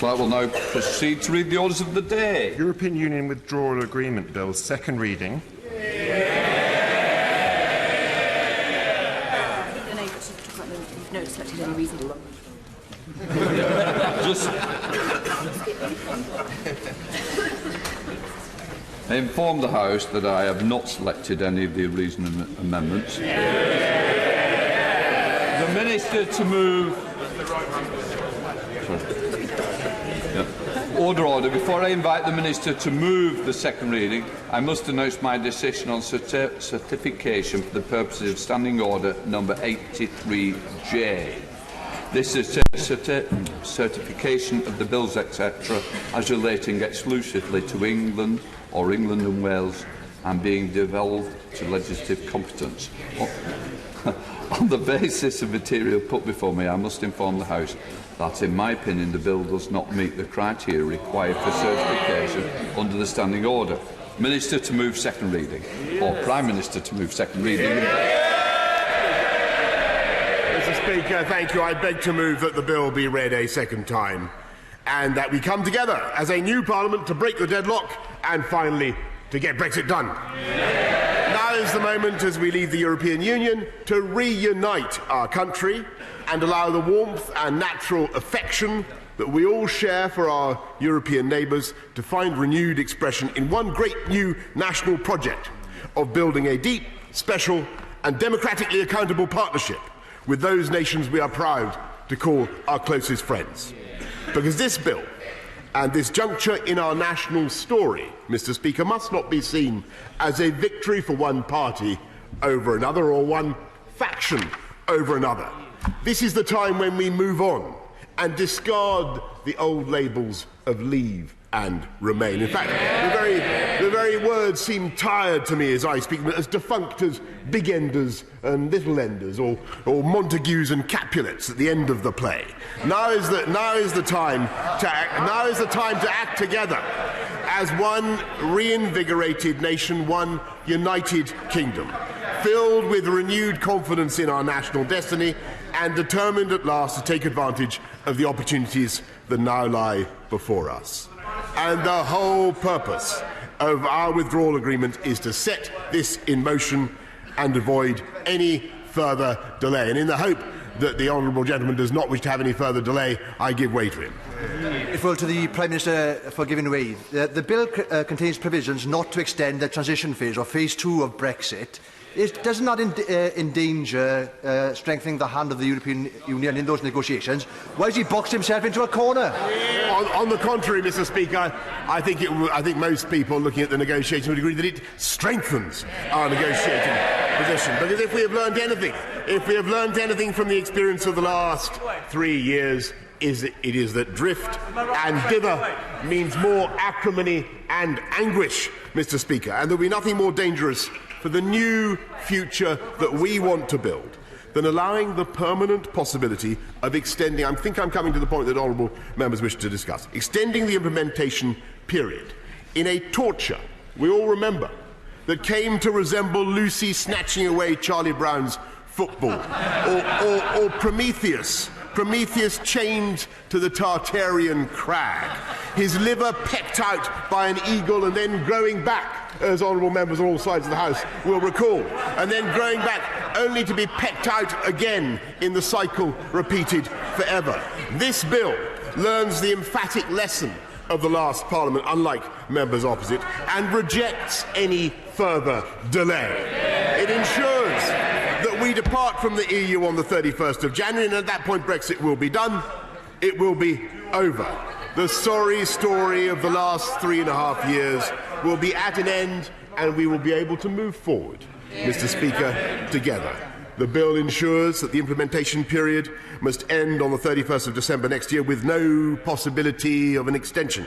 Clerk will now proceed to read the orders of the day. European Union Withdrawal Agreement Bill, second reading. No, selected any reason. I inform the House that I have not selected any of the reasonable amendments. The Minister to move. Order. Before I invite the Minister to move the second reading, I must announce my decision on certification for the purposes of Standing Order number 83J. This is certification of the bills, etc., as relating exclusively to England or England and Wales and being devolved to legislative competence. On the basis of material put before me, I must inform the House that, in my opinion, the bill does not meet the criteria required for certification under the Standing Order. Minister to move second reading, or Prime Minister to move second reading. Mr. Speaker, thank you. I beg to move that the bill be read a second time, and that we come together as a new Parliament to break the deadlock and finally to get Brexit done. Now is the moment, as we leave the European Union, to reunite our country and allow the warmth and natural affection that we all share for our European neighbours to find renewed expression in one great new national project of building a deep, special and democratically accountable partnership with those nations we are proud to call our closest friends. Because this bill and this juncture in our national story, Mr. Speaker, must not be seen as a victory for one party over another or one faction over another. This is the time when we move on and discard the old labels of leave and remain. In fact, the very words seem tired to me as I speak, as defunct as big enders and little enders, or Montagues and Capulets at the end of the play. Now is the time to act together as one reinvigorated nation, one united kingdom, filled with renewed confidence in our national destiny and determined at last to take advantage of the opportunities that now lie before us. And the whole purpose of our withdrawal agreement is to set this in motion and avoid any further delay. And in the hope that the honourable gentleman does not wish to have any further delay, I give way to him. Well, to the Prime Minister for giving way. The bill contains provisions not to extend the transition phase, or phase 2 of Brexit. It does not endanger strengthening the hand of the European Union in those negotiations. Why has he boxed himself into a corner? On the contrary, Mr. Speaker, I think most people looking at the negotiation would agree that it strengthens our negotiating position. Because if we have learned anything from the experience of the last 3 years, it is that drift and dither means more acrimony and anguish, Mr. Speaker, and there will be nothing more dangerous for the new future that we want to build than allowing the permanent possibility of extending, I think I'm coming to the point that honourable members wish to discuss, extending the implementation period in a torture we all remember that came to resemble Lucy snatching away Charlie Brown's football, or Prometheus chained to the Tartarian crag, his liver pecked out by an eagle and then growing back, as honourable members on all sides of the House will recall, and then growing back only to be pecked out again in the cycle repeated forever. This bill learns the emphatic lesson of the last Parliament, unlike members opposite, and rejects any further delay. It ensures that we depart from the EU on the 31st of January, and at that point Brexit will be done. It will be over. The sorry story of the last 3.5 years will be at an end, and we will be able to move forward, Mr. Speaker, together. The bill ensures that the implementation period must end on the 31st of December next year with no possibility of an extension.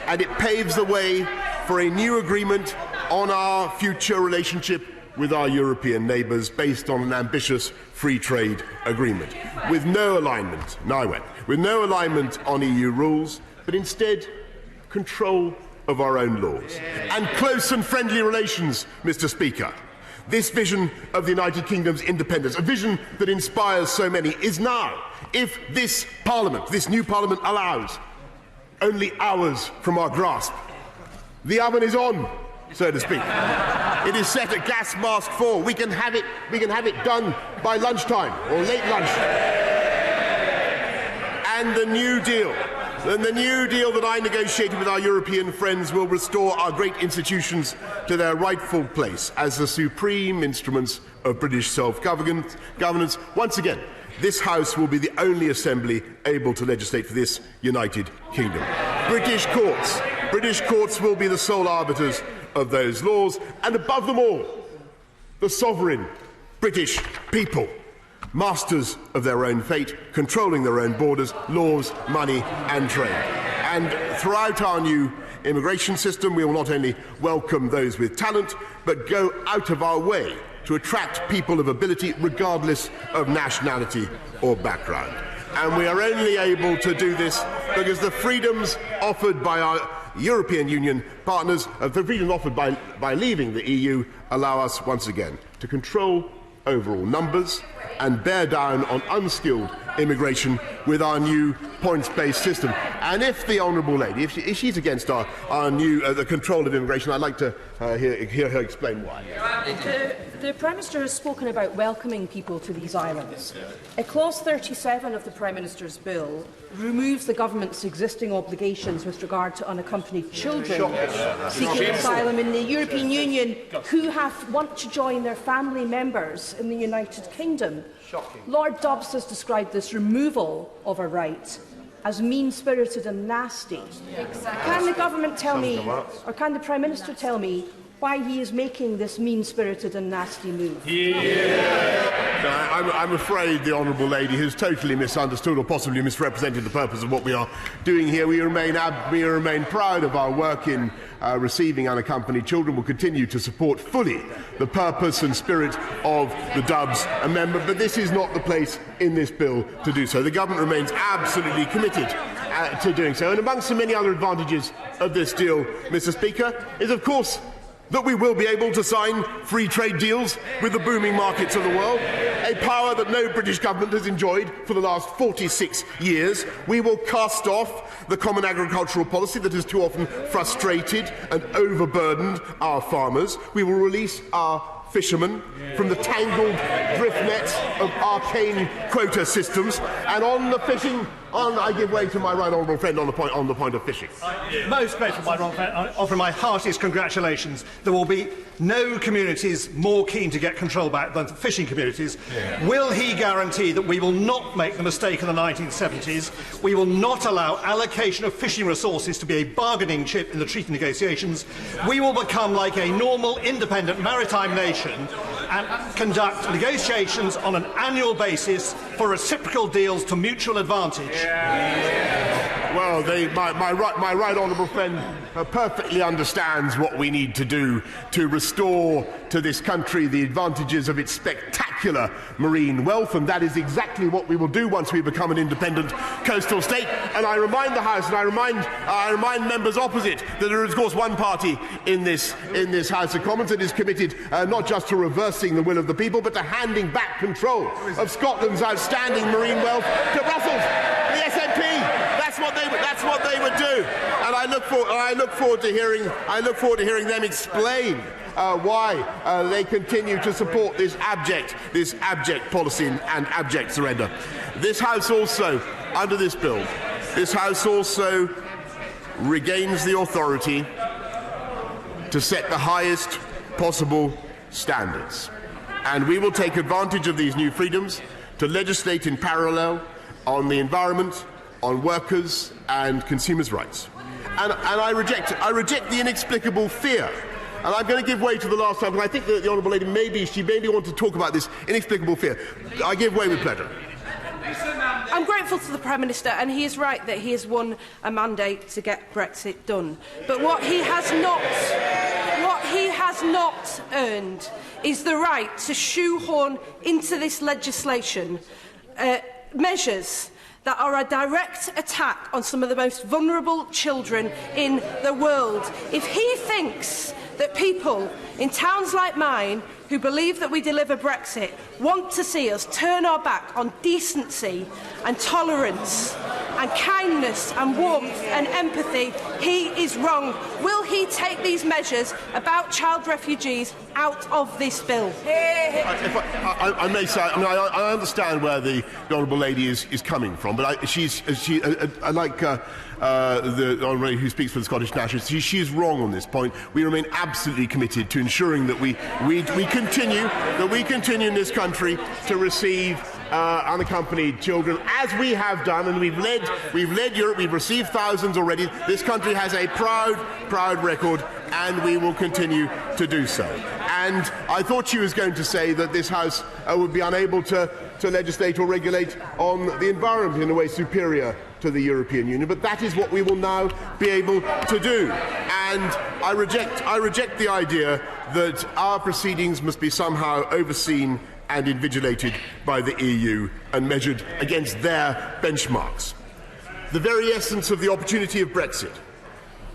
And it paves the way for a new agreement on our future relationship with our European neighbours based on an ambitious free trade agreement, with no alignment, with no alignment on EU rules, but instead control of our own laws and close and friendly relations, Mr. Speaker. This vision of the United Kingdom's independence, a vision that inspires so many, is now, if this Parliament, this new Parliament, allows, only hours from our grasp. The oven is on, so to speak. It is set at gas mask 4. We can have it done by lunchtime or late lunch. And the New Deal that I negotiated with our European friends will restore our great institutions to their rightful place as the supreme instruments of British self-governance. Once again, this House will be the only assembly able to legislate for this United Kingdom. British courts will be the sole arbiters of those laws, and above them all, the sovereign British people, masters of their own fate, controlling their own borders, laws, money and trade. And throughout our new immigration system, we will not only welcome those with talent, but go out of our way to attract people of ability regardless of nationality or background. And we are only able to do this because the freedoms offered by our European Union partners, the freedoms offered by leaving the EU, allow us once again to control overall numbers and bear down on unskilled immigration with our new points-based system. And if the Honourable Lady, if she's against our new the control of immigration, I'd like to hear her explain why. The Prime Minister has spoken about welcoming people to these islands. Clause 37 of the Prime Minister's bill removes the government's existing obligations with regard to unaccompanied children seeking asylum in the European Union who want to join their family members in the United Kingdom. Lord Dobbs has described this removal of a right as mean-spirited and nasty. Can the government tell me, or can the Prime Minister tell me, why he is making this mean-spirited and nasty move? I'm afraid the Honourable Lady has totally misunderstood or possibly misrepresented the purpose of what we are doing here. We remain proud of our work in receiving unaccompanied children. We'll continue to support fully the purpose and spirit of the Dobbs Amendment, but this is not the place in this bill to do so. The government remains absolutely committed to doing so. And amongst the many other advantages of this deal, Mr. Speaker, is of course that we will be able to sign free trade deals with the booming markets of the world, a power that no British government has enjoyed for the last 46 years. We will cast off the common agricultural policy that has too often frustrated and overburdened our farmers. We will release our fishermen from the tangled drift nets of arcane quota systems, and on the fishing, I give way to my right honourable friend on the point of fishing. Most grateful, my honourable friend. I offer my heartiest congratulations. There will be no communities more keen to get control back than fishing communities. Will he guarantee that we will not make the mistake of the 1970s? We will not allow allocation of fishing resources to be a bargaining chip in the treaty negotiations. We will become like a normal, independent maritime nation and conduct negotiations on an annual basis for reciprocal deals to mutual advantage. Well, my right honourable friend perfectly understands what we need to do to restore to this country the advantages of its spectacular marine wealth, and that is exactly what we will do once we become an independent coastal state. And I remind the House, and I remind members opposite, that there is, of course, one party in this House of Commons that is committed not just to reversing the will of the people, but to handing back control of Scotland's outstanding marine wealth to Brussels. The SNP. That's what they would do, and I look forward to hearing them explain why they continue to support this abject policy and abject surrender. This House also, under this bill, regains the authority to set the highest possible standards, and we will take advantage of these new freedoms to legislate in parallel on the environment, on workers and consumers' rights. And I reject the inexplicable fear. And I'm going to give way to the last time, because I think that the Honourable Lady maybe want to talk about this inexplicable fear. I give way with pleasure. I'm grateful to the Prime Minister, and he is right that he has won a mandate to get Brexit done. But what he has not earned is the right to shoehorn into this legislation measures that are a direct attack on some of the most vulnerable children in the world. If he thinks that people in towns like mine who believe that we deliver Brexit want to see us turn our back on decency and tolerance, and kindness and warmth and empathy, he is wrong. Will he take these measures about child refugees out of this bill? I may say, I understand where the honourable lady is coming from, but I like the honourable lady who speaks for the Scottish Nationalists. She is wrong on this point. We remain absolutely committed to ensuring that we continue in this country to receive unaccompanied children, as we have done, and we've led Europe. We've received thousands already. This country has a proud record, and we will continue to do so. And I thought she was going to say that this House would be unable to legislate or regulate on the environment in a way superior to the European Union, but that is what we will now be able to do. And I reject the idea that our proceedings must be somehow overseen and invigilated by the EU and measured against their benchmarks. The very essence of the opportunity of Brexit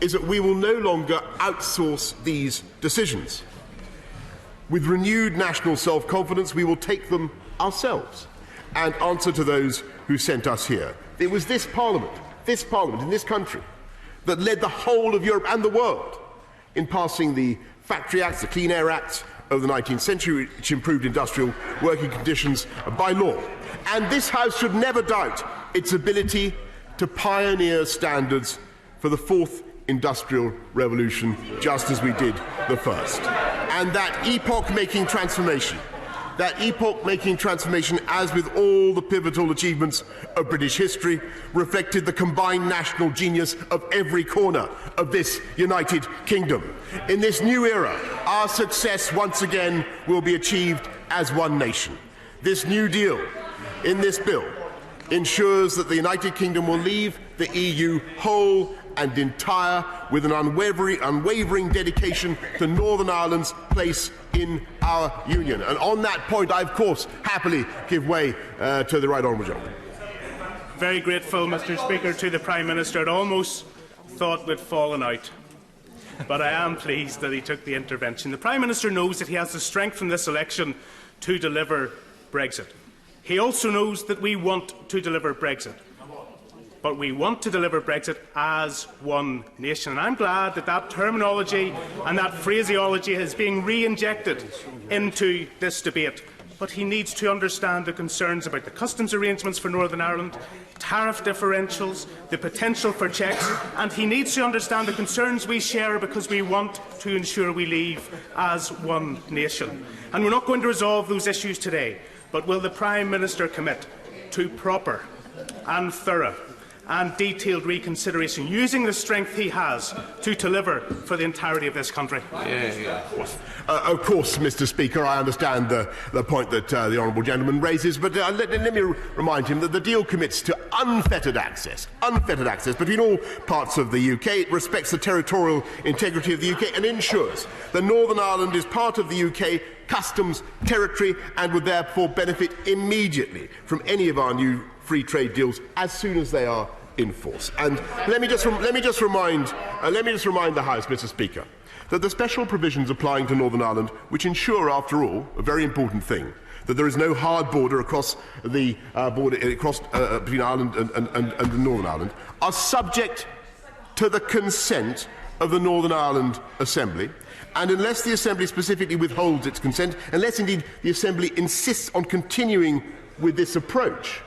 is that we will no longer outsource these decisions. With renewed national self-confidence, we will take them ourselves and answer to those who sent us here. It was this Parliament in this country that led the whole of Europe and the world in passing the Factory Acts, the Clean Air Acts of the 19th century, which improved industrial working conditions by law. And this House should never doubt its ability to pioneer standards for the fourth industrial revolution, just as we did the first. And that epoch-making transformation, as with all the pivotal achievements of British history, reflected the combined national genius of every corner of this United Kingdom. In this new era, our success once again will be achieved as one nation. This new deal in this bill ensures that the United Kingdom will leave the EU whole and entire, with an unwavering dedication to Northern Ireland's place in our union. And on that point, I, of course, happily give way to the Right Honourable Gentleman. Very grateful, Mr. Speaker, to the Prime Minister. It almost thought we'd fallen out, but I am pleased that he took the intervention. The Prime Minister knows that he has the strength from this election to deliver Brexit. He also knows that we want to deliver Brexit. But we want to deliver Brexit as one nation. And I'm glad that that terminology and that phraseology is being re-injected into this debate. But he needs to understand the concerns about the customs arrangements for Northern Ireland, tariff differentials, the potential for checks, and he needs to understand the concerns we share because we want to ensure we leave as one nation. And we're not going to resolve those issues today, but will the Prime Minister commit to proper and thorough and detailed reconsideration, using the strength he has to deliver for the entirety of this country? Of course, Mr. Speaker, I understand the point that the honourable gentleman raises, but let me remind him that the deal commits to unfettered access between all parts of the UK. It respects the territorial integrity of the UK and ensures that Northern Ireland is part of the UK customs territory and would therefore benefit immediately from any of our new free trade deals as soon as they are in force. And let me just remind the House, Mr. Speaker, that the special provisions applying to Northern Ireland, which ensure, after all, a very important thing, that there is no hard border across the between Ireland and Northern Ireland, are subject to the consent of the Northern Ireland Assembly. And unless the Assembly specifically withholds its consent, unless indeed the Assembly insists on continuing with this approach,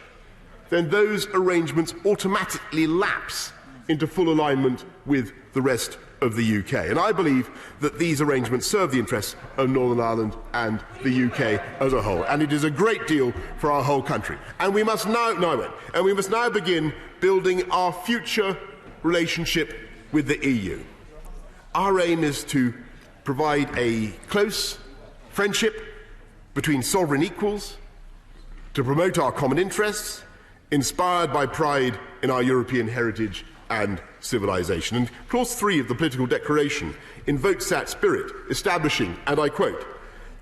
then those arrangements automatically lapse into full alignment with the rest of the UK. And I believe that these arrangements serve the interests of Northern Ireland and the UK as a whole. And it is a great deal for our whole country. And we must now begin building our future relationship with the EU. Our aim is to provide a close friendship between sovereign equals, to promote our common interests, inspired by pride in our European heritage and civilization. And Clause 3 of the Political Declaration invokes that spirit, establishing, and I quote,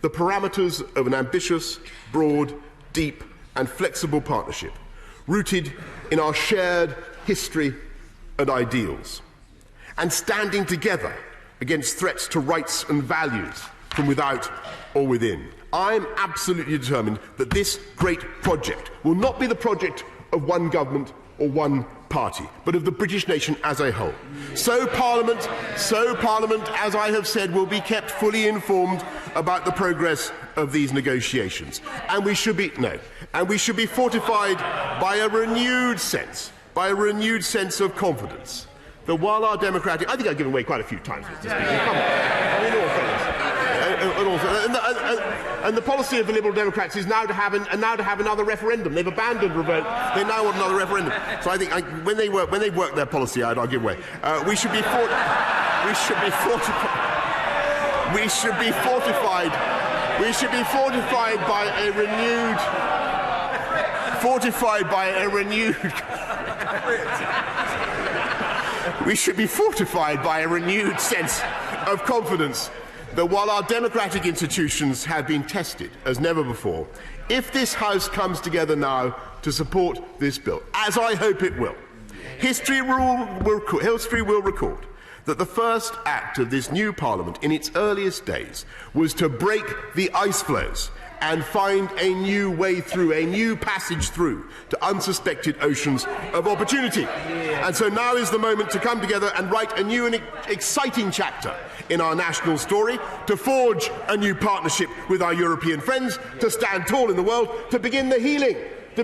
the parameters of an ambitious, broad, deep and flexible partnership, rooted in our shared history and ideals, and standing together against threats to rights and values from without or within. I am absolutely determined that this great project will not be the project of one government or one party, but of the British nation as a whole. So Parliament, as I have said, will be kept fully informed about the progress of these negotiations. And we should be fortified by a renewed sense of confidence that while our democratic... I think I've given away quite a few times, Mr. Speaker. Come on. In all fairness. And the policy of the Liberal Democrats is now to have another referendum. They've abandoned revoke. They now want another referendum. So I think when they work their policy out, I'll give way. We should be fortified. We should be fortified by a renewed. We should be fortified by a renewed sense of confidence that while our democratic institutions have been tested as never before, if this House comes together now to support this bill, as I hope it will, history will record that the first act of this new Parliament in its earliest days was to break the ice floes and find a new way through, a new passage through to unsuspected oceans of opportunity. And so now is the moment to come together and write a new and exciting chapter in our national story, to forge a new partnership with our European friends, to stand tall in the world, to begin the healing for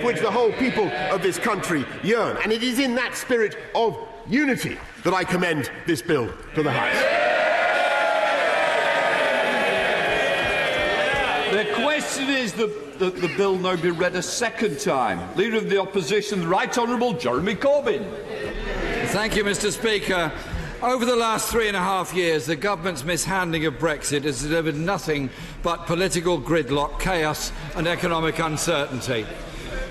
which the whole people of this country yearn. And it is in that spirit of unity that I commend this bill to the House. The question is that the bill now be read a second time. Leader of the Opposition, the Right Honourable Jeremy Corbyn. Thank you, Mr. Speaker. Over the last 3.5 years, the government's mishandling of Brexit has delivered nothing but political gridlock, chaos and economic uncertainty.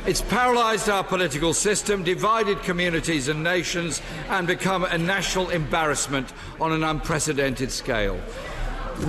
It's paralysed our political system, divided communities and nations, and become a national embarrassment on an unprecedented scale.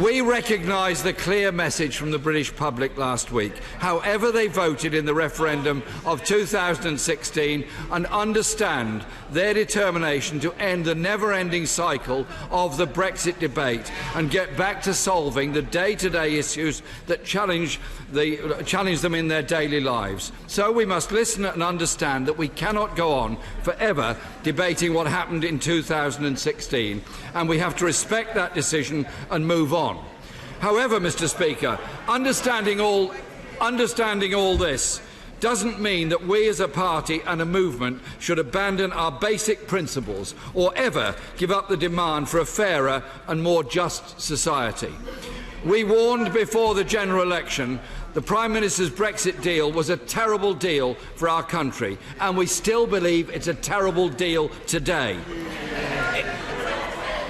We recognise the clear message from the British public last week, however they voted in the referendum of 2016, and understand their determination to end the never-ending cycle of the Brexit debate and get back to solving the day-to-day issues that challenge them in their daily lives. So we must listen and understand that we cannot go on forever debating what happened in 2016, and we have to respect that decision and move on. However, Mr. Speaker, understanding all this doesn't mean that we as a party and a movement should abandon our basic principles or ever give up the demand for a fairer and more just society. We warned before the general election the Prime Minister's Brexit deal was a terrible deal for our country, and we still believe it's a terrible deal today.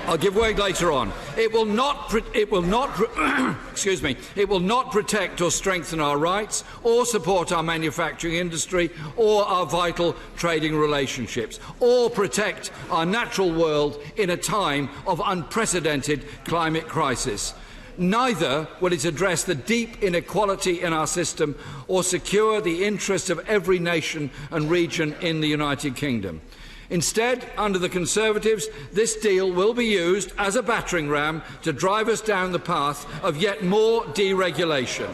I'll give way later on. It will not protect or strengthen our rights, or support our manufacturing industry, or our vital trading relationships, or protect our natural world in a time of unprecedented climate crisis. Neither will it address the deep inequality in our system or secure the interests of every nation and region in the United Kingdom. Instead, under the Conservatives, this deal will be used as a battering ram to drive us down the path of yet more deregulation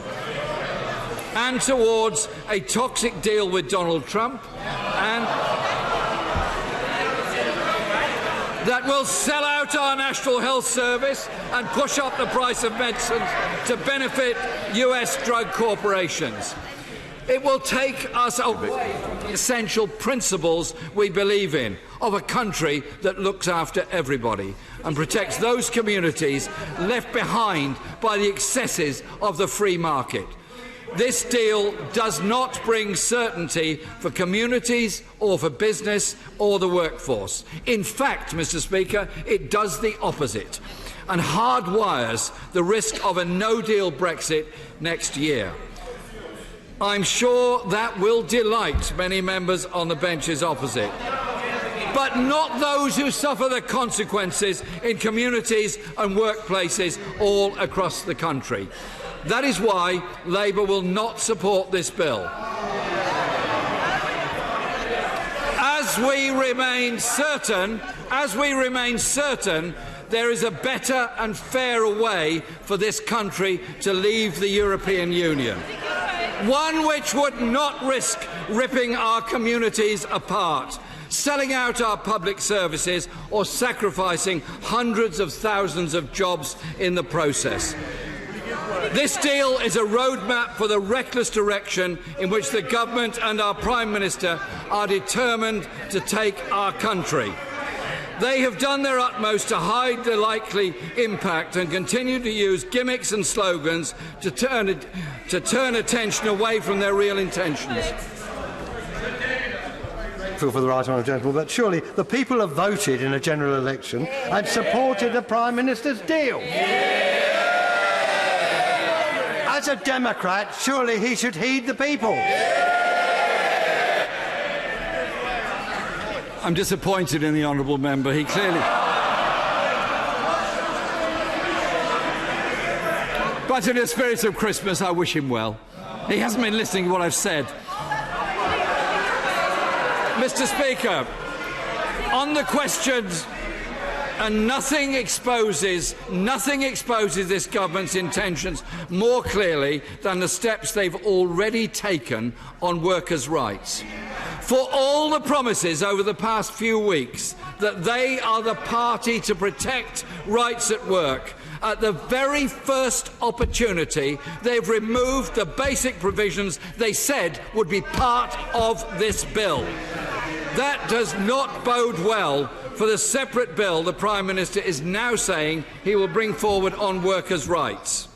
and towards a toxic deal with Donald Trump and that will sell out our National Health Service and push up the price of medicines to benefit US drug corporations. It will take us away from the essential principles we believe in, of a country that looks after everybody and protects those communities left behind by the excesses of the free market. This deal does not bring certainty for communities or for business or the workforce. In fact, Mr. Speaker, it does the opposite and hardwires the risk of a no-deal Brexit next year. I'm sure that will delight many members on the benches opposite, but not those who suffer the consequences in communities and workplaces all across the country. That is why Labour will not support this bill. As we remain certain, there is a better and fairer way for this country to leave the European Union. One which would not risk ripping our communities apart, selling out our public services or sacrificing hundreds of thousands of jobs in the process. This deal is a roadmap for the reckless direction in which the government and our Prime Minister are determined to take our country. They have done their utmost to hide the likely impact and continue to use gimmicks and slogans to turn attention away from their real intentions. For the right honourable gentleman, but surely the people have voted in a general election and supported the Prime Minister's deal. As a Democrat, surely he should heed the people. I'm disappointed in the honourable member. He clearly... But in the spirit of Christmas, I wish him well. He hasn't been listening to what I've said. Mr. Speaker, on the questions, and nothing exposes this government's intentions more clearly than the steps they've already taken on workers' rights. For all the promises over the past few weeks that they are the party to protect rights at work, at the very first opportunity, they've removed the basic provisions they said would be part of this bill. That does not bode well for the separate bill the Prime Minister is now saying he will bring forward on workers' rights.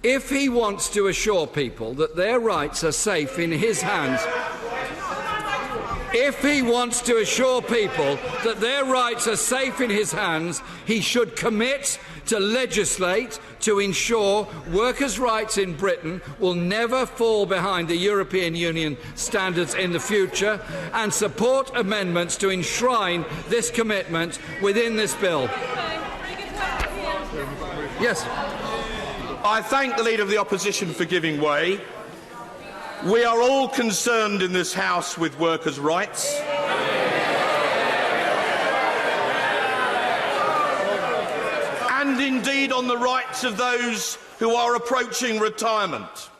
If he wants to assure people that their rights are safe in his hands, he should commit to legislate to ensure workers' rights in Britain will never fall behind the European Union standards in the future, and support amendments to enshrine this commitment within this bill. Yes. I thank the Leader of the Opposition for giving way. We are all concerned in this House with workers' rights. And indeed on the rights of those who are approaching retirement.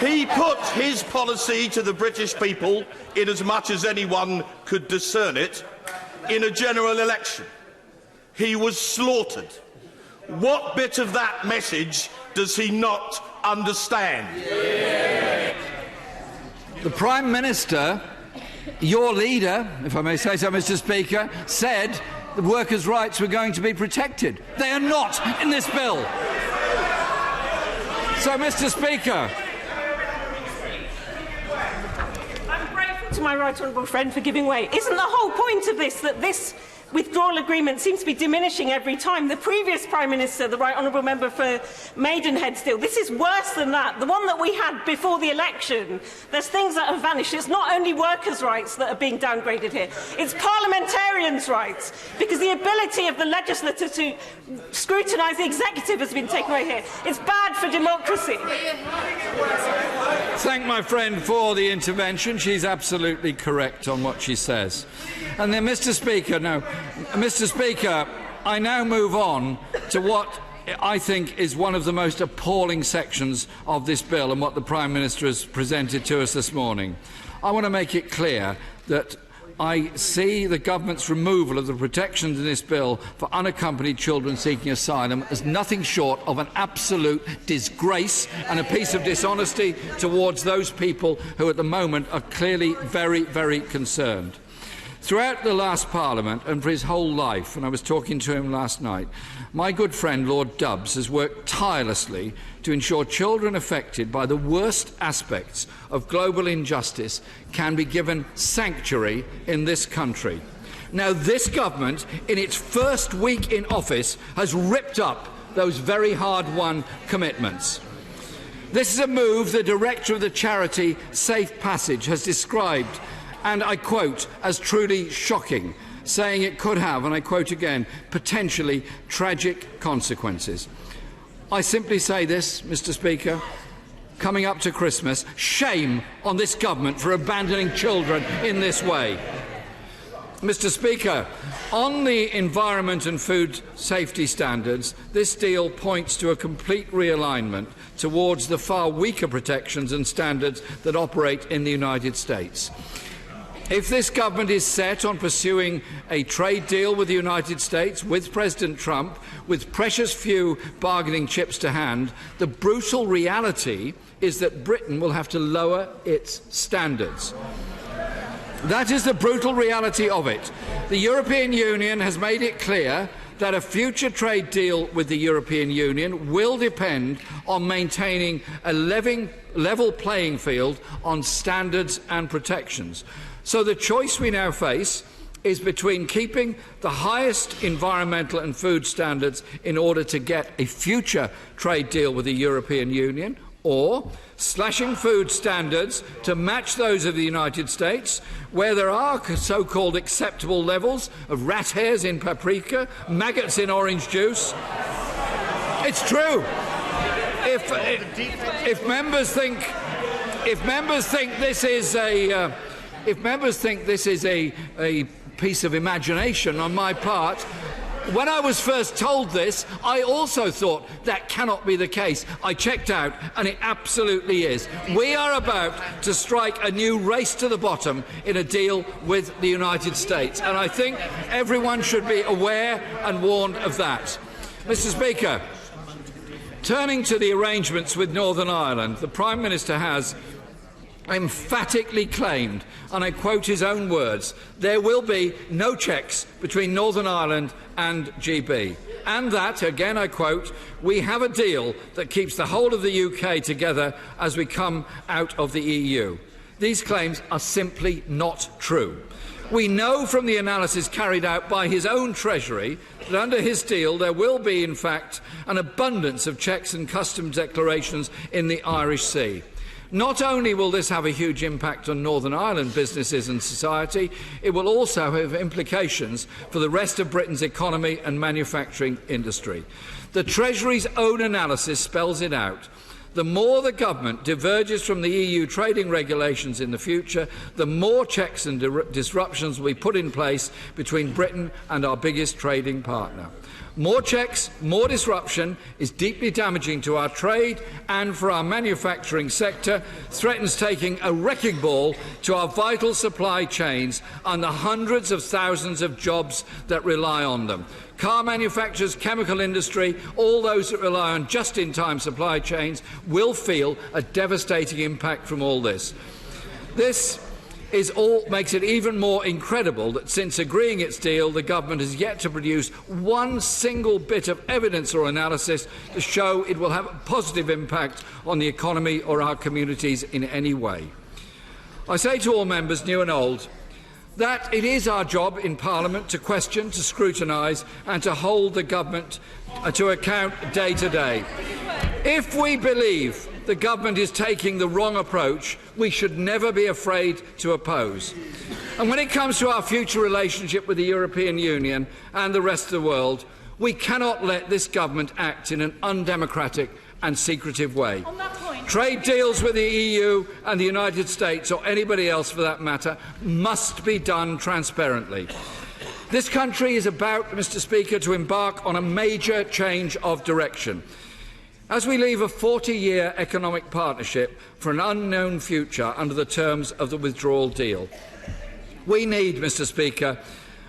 He put his policy to the British people, in as much as anyone could discern it, in a general election. He was slaughtered. What bit of that message does he not understand? The Prime Minister, your leader, if I may say so, Mr. Speaker, said the workers' rights were going to be protected. They are not in this bill. So, Mr. Speaker, I'm grateful to my right honourable friend for giving way. Isn't the whole point of this that this withdrawal agreement seems to be diminishing every time? The previous Prime Minister, the right honourable member for Maidenhead still, this is worse than that. The one that we had before the election, there's things that have vanished. It's not only workers' rights that are being downgraded here, it's parliamentarians' rights, because the ability of the legislature to scrutinise the executive has been taken away here. It's bad for democracy. Thank my friend for the intervention. She's absolutely correct on what she says. And then, Mr. Speaker, I now move on to what I think is one of the most appalling sections of this bill and what the Prime Minister has presented to us this morning. I want to make it clear that I see the government's removal of the protections in this bill for unaccompanied children seeking asylum as nothing short of an absolute disgrace and a piece of dishonesty towards those people who at the moment are clearly very, very concerned. Throughout the last Parliament and for his whole life, and I was talking to him last night, my good friend Lord Dubbs has worked tirelessly to ensure children affected by the worst aspects of global injustice can be given sanctuary in this country. Now, this government, in its first week in office, has ripped up those very hard-won commitments. This is a move the director of the charity Safe Passage has described, and I quote, as truly shocking, saying it could have, and I quote again, potentially tragic consequences. I simply say this, Mr. Speaker, coming up to Christmas, shame on this government for abandoning children in this way. Mr. Speaker, on the environment and food safety standards, this deal points to a complete realignment towards the far weaker protections and standards that operate in the United States. If this government is set on pursuing a trade deal with the United States, with President Trump, with precious few bargaining chips to hand, the brutal reality is that Britain will have to lower its standards. That is the brutal reality of it. The European Union has made it clear that a future trade deal with the European Union will depend on maintaining a level playing field on standards and protections. So the choice we now face is between keeping the highest environmental and food standards in order to get a future trade deal with the European Union, or slashing food standards to match those of the United States, where there are so-called acceptable levels of rat hairs in paprika, maggots in orange juice. It's true. If members think this is a piece of imagination on my part, when I was first told this, I also thought that cannot be the case. I checked out, and it absolutely is. We are about to strike a new race to the bottom in a deal with the United States, and I think everyone should be aware and warned of that. Mr. Speaker, turning to the arrangements with Northern Ireland, the Prime Minister has emphatically claimed, and I quote his own words, there will be no checks between Northern Ireland and GB. And that, again I quote, we have a deal that keeps the whole of the UK together as we come out of the EU. These claims are simply not true. We know from the analysis carried out by his own Treasury that under his deal there will be, in fact, an abundance of checks and customs declarations in the Irish Sea. Not only will this have a huge impact on Northern Ireland businesses and society, it will also have implications for the rest of Britain's economy and manufacturing industry. The Treasury's own analysis spells it out. The more the government diverges from the EU trading regulations in the future, the more checks and disruptions will be put in place between Britain and our biggest trading partner. More checks, more disruption is deeply damaging to our trade and for our manufacturing sector, threatens taking a wrecking ball to our vital supply chains and the hundreds of thousands of jobs that rely on them. Car manufacturers, chemical industry, all those that rely on just-in-time supply chains will feel a devastating impact from all this. This makes it even more incredible that since agreeing its deal, the government has yet to produce one single bit of evidence or analysis to show it will have a positive impact on the economy or our communities in any way. I say to all members, new and old, that it is our job in Parliament to question, to scrutinise and to hold the government to account day to day. If we believe the government is taking the wrong approach, we should never be afraid to oppose. And when it comes to our future relationship with the European Union and the rest of the world, we cannot let this government act in an undemocratic and secretive way. Trade deals with the EU and the United States, or anybody else for that matter, must be done transparently. This country is about, Mr. Speaker, to embark on a major change of direction. As we leave a 40-year economic partnership for an unknown future under the terms of the withdrawal deal, we need, Mr. Speaker,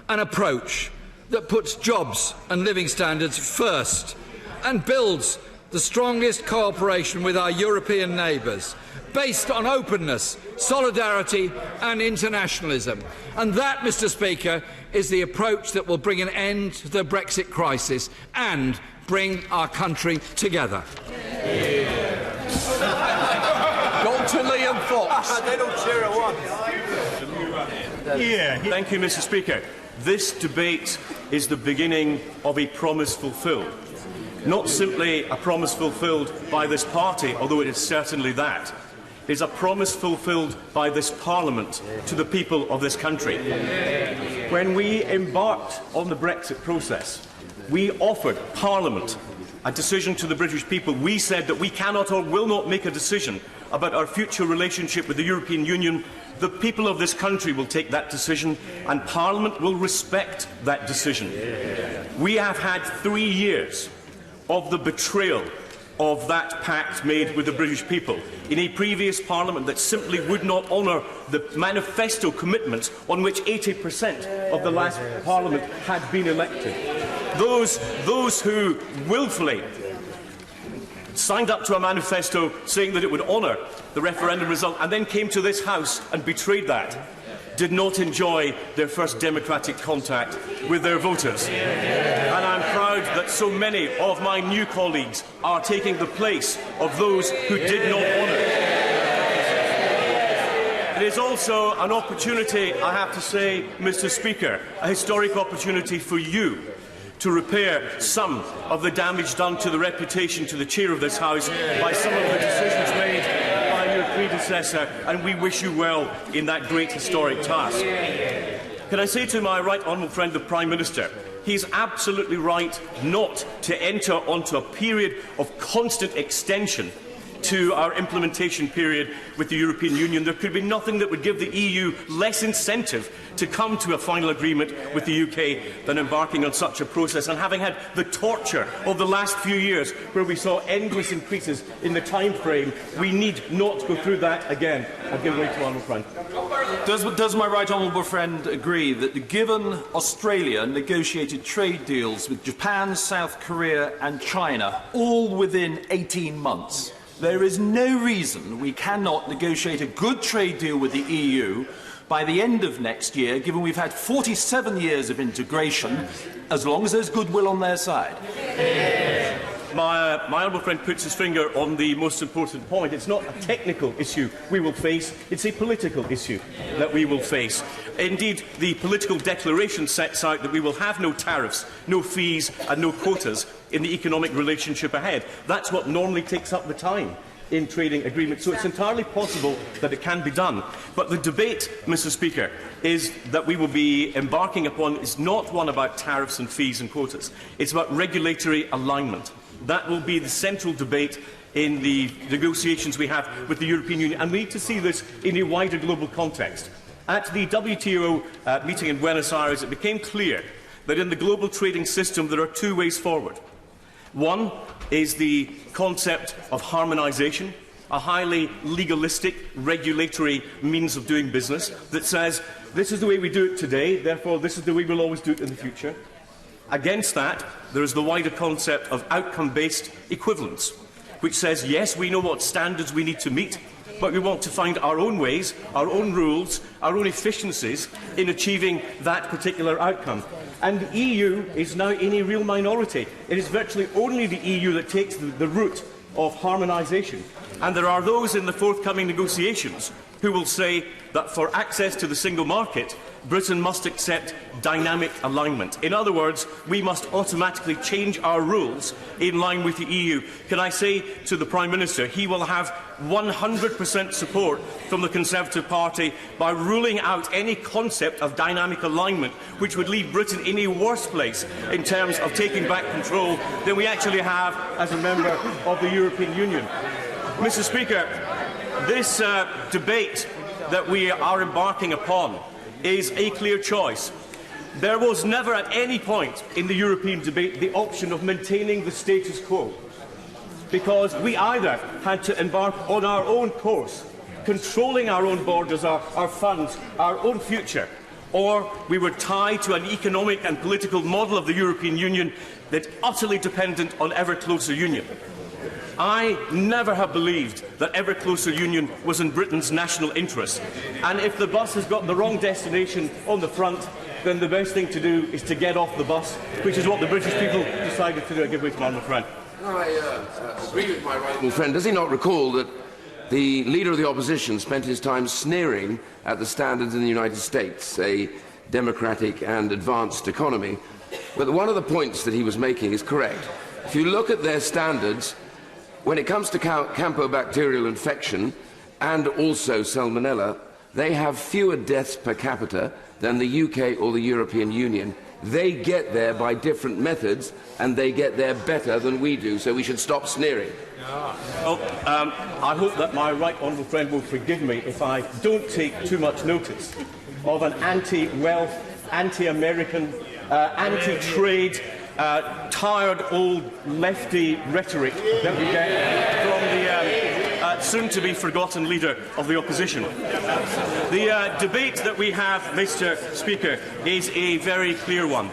an approach that puts jobs and living standards first and builds the strongest cooperation with our European neighbours, based on openness, solidarity and internationalism. And that, Mr. Speaker, is the approach that will bring an end to the Brexit crisis and bring our country together. Dr. Liam Fox. They don't share at once. Thank you, Mr. Speaker. This debate is the beginning of a promise fulfilled. Not simply a promise fulfilled by this party, although it is certainly that. It is a promise fulfilled by this Parliament to the people of this country. When we embarked on the Brexit process, we offered Parliament a decision to the British people. We said that we cannot or will not make a decision about our future relationship with the European Union, the people of this country will take that decision, and Parliament will respect that decision. We have had 3 years of the betrayal of that pact made with the British people in a previous Parliament that simply would not honour the manifesto commitments on which 80% of the last Parliament had been elected. Those who wilfully signed up to a manifesto saying that it would honour the referendum result and then came to this House and betrayed that did not enjoy their first democratic contact with their voters. And I'm proud that so many of my new colleagues are taking the place of those who did not honour it. It is also an opportunity, I have to say, Mr. Speaker, a historic opportunity for you to repair some of the damage done to the reputation to the Chair of this House by some of the decisions made by your predecessor, and we wish you well in that great historic task. Can I say to my right honourable friend, the Prime Minister, he is absolutely right not to enter onto a period of constant extension to our implementation period with the European Union. There could be nothing that would give the EU less incentive to come to a final agreement with the UK than embarking on such a process. And having had the torture of the last few years, where we saw endless increases in the time frame, we need not go through that again. I give way to honourable friend. Does my right honourable friend agree that, given Australia negotiated trade deals with Japan, South Korea and China, all within 18 months, there is no reason we cannot negotiate a good trade deal with the EU by the end of next year, given we've had 47 years of integration, as long as there's goodwill on their side? My honourable friend puts his finger on the most important point. It's not a technical issue we will face, it's a political issue that we will face. Indeed, the political declaration sets out that we will have no tariffs, no fees and no quotas in the economic relationship ahead. That's what normally takes up the time in trading agreements, so it's entirely possible that it can be done. But the debate, Mr. Speaker, is that we will be embarking upon is not one about tariffs and fees and quotas. It's about regulatory alignment. That will be the central debate in the negotiations we have with the European Union, and we need to see this in a wider global context. At the WTO meeting in Buenos Aires, it became clear that in the global trading system there are two ways forward. One is the concept of harmonisation, a highly legalistic, regulatory means of doing business that says this is the way we do it today, therefore this is the way we'll always do it in the future. Against that, there is the wider concept of outcome-based equivalence, which says, yes, we know what standards we need to meet, but we want to find our own ways, our own rules, our own efficiencies in achieving that particular outcome. And the EU is now in a real minority. It is virtually only the EU that takes the route of harmonisation. And there are those in the forthcoming negotiations who will say that for access to the single market, Britain must accept dynamic alignment. In other words, we must automatically change our rules in line with the EU. Can I say to the Prime Minister, he will have 100% support from the Conservative Party by ruling out any concept of dynamic alignment, which would leave Britain in a worse place in terms of taking back control than we actually have as a member of the European Union. Mr. Speaker, this debate that we are embarking upon is a clear choice. There was never at any point in the European debate the option of maintaining the status quo, because we either had to embark on our own course, controlling our own borders, our funds, our own future, or we were tied to an economic and political model of the European Union that's utterly dependent on ever closer union. I never have believed that ever closer union was in Britain's national interest. And if the bus has got the wrong destination on the front, then the best thing to do is to get off the bus, which is what the British people decided to do. I give way to my honourable friend. I agree with my honourable friend. Does he not recall that the Leader of the Opposition spent his time sneering at the standards in the United States, a democratic and advanced economy? But one of the points that he was making is correct. If you look at their standards, when it comes to campylobacterial infection and also salmonella, They have fewer deaths per capita than the UK or the European Union. They get there by different methods, and they get there better than we do, so we should stop sneering. Well, I hope that my right honourable friend will forgive me if I don't take too much notice of an anti-wealth, anti-American, anti-trade, tired old lefty rhetoric that we get from the soon-to-be-forgotten leader of the opposition. The debate that we have, Mr. Speaker, is a very clear one.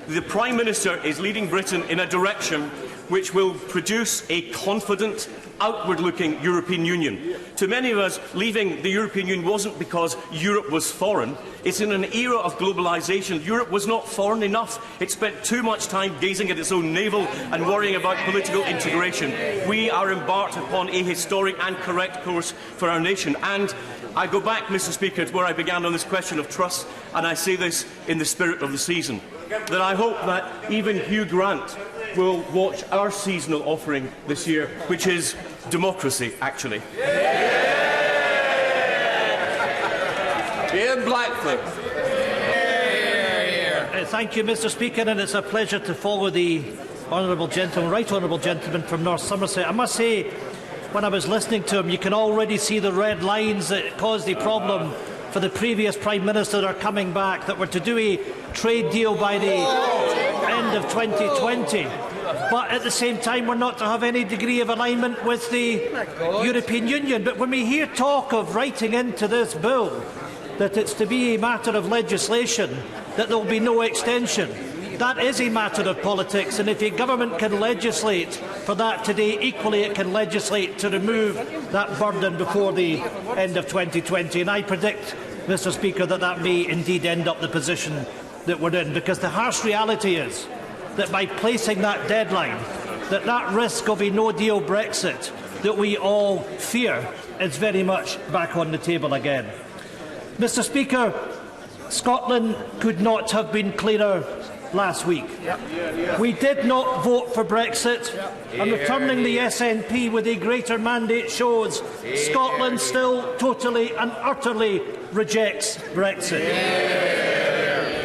The Prime Minister is leading Britain in a direction which will produce a confident, outward-looking European Union. To many of us, leaving the European Union wasn't because Europe was foreign. It's in an era of globalisation. Europe was not foreign enough. It spent too much time gazing at its own navel and worrying about political integration. We are embarked upon a historic and correct course for our nation. And I go back, Mr. Speaker, to where I began on this question of trust, and I say this in the spirit of the season, that I hope that even Hugh Grant will watch our seasonal offering this year, which is democracy, actually. Ian Blackford. Thank you, Mr. Speaker, and it's a pleasure to follow the honourable gentleman, right honourable gentleman from North Somerset. I must say, when I was listening to him, you can already see the red lines that caused the problem for the previous Prime Minister are coming back, that were to do a trade deal by the end of 2020. But at the same time, we're not to have any degree of alignment with the European Union. But when we hear talk of writing into this bill that it's to be a matter of legislation, that there will be no extension, that is a matter of politics. And if a government can legislate for that today, equally it can legislate to remove that burden before the end of 2020. And I predict, Mr. Speaker, that that may indeed end up the position that we're in, because the harsh reality is that by placing that deadline, that risk of a no-deal Brexit that we all fear is very much back on the table again. Mr. Speaker, Scotland could not have been clearer last week. We did not vote for Brexit, and returning the SNP with a greater mandate shows Scotland still totally and utterly rejects Brexit.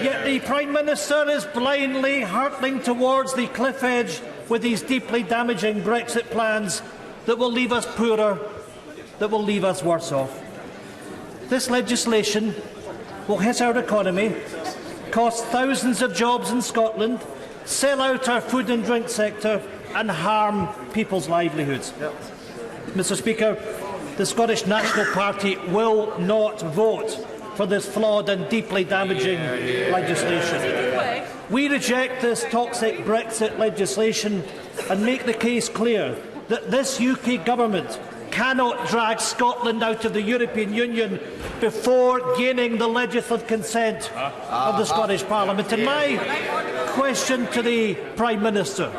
Yet the Prime Minister is blindly hurtling towards the cliff edge with these deeply damaging Brexit plans that will leave us poorer, that will leave us worse off. This legislation will hit our economy, cost thousands of jobs in Scotland, sell out our food and drink sector and harm people's livelihoods. Mr. Speaker, the Scottish National Party will not vote for this flawed and deeply damaging legislation. We reject this toxic Brexit legislation and make the case clear that this UK government cannot drag Scotland out of the European Union before gaining the legislative consent of the Scottish Parliament. And my question to the Prime Minister,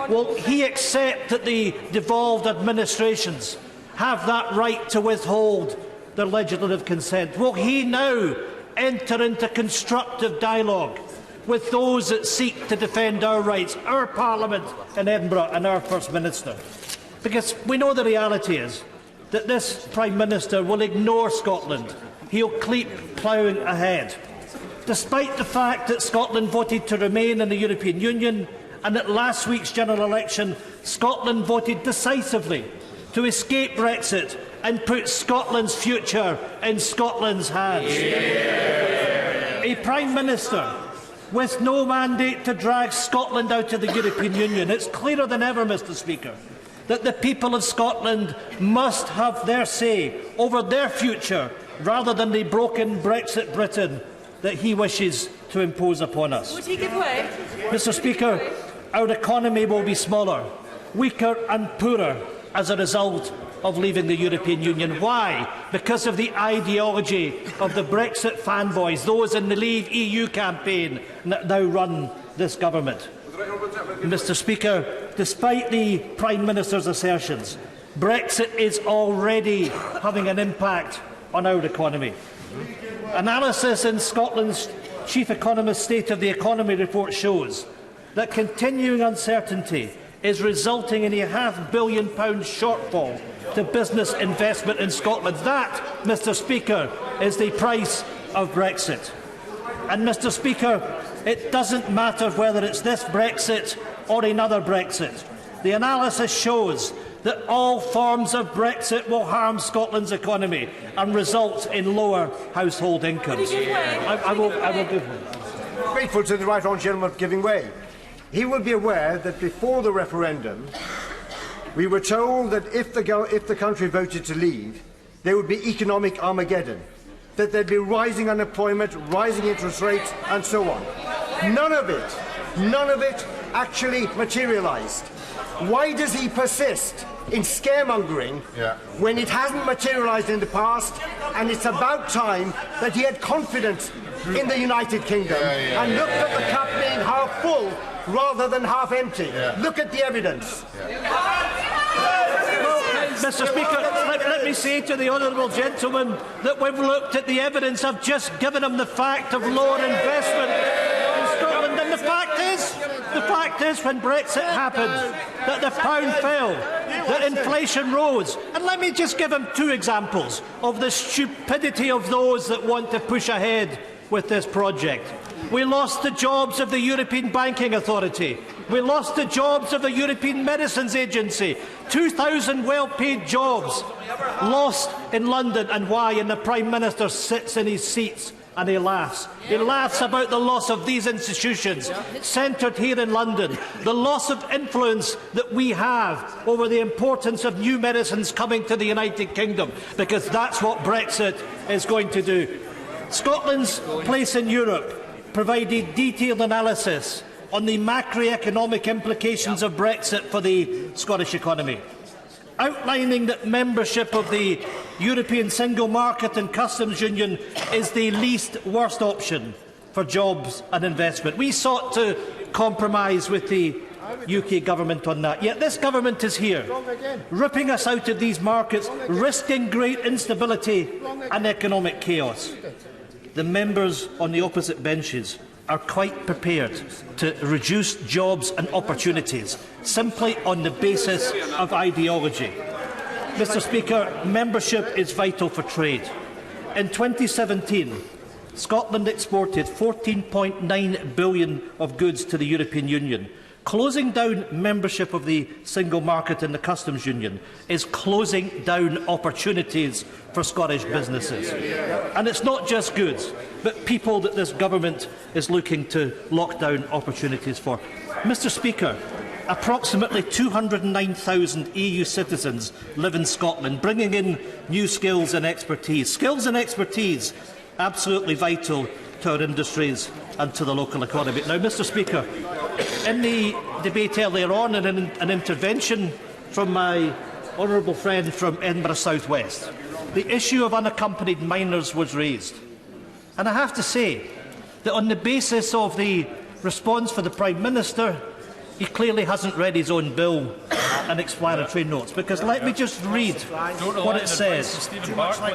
will he accept that the devolved administrations have that right to withhold their legislative consent? Will he now enter into constructive dialogue with those that seek to defend our rights, our Parliament in Edinburgh and our First Minister? Because we know the reality is that this Prime Minister will ignore Scotland. He'll keep ploughing ahead. Despite the fact that Scotland voted to remain in the European Union, and at last week's general election, Scotland voted decisively to escape Brexit and put Scotland's future in Scotland's hands. A Prime Minister with no mandate to drag Scotland out of the European Union. It's clearer than ever, Mr. Speaker, that the people of Scotland must have their say over their future rather than the broken Brexit Britain that he wishes to impose upon us. Would he give way? Mr. Speaker, our economy will be smaller, weaker and poorer as a result of leaving the European Union. Why? Because of the ideology of the Brexit fanboys, those in the Leave EU campaign that now run this government. Mr. Speaker, despite the Prime Minister's assertions, Brexit is already having an impact on our economy. Analysis in Scotland's Chief Economist's State of the Economy report shows that continuing uncertainty is resulting in a £500 million shortfall to business investment in Scotland. That, Mr Speaker, is the price of Brexit. And, Mr Speaker, it doesn't matter whether it's this Brexit or another Brexit. The analysis shows that all forms of Brexit will harm Scotland's economy and result in lower household incomes. I will give him. Grateful to the right honourable gentleman for giving way. He will be aware that before the referendum, we were told that if the country voted to leave, there would be economic Armageddon, that there'd be rising unemployment, rising interest rates, and so on. None of it actually materialised. Why does he persist in scaremongering when it hasn't materialised in the past, and it's about time that he had confidence in the United Kingdom and looked at the cup being half full rather than half empty? Look at the evidence. Mr Speaker, let me say to the honourable gentleman that we've looked at the evidence. I've just given him the fact of lower investment in Scotland. And the fact is, when Brexit happened, that the pound fell, that inflation rose. And let me just give him two examples of the stupidity of those that want to push ahead with this project. We lost the jobs of the European Banking Authority. We lost the jobs of the European Medicines Agency. 2,000 well-paid jobs lost in London. And why? And the Prime Minister sits in his seats and he laughs. He laughs about the loss of these institutions, centred here in London, the loss of influence that we have over the importance of new medicines coming to the United Kingdom, because that's what Brexit is going to do. Scotland's place in Europe provided detailed analysis on the macroeconomic implications of Brexit for the Scottish economy, outlining that membership of the European Single Market and Customs Union is the least worst option for jobs and investment. We sought to compromise with the UK government on that. Yet this government is here, ripping us out of these markets, risking great instability and economic chaos. The members on the opposite benches are quite prepared to reduce jobs and opportunities simply on the basis of ideology. Mr Speaker, membership is vital for trade. In 2017, Scotland exported £14.9 billion of goods to the European Union. Closing down membership of the single market and the customs union is closing down opportunities for Scottish businesses. And it's not just goods, but people that this government is looking to lock down opportunities for. Mr Speaker, approximately 209,000 EU citizens live in Scotland, bringing in new skills and expertise. Skills and expertise absolutely vital to our industries and to the local economy. Now, Mr Speaker, in the debate earlier on, and in an intervention from my honourable friend from Edinburgh South West, the issue of unaccompanied minors was raised. And I have to say that on the basis of the response for the Prime Minister, he clearly hasn't read his own bill and explanatory notes, because let me just read what it says.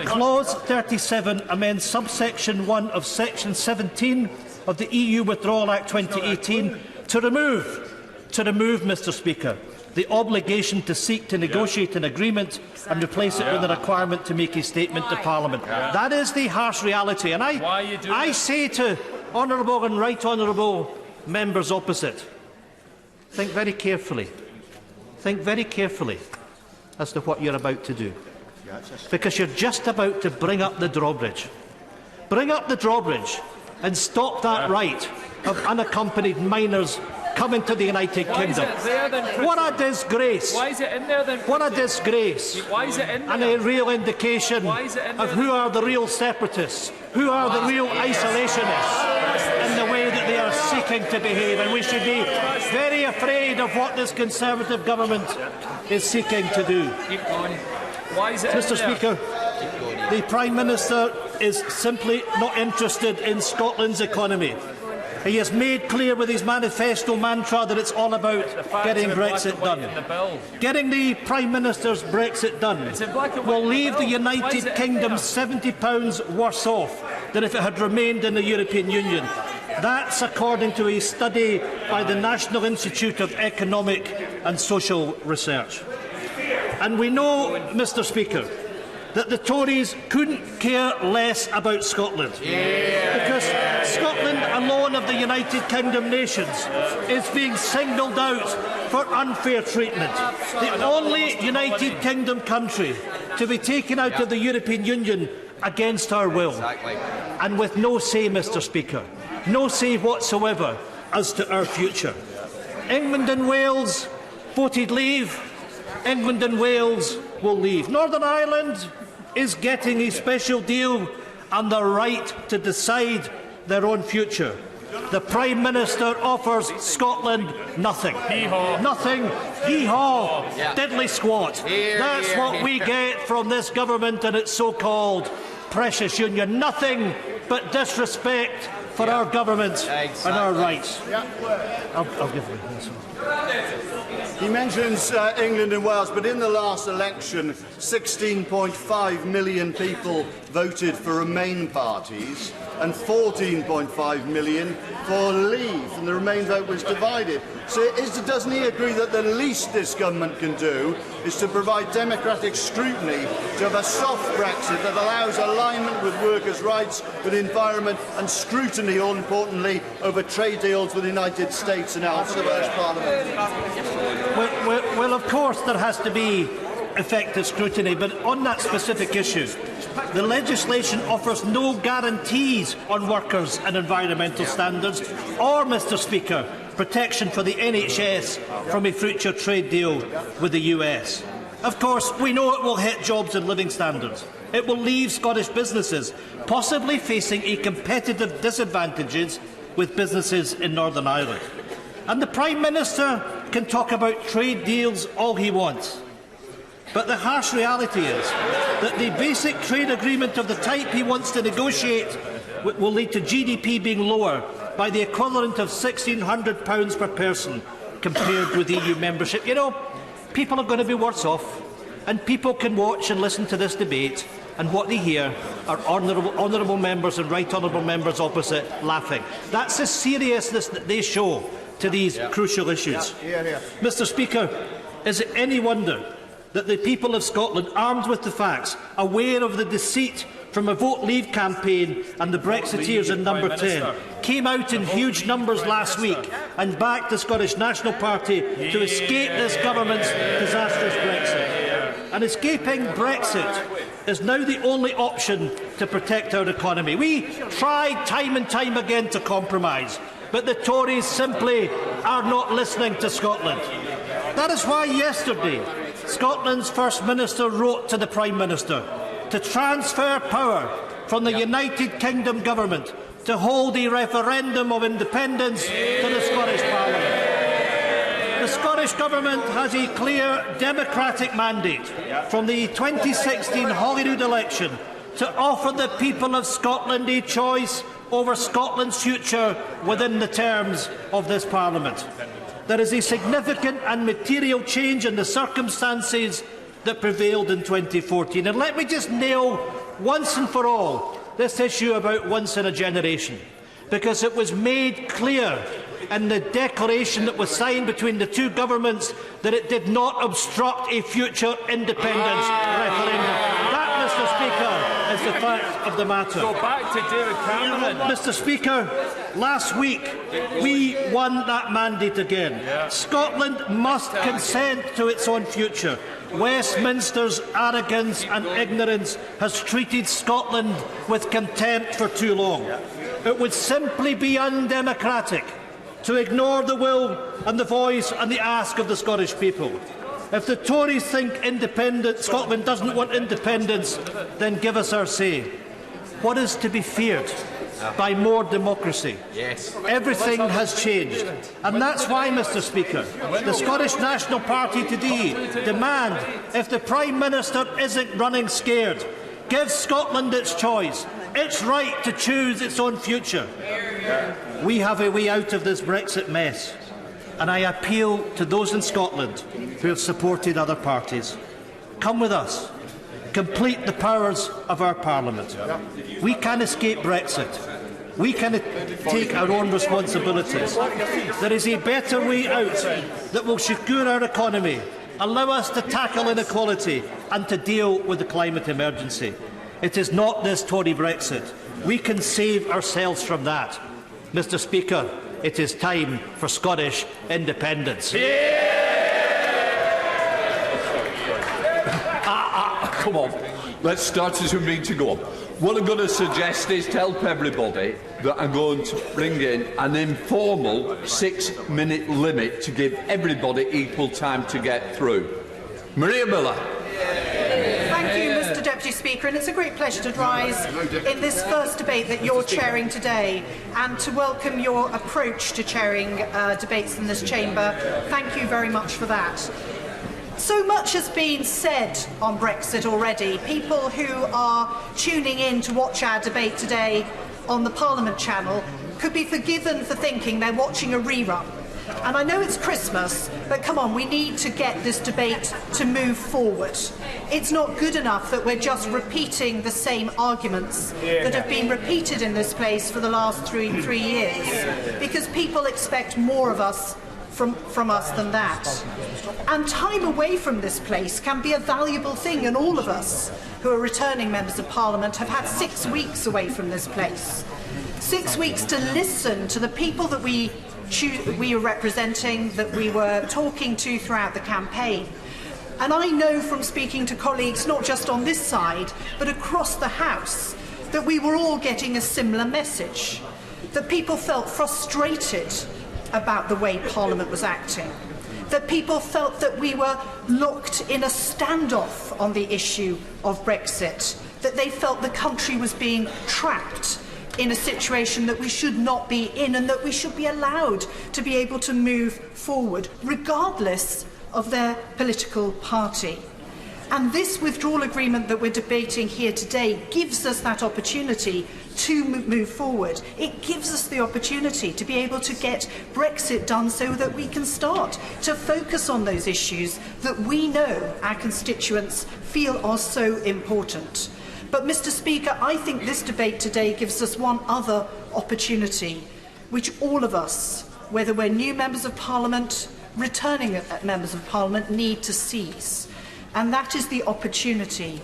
Clause 37 amends subsection 1 of section 17 of the EU Withdrawal Act 2018 to remove, Mr Speaker, the obligation to seek to negotiate an agreement and replace it with a requirement to make a statement to Parliament. That is the harsh reality. And I say to honourable and right honourable members opposite, think very carefully as to what you're about to do, because you're just about to bring up the drawbridge. Bring up the drawbridge and stop that right of unaccompanied minors coming to the United Kingdom. What a disgrace! Why is it in there then? What a disgrace! Why is it in there? And a real indication of who are the real separatists, who are the real isolationists in the way that they are seeking to behave. And we should be very afraid of what this Conservative government is seeking to do. Why is it Mr. Speaker, the Prime Minister is simply not interested in Scotland's economy. He has made clear with his manifesto mantra that it's all about getting Brexit done. Getting the Prime Minister's Brexit done will leave the United Kingdom £70 worse off than if it had remained in the European Union. That's according to a study by the National Institute of Economic and Social Research. And we know, Mr. Speaker, that the Tories couldn't care less about Scotland. Because Scotland, alone of the United Kingdom nations, is being singled out for unfair treatment. The only United Kingdom country to be taken out of the European Union against our will. And with no say, Mr. Speaker, no say whatsoever as to our future. England and Wales voted leave. England and Wales will leave. Northern Ireland is getting a special deal and the right to decide their own future. The Prime Minister offers Scotland nothing. Nothing. Hee-haw. Diddly squat. That's what we get from this government and its so-called precious union. Nothing but disrespect for our government and our rights. I'll give you this one. He mentions England and Wales, but in the last election, 16.5 million people voted for Remain parties and 14.5 million for Leave, and the Remain vote was divided. So doesn't he agree that the least this government can do is to provide democratic scrutiny to have a soft Brexit that allows alignment with workers' rights, with environment, and scrutiny, all importantly, over trade deals with the United States and elsewhere? Parliament. Well, of course there has to be effective scrutiny, but on that specific issue, the legislation offers no guarantees on workers and environmental standards or, Mr. Speaker, protection for the NHS from a future trade deal with the US. Of course, we know it will hit jobs and living standards. It will leave Scottish businesses possibly facing a competitive disadvantages with businesses in Northern Ireland. And the Prime Minister can talk about trade deals all he wants. But the harsh reality is that the basic trade agreement of the type he wants to negotiate will lead to GDP being lower by the equivalent of £1,600 per person compared with EU membership. You know, people are going to be worse off, and people can watch and listen to this debate, and what they hear are honourable members and right honourable members opposite laughing. That's the seriousness that they show to these crucial issues. Mr. Speaker, is it any wonder that the people of Scotland, armed with the facts, aware of the deceit from a Vote Leave campaign and the Brexiteers in Number 10, came out in huge numbers last week and backed the Scottish National Party to escape this government's disastrous Brexit? And escaping Brexit is now the only option to protect our economy. We tried time and time again to compromise, but the Tories simply are not listening to Scotland. That is why yesterday Scotland's First Minister wrote to the Prime Minister to transfer power from the United Kingdom Government to hold a referendum of independence to the Scottish Parliament. The Scottish Government has a clear democratic mandate from the 2016 Holyrood election to offer the people of Scotland a choice over Scotland's future within the terms of this Parliament. There is a significant and material change in the circumstances that prevailed in 2014. And let me just nail once and for all this issue about once in a generation, because it was made clear in the declaration that was signed between the two governments that it did not obstruct a future independence referendum. That, Mr. Speaker, is the fact of the matter. Go back to David Cameron. Mr. Speaker, last week we won that mandate again. Scotland must consent to its own future. Westminster's arrogance and ignorance has treated Scotland with contempt for too long. It would simply be undemocratic to ignore the will and the voice and the ask of the Scottish people. If the Tories think Scotland doesn't want independence, then give us our say. What is to be feared by more democracy? Everything has changed. And that's why, Mr. Speaker, the Scottish National Party today demand, if the Prime Minister isn't running scared, give Scotland its choice, its right to choose its own future. We have a way out of this Brexit mess, and I appeal to those in Scotland who have supported other parties. Come with us. Complete the powers of our Parliament. We can escape Brexit. We can take our own responsibilities. There is a better way out that will secure our economy, allow us to tackle inequality and to deal with the climate emergency. It is not this Tory Brexit. We can save ourselves from that. Mr. Speaker, it is time for Scottish independence. Come on, let's start as we mean to go on. What I'm going to suggest is tell everybody that I'm going to bring in an informal 6-minute limit to give everybody equal time to get through. Maria Miller. Thank you, Mr. Deputy Speaker, and it's a great pleasure to rise in this first debate that you're chairing today and to welcome your approach to chairing debates in this chamber. Thank you very much for that. So much has been said on Brexit already. People who are tuning in to watch our debate today on the Parliament channel could be forgiven for thinking they're watching a rerun. And I know it's Christmas, but come on, we need to get this debate to move forward. It's not good enough that we're just repeating the same arguments that have been repeated in this place for the last three years, because people expect more of us from us than that. And time away from this place can be a valuable thing, and all of us who are returning members of Parliament have had 6 weeks away from this place. 6 weeks to listen to the people that we are representing, that we were talking to throughout the campaign. And I know from speaking to colleagues, not just on this side, but across the House, that we were all getting a similar message, that people felt frustrated about the way Parliament was acting, that people felt that we were locked in a standoff on the issue of Brexit, that they felt the country was being trapped in a situation that we should not be in, and that we should be allowed to be able to move forward, regardless of their political party. And this withdrawal agreement that we're debating here today gives us that opportunity to move forward. It gives us the opportunity to be able to get Brexit done so that we can start to focus on those issues that we know our constituents feel are so important. But, Mr. Speaker, I think this debate today gives us one other opportunity, which all of us, whether we're new members of Parliament, returning members of Parliament, need to seize. And that is the opportunity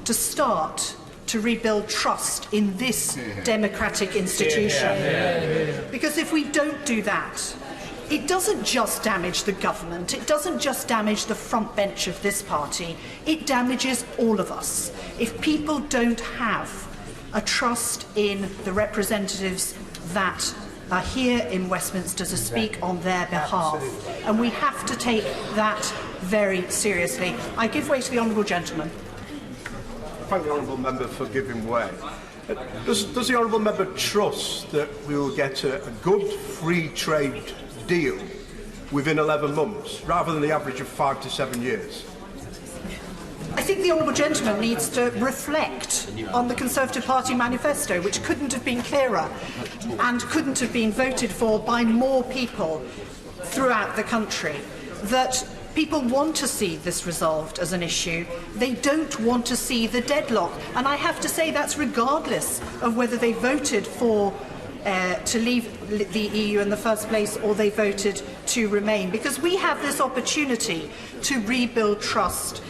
to start to rebuild trust in this democratic institution. Because if we don't do that, it doesn't just damage the government, it doesn't just damage the front bench of this party, it damages all of us. If people don't have a trust in the representatives that are here in Westminster to speak on their behalf, and we have to take that very seriously. I give way to the honourable gentleman. Thank the honourable member for giving way. Does the honourable member trust that we will get a good free trade deal within 11 months, rather than the average of 5 to 7 years? I think the honourable gentleman needs to reflect on the Conservative Party manifesto, which couldn't have been clearer and couldn't have been voted for by more people throughout the country, that people want to see this resolved as an issue. They don't want to see the deadlock. And I have to say that's regardless of whether they voted for to leave the EU in the first place or they voted to remain. Because we have this opportunity to rebuild trust.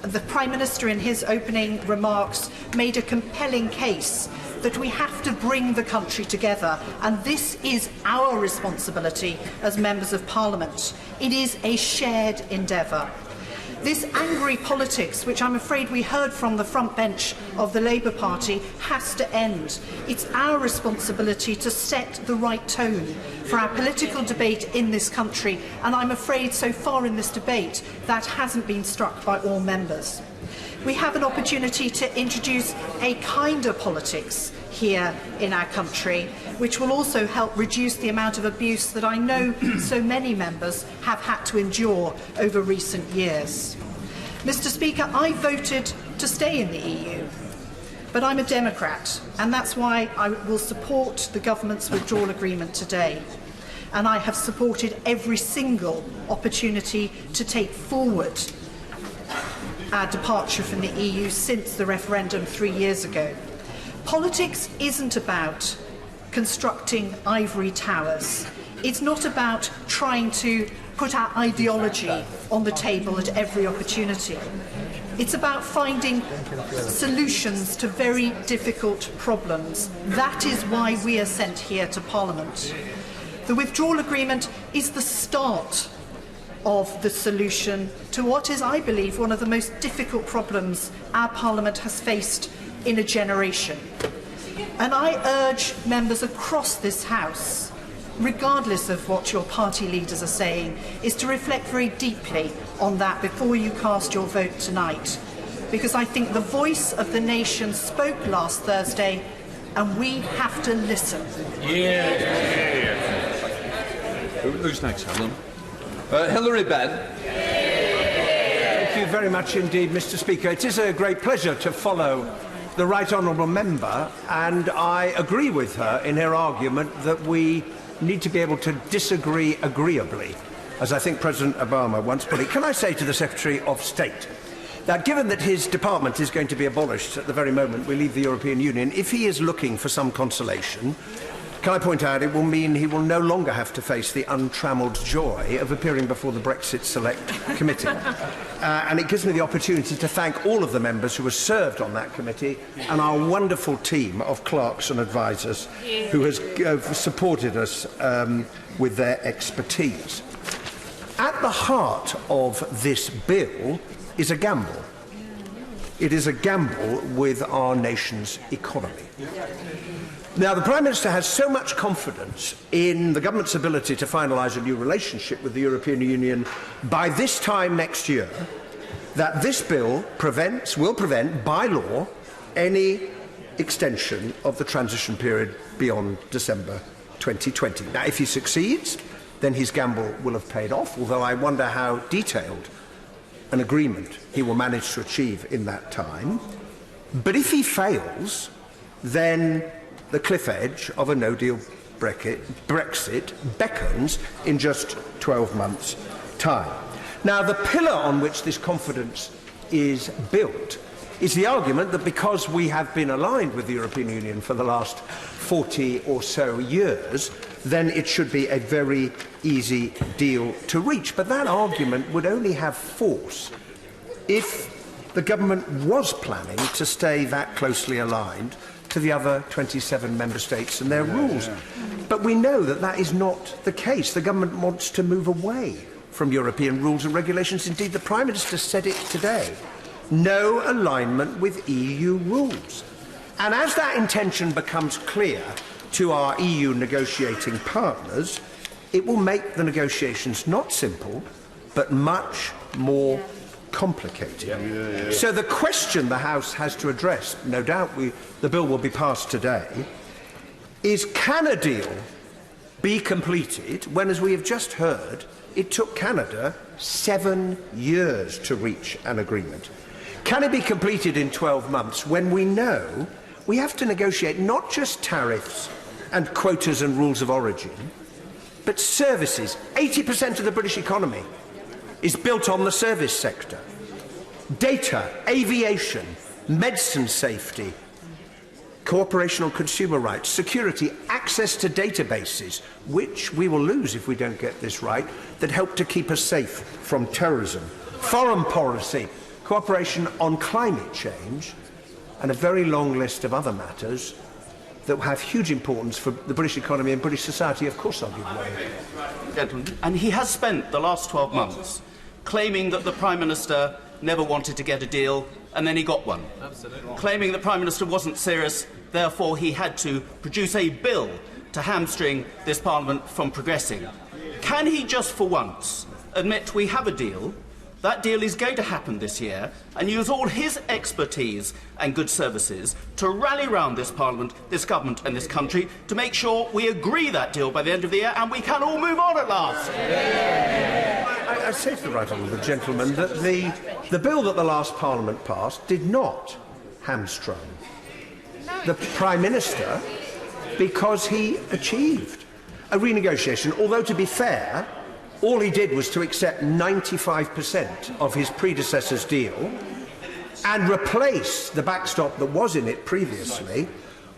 The Prime Minister, in his opening remarks, made a compelling case that we have to bring the country together, and this is our responsibility as members of Parliament. It is a shared endeavour. This angry politics, which I'm afraid we heard from the front bench of the Labour Party, has to end. It's our responsibility to set the right tone for our political debate in this country, and I'm afraid so far in this debate that hasn't been struck by all members. We have an opportunity to introduce a kinder politics here in our country, which will also help reduce the amount of abuse that I know so many members have had to endure over recent years. Mr. Speaker, I voted to stay in the EU, but I'm a Democrat, and that's why I will support the government's withdrawal agreement today. And I have supported every single opportunity to take forward our departure from the EU since the referendum 3 years ago. Politics isn't about constructing ivory towers. It's not about trying to put our ideology on the table at every opportunity. It's about finding solutions to very difficult problems. That is why we are sent here to Parliament. The withdrawal agreement is the start of the solution to what is, I believe, one of the most difficult problems our Parliament has faced in a generation. And I urge members across this House, regardless of what your party leaders are saying, is to reflect very deeply on that before you cast your vote tonight. Because I think the voice of the nation spoke last Thursday, and we have to listen. Who's next, Helen? Hilary Benn. Thank you very much indeed, Mr. Speaker. It is a great pleasure to follow the Right Honourable Member, and I agree with her in her argument that we need to be able to disagree agreeably, as I think President Obama once put it. Can I say to the Secretary of State that given that his department is going to be abolished at the very moment we leave the European Union, if he is looking for some consolation, can I point out it will mean he will no longer have to face the untrammelled joy of appearing before the BrExit Select Committee. And it gives me the opportunity to thank all of the members who have served on that committee and our wonderful team of clerks and advisers who has supported us with their expertise. At the heart of this bill is a gamble. It is a gamble with our nation's economy. Now, the Prime Minister has so much confidence in the government's ability to finalise a new relationship with the European Union by this time next year that this bill will prevent, by law, any extension of the transition period beyond December 2020. Now, if he succeeds, then his gamble will have paid off, although I wonder how detailed an agreement he will manage to achieve in that time. But if he fails, then the cliff edge of a no-deal Brexit beckons in just 12 months' time. Now, the pillar on which this confidence is built is the argument that because we have been aligned with the European Union for the last 40 or so years, then it should be a very easy deal to reach. But that argument would only have force if the government was planning to stay that closely aligned to the other 27 member states and their rules. But we know that that is not the case. The government wants to move away from European rules and regulations. Indeed, the Prime Minister said it today. No alignment with EU rules. And as that intention becomes clear to our EU negotiating partners, it will make the negotiations not simple, but much more complicated. So the question the House has to address, no doubt the bill will be passed today, is can a deal be completed when, as we have just heard, it took Canada 7 years to reach an agreement? Can it be completed in 12 months when we know we have to negotiate not just tariffs and quotas and rules of origin, but services? 80% of the British economy is built on the service sector. Data, aviation, medicine safety, cooperation on consumer rights, security, access to databases, which we will lose if we don't get this right, that help to keep us safe from terrorism, foreign policy, cooperation on climate change, and a very long list of other matters that have huge importance for the British economy and British society. Of course I'll give way. Gentlemen, and he has spent the last 12 months claiming that the Prime Minister never wanted to get a deal, and then he got one. Absolutely. Claiming the Prime Minister wasn't serious, therefore he had to produce a bill to hamstring this Parliament from progressing. Can he just for once admit we have a deal, that deal is going to happen this year, and use all his expertise and good services to rally round this Parliament, this government and this country to make sure we agree that deal by the end of the year and we can all move on at last? I say to the right honourable gentleman that the bill that the last Parliament passed did not hamstrung the Prime Minister because he achieved a renegotiation, although to be fair, all he did was to accept 95% of his predecessor's deal and replace the backstop that was in it previously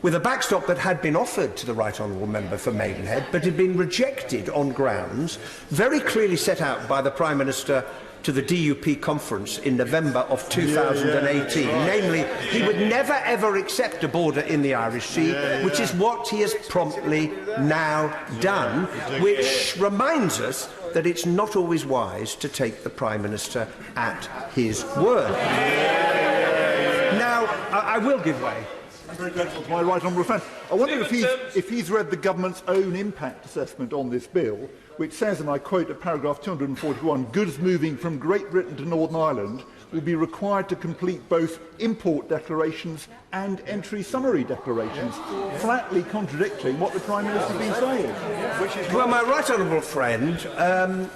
with a backstop that had been offered to the Right Honourable Member for Maidenhead, but had been rejected on grounds very clearly set out by the Prime Minister to the DUP conference in November of 2018. Namely, he would never ever accept a border in the Irish Sea, which is what he has promptly now done, which reminds us that it's not always wise to take the Prime Minister at his word. Now, I will give way. I'm very grateful to my right honourable friend. I wonder if he's read the government's own impact assessment on this bill, which says, and I quote at paragraph 241, goods moving from Great Britain to Northern Ireland will be required to complete both import declarations and entry summary declarations, flatly contradicting what the Prime Minister has been saying. Well, my right honourable friend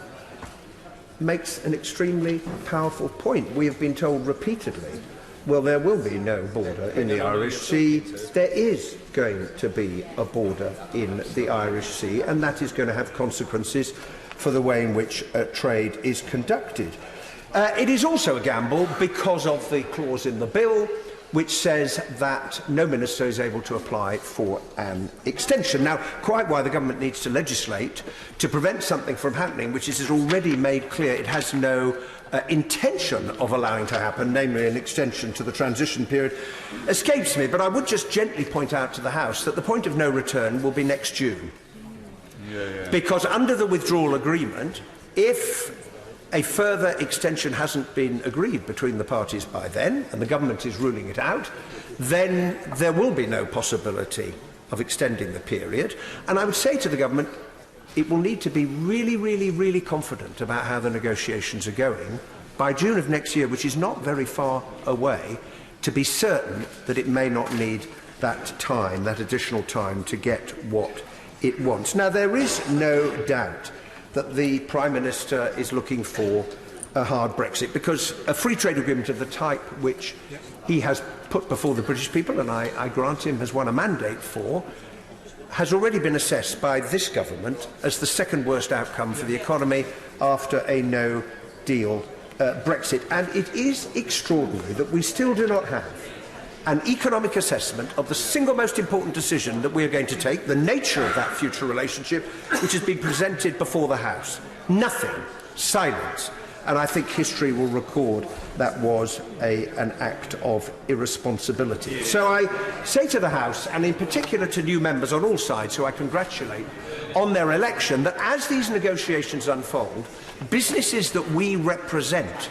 makes an extremely powerful point. We have been told repeatedly, well, there will be no border in the Irish Sea. There is going to be a border in the Irish Sea, and that is going to have consequences for the way in which trade is conducted. It is also a gamble because of the clause in the bill which says that no minister is able to apply for an extension. Now, quite why the government needs to legislate to prevent something from happening, which is already made clear it has no intention of allowing to happen, namely an extension to the transition period, escapes me. But I would just gently point out to the House that the point of no return will be next June. Because under the withdrawal agreement, if a further extension hasn't been agreed between the parties by then, and the government is ruling it out, then there will be no possibility of extending the period. And I would say to the government, it will need to be really, really, really confident about how the negotiations are going by June of next year, which is not very far away, to be certain that it may not need that time, that additional time, to get what it wants. Now, there is no doubt that the Prime Minister is looking for a hard Brexit, because a free trade agreement of the type which he has put before the British people, and I grant him has won a mandate for, has already been assessed by this government as the second worst outcome for the economy after a no-deal Brexit. And it is extraordinary that we still do not have an economic assessment of the single most important decision that we are going to take, the nature of that future relationship, which has been presented before the House. Nothing. Silence. And I think history will record that was an act of irresponsibility. So I say to the House, and in particular to new members on all sides who I congratulate on their election, that as these negotiations unfold, businesses that we represent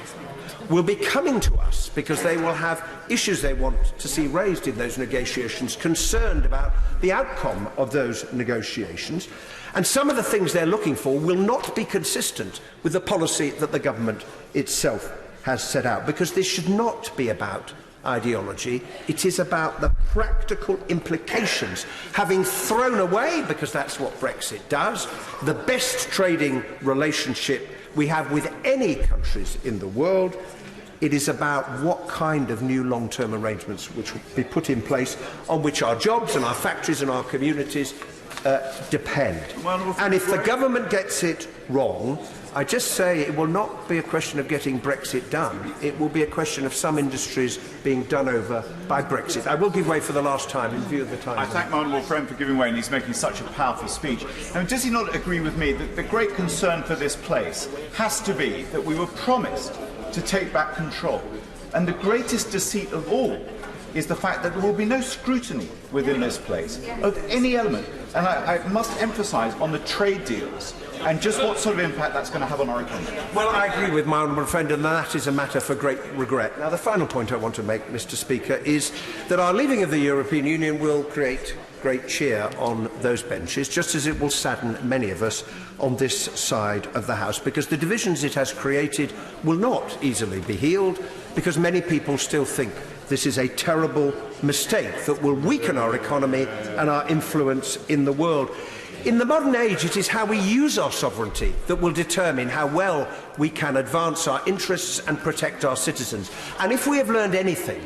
will be coming to us because they will have issues they want to see raised in those negotiations, concerned about the outcome of those negotiations. And some of the things they're looking for will not be consistent with the policy that the government itself has set out, because this should not be about ideology. It is about the practical implications, having thrown away, because that's what Brexit does, the best trading relationship we have with any countries in the world. It is about what kind of new long-term arrangements which will be put in place on which our jobs and our factories and our communities depend. And if the government gets it wrong, I just say it will not be a question of getting Brexit done. It will be a question of some industries being done over by Brexit. I will give way for the last time in view of the time. I thank my honourable friend for giving way, and he's making such a powerful speech. Now, does he not agree with me that the great concern for this place has to be that we were promised to take back control? And the greatest deceit of all is the fact that there will be no scrutiny within this place of any element. And I must emphasise on the trade deals and just what sort of impact that's going to have on our economy. Well, I agree with my honourable friend, and that is a matter for great regret. Now, the final point I want to make, Mr. Speaker, is that our leaving of the European Union will create great cheer on those benches, just as it will sadden many of us on this side of the House, because the divisions it has created will not easily be healed, because many people still think this is a terrible mistake that will weaken our economy and our influence in the world. In the modern age, it is how we use our sovereignty that will determine how well we can advance our interests and protect our citizens. And if we have learned anything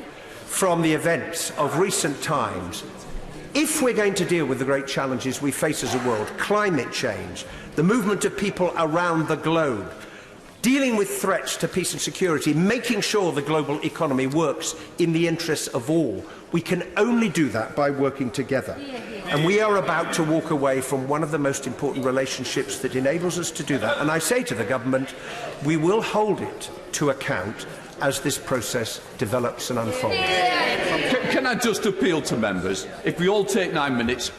from the events of recent times, if we're going to deal with the great challenges we face as a world, climate change, the movement of people around the globe, dealing with threats to peace and security, making sure the global economy works in the interests of all. We can only do that by working together. And we are about to walk away from one of the most important relationships that enables us to do that. And I say to the government, we will hold it to account as this process develops and unfolds. Can I just appeal to members? If we all take 9 minutes,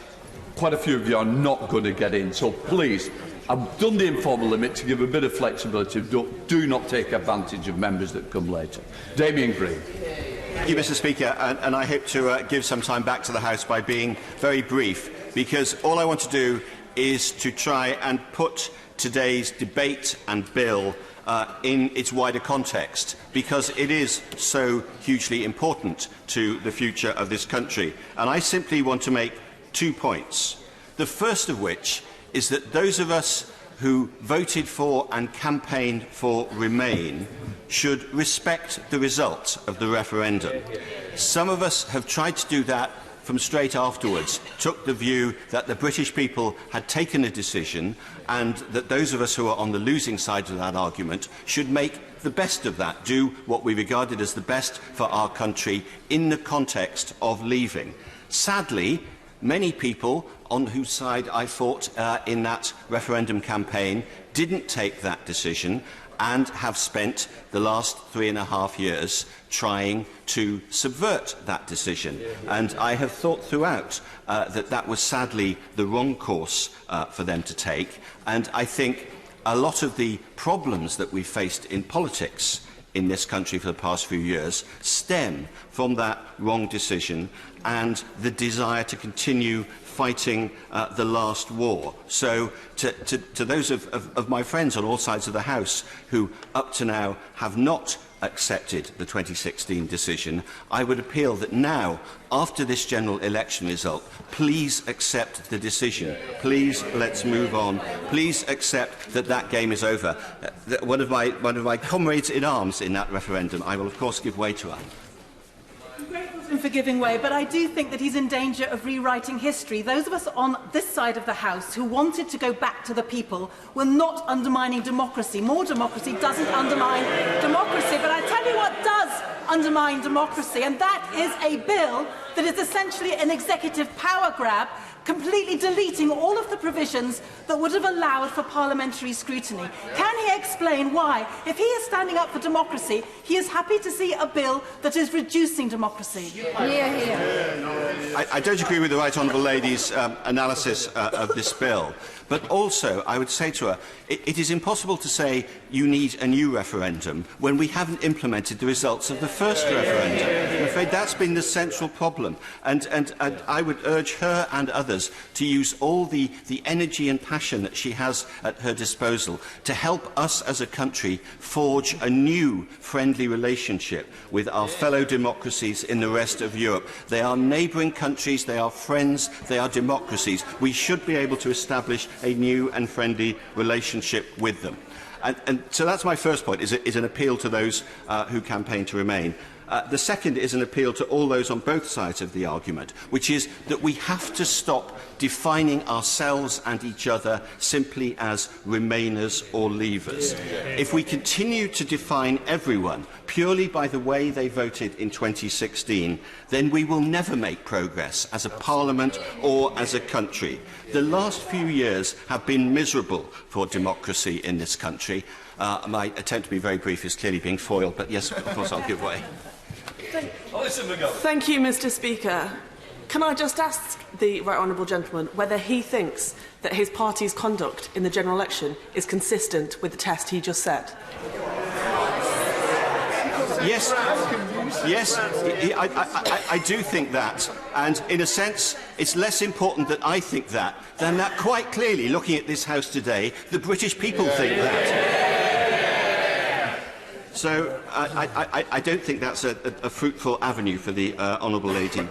quite a few of you are not going to get in. So please, I've done the informal limit to give a bit of flexibility. Do not take advantage of members that come later. Damien Green. Thank you, Mr. Speaker, and I hope to give some time back to the House by being very brief, because all I want to do is to try and put today's debate and bill in its wider context, because it is so hugely important to the future of this country. And I simply want to make 2 points. The first of which is that those of us who voted for and campaigned for Remain should respect the result of the referendum. Some of us have tried to do that from straight afterwards, took the view that the British people had taken a decision and that those of us who are on the losing side of that argument should make the best of that, do what we regarded as the best for our country in the context of leaving. Sadly, many people on whose side I fought in that referendum campaign didn't take that decision and have spent the last 3.5 years trying to subvert that decision. And I have thought throughout that was sadly the wrong course for them to take. And I think a lot of the problems that we faced in politics in this country for the past few years stem from that wrong decision and the desire to continue fighting the last war. So to those of my friends on all sides of the House who up to now have not accepted the 2016 decision, I would appeal that now, after this general election result, please accept the decision. Please let's move on. Please accept that that game is over. One of my comrades in arms in that referendum, I will of course give way to her. For giving way, but I do think that he's in danger of rewriting history. Those of us on this side of the House who wanted to go back to the people were not undermining democracy. More democracy doesn't undermine democracy, but I tell you what does undermine democracy, and that is a bill that is essentially an executive power grab, completely deleting all of the provisions that would have allowed for parliamentary scrutiny. Can he explain why, if he is standing up for democracy, he is happy to see a bill that is reducing democracy? I don't agree with the Right Honourable Lady's analysis of this bill. But also, I would say to her, it is impossible to say you need a new referendum when we haven't implemented the results of the first referendum. I'm afraid that's been the central problem. And I would urge her and others to use all the energy and passion that she has at her disposal to help us as a country forge a new friendly relationship with our fellow democracies in the rest of Europe. They are neighbouring countries, they are friends, they are democracies. We should be able to establish a new and friendly relationship with them. And so that's my first point, is an appeal to those who campaign to remain. The second is an appeal to all those on both sides of the argument, which is that we have to stop defining ourselves and each other simply as remainers or leavers. If we continue to define everyone purely by the way they voted in 2016, then we will never make progress as a parliament or as a country. The last few years have been miserable for democracy in this country. My attempt to be very brief is clearly being foiled, but yes, of course I'll give way. Thank you, Mr. Speaker. Can I just ask the Right Honourable Gentleman whether he thinks that his party's conduct in the general election is consistent with the test he just set? Yes, I do think that, and in a sense it's less important that I think that than that quite clearly, looking at this House today, the British people think that. So I don't think that's a fruitful avenue for the Honourable Lady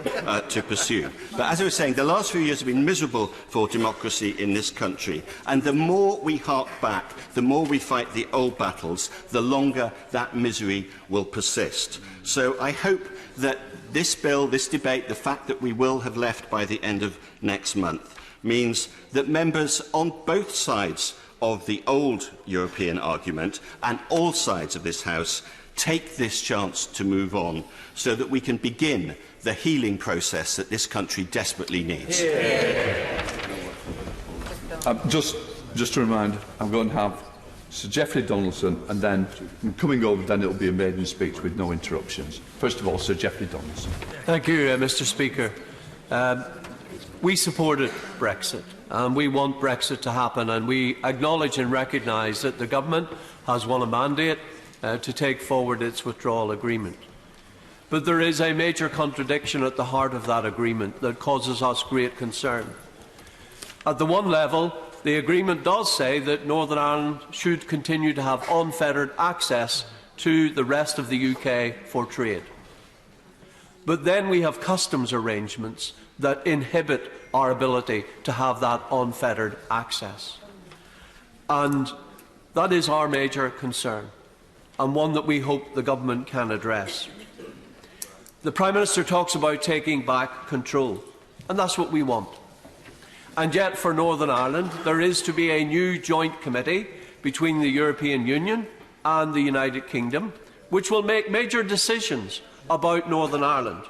to pursue. But as I was saying, the last few years have been miserable for democracy in this country. And the more we hark back, the more we fight the old battles, the longer that misery will persist. So I hope that this bill, this debate, the fact that we will have left by the end of next month, means that members on both sides of the old European argument, and all sides of this House take this chance to move on so that we can begin the healing process that this country desperately needs. Just to remind, I'm going to have Sir Geoffrey Donaldson, and then coming over, then it will be a maiden speech with no interruptions. First of all, Sir Geoffrey Donaldson. Thank you, Mr. Speaker. We supported Brexit, and we want Brexit to happen, and we acknowledge and recognise that the government has won a mandate to take forward its withdrawal agreement. But there is a major contradiction at the heart of that agreement that causes us great concern. At the one level, the agreement does say that Northern Ireland should continue to have unfettered access to the rest of the UK for trade. But then we have customs arrangements that inhibit our ability to have that unfettered access. And that is our major concern, and one that we hope the government can address. The Prime Minister talks about taking back control, and that's what we want. And yet, for Northern Ireland, there is to be a new joint committee between the European Union and the United Kingdom, which will make major decisions about Northern Ireland.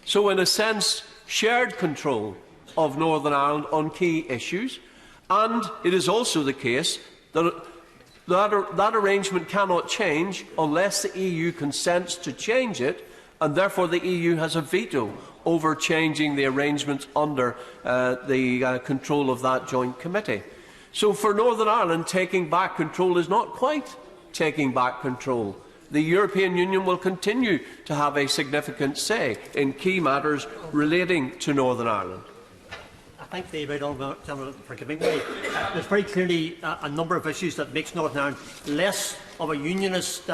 So, in a sense, shared control of Northern Ireland on key issues, and it is also the case that that arrangement cannot change unless the EU consents to change it, and therefore the EU has a veto over changing the arrangements under the control of that joint committee. So for Northern Ireland, taking back control is not quite taking back control. The European Union will continue to have a significant say in key matters relating to Northern Ireland. I thank the right honourable gentleman for giving way. There's very clearly a number of issues that makes Northern Ireland less of a unionist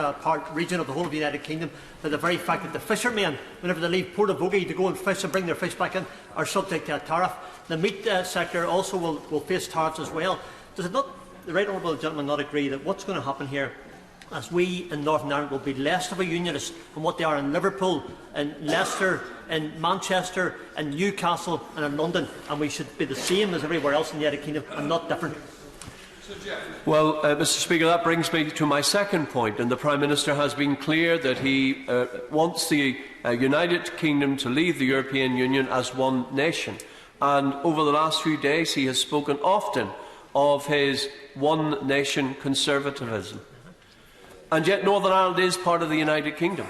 region of the whole of the United Kingdom, than the very fact that the fishermen, whenever they leave Port of Voggie to go and fish and bring their fish back in, are subject to a tariff. The meat sector also will face tariffs as well. Does it not, the right honourable gentleman, not agree that what's going to happen here, as we in Northern Ireland will be less of a unionist than what they are in Liverpool, in Leicester, in Manchester, in Newcastle and in London, and we should be the same as everywhere else in the United Kingdom and not different? Well, Mr. Speaker, that brings me to my second point, and the Prime Minister has been clear that he wants the United Kingdom to leave the European Union as one nation. And over the last few days, he has spoken often of his one nation conservatism. And yet Northern Ireland is part of the United Kingdom.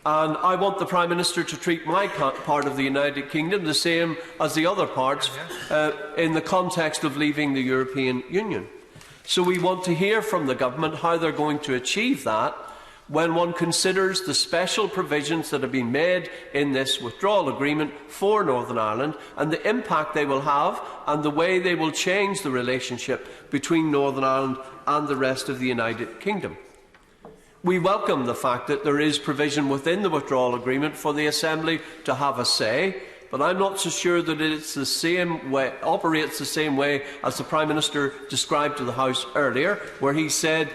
And I want the Prime Minister to treat my part of the United Kingdom the same as the other parts in the context of leaving the European Union. So we want to hear from the government how they're going to achieve that when one considers the special provisions that have been made in this withdrawal agreement for Northern Ireland and the impact they will have and the way they will change the relationship between Northern Ireland and the rest of the United Kingdom. We welcome the fact that there is provision within the withdrawal agreement for the Assembly to have a say, but I'm not so sure that it's the same way, operates the same way as the Prime Minister described to the House earlier, where he said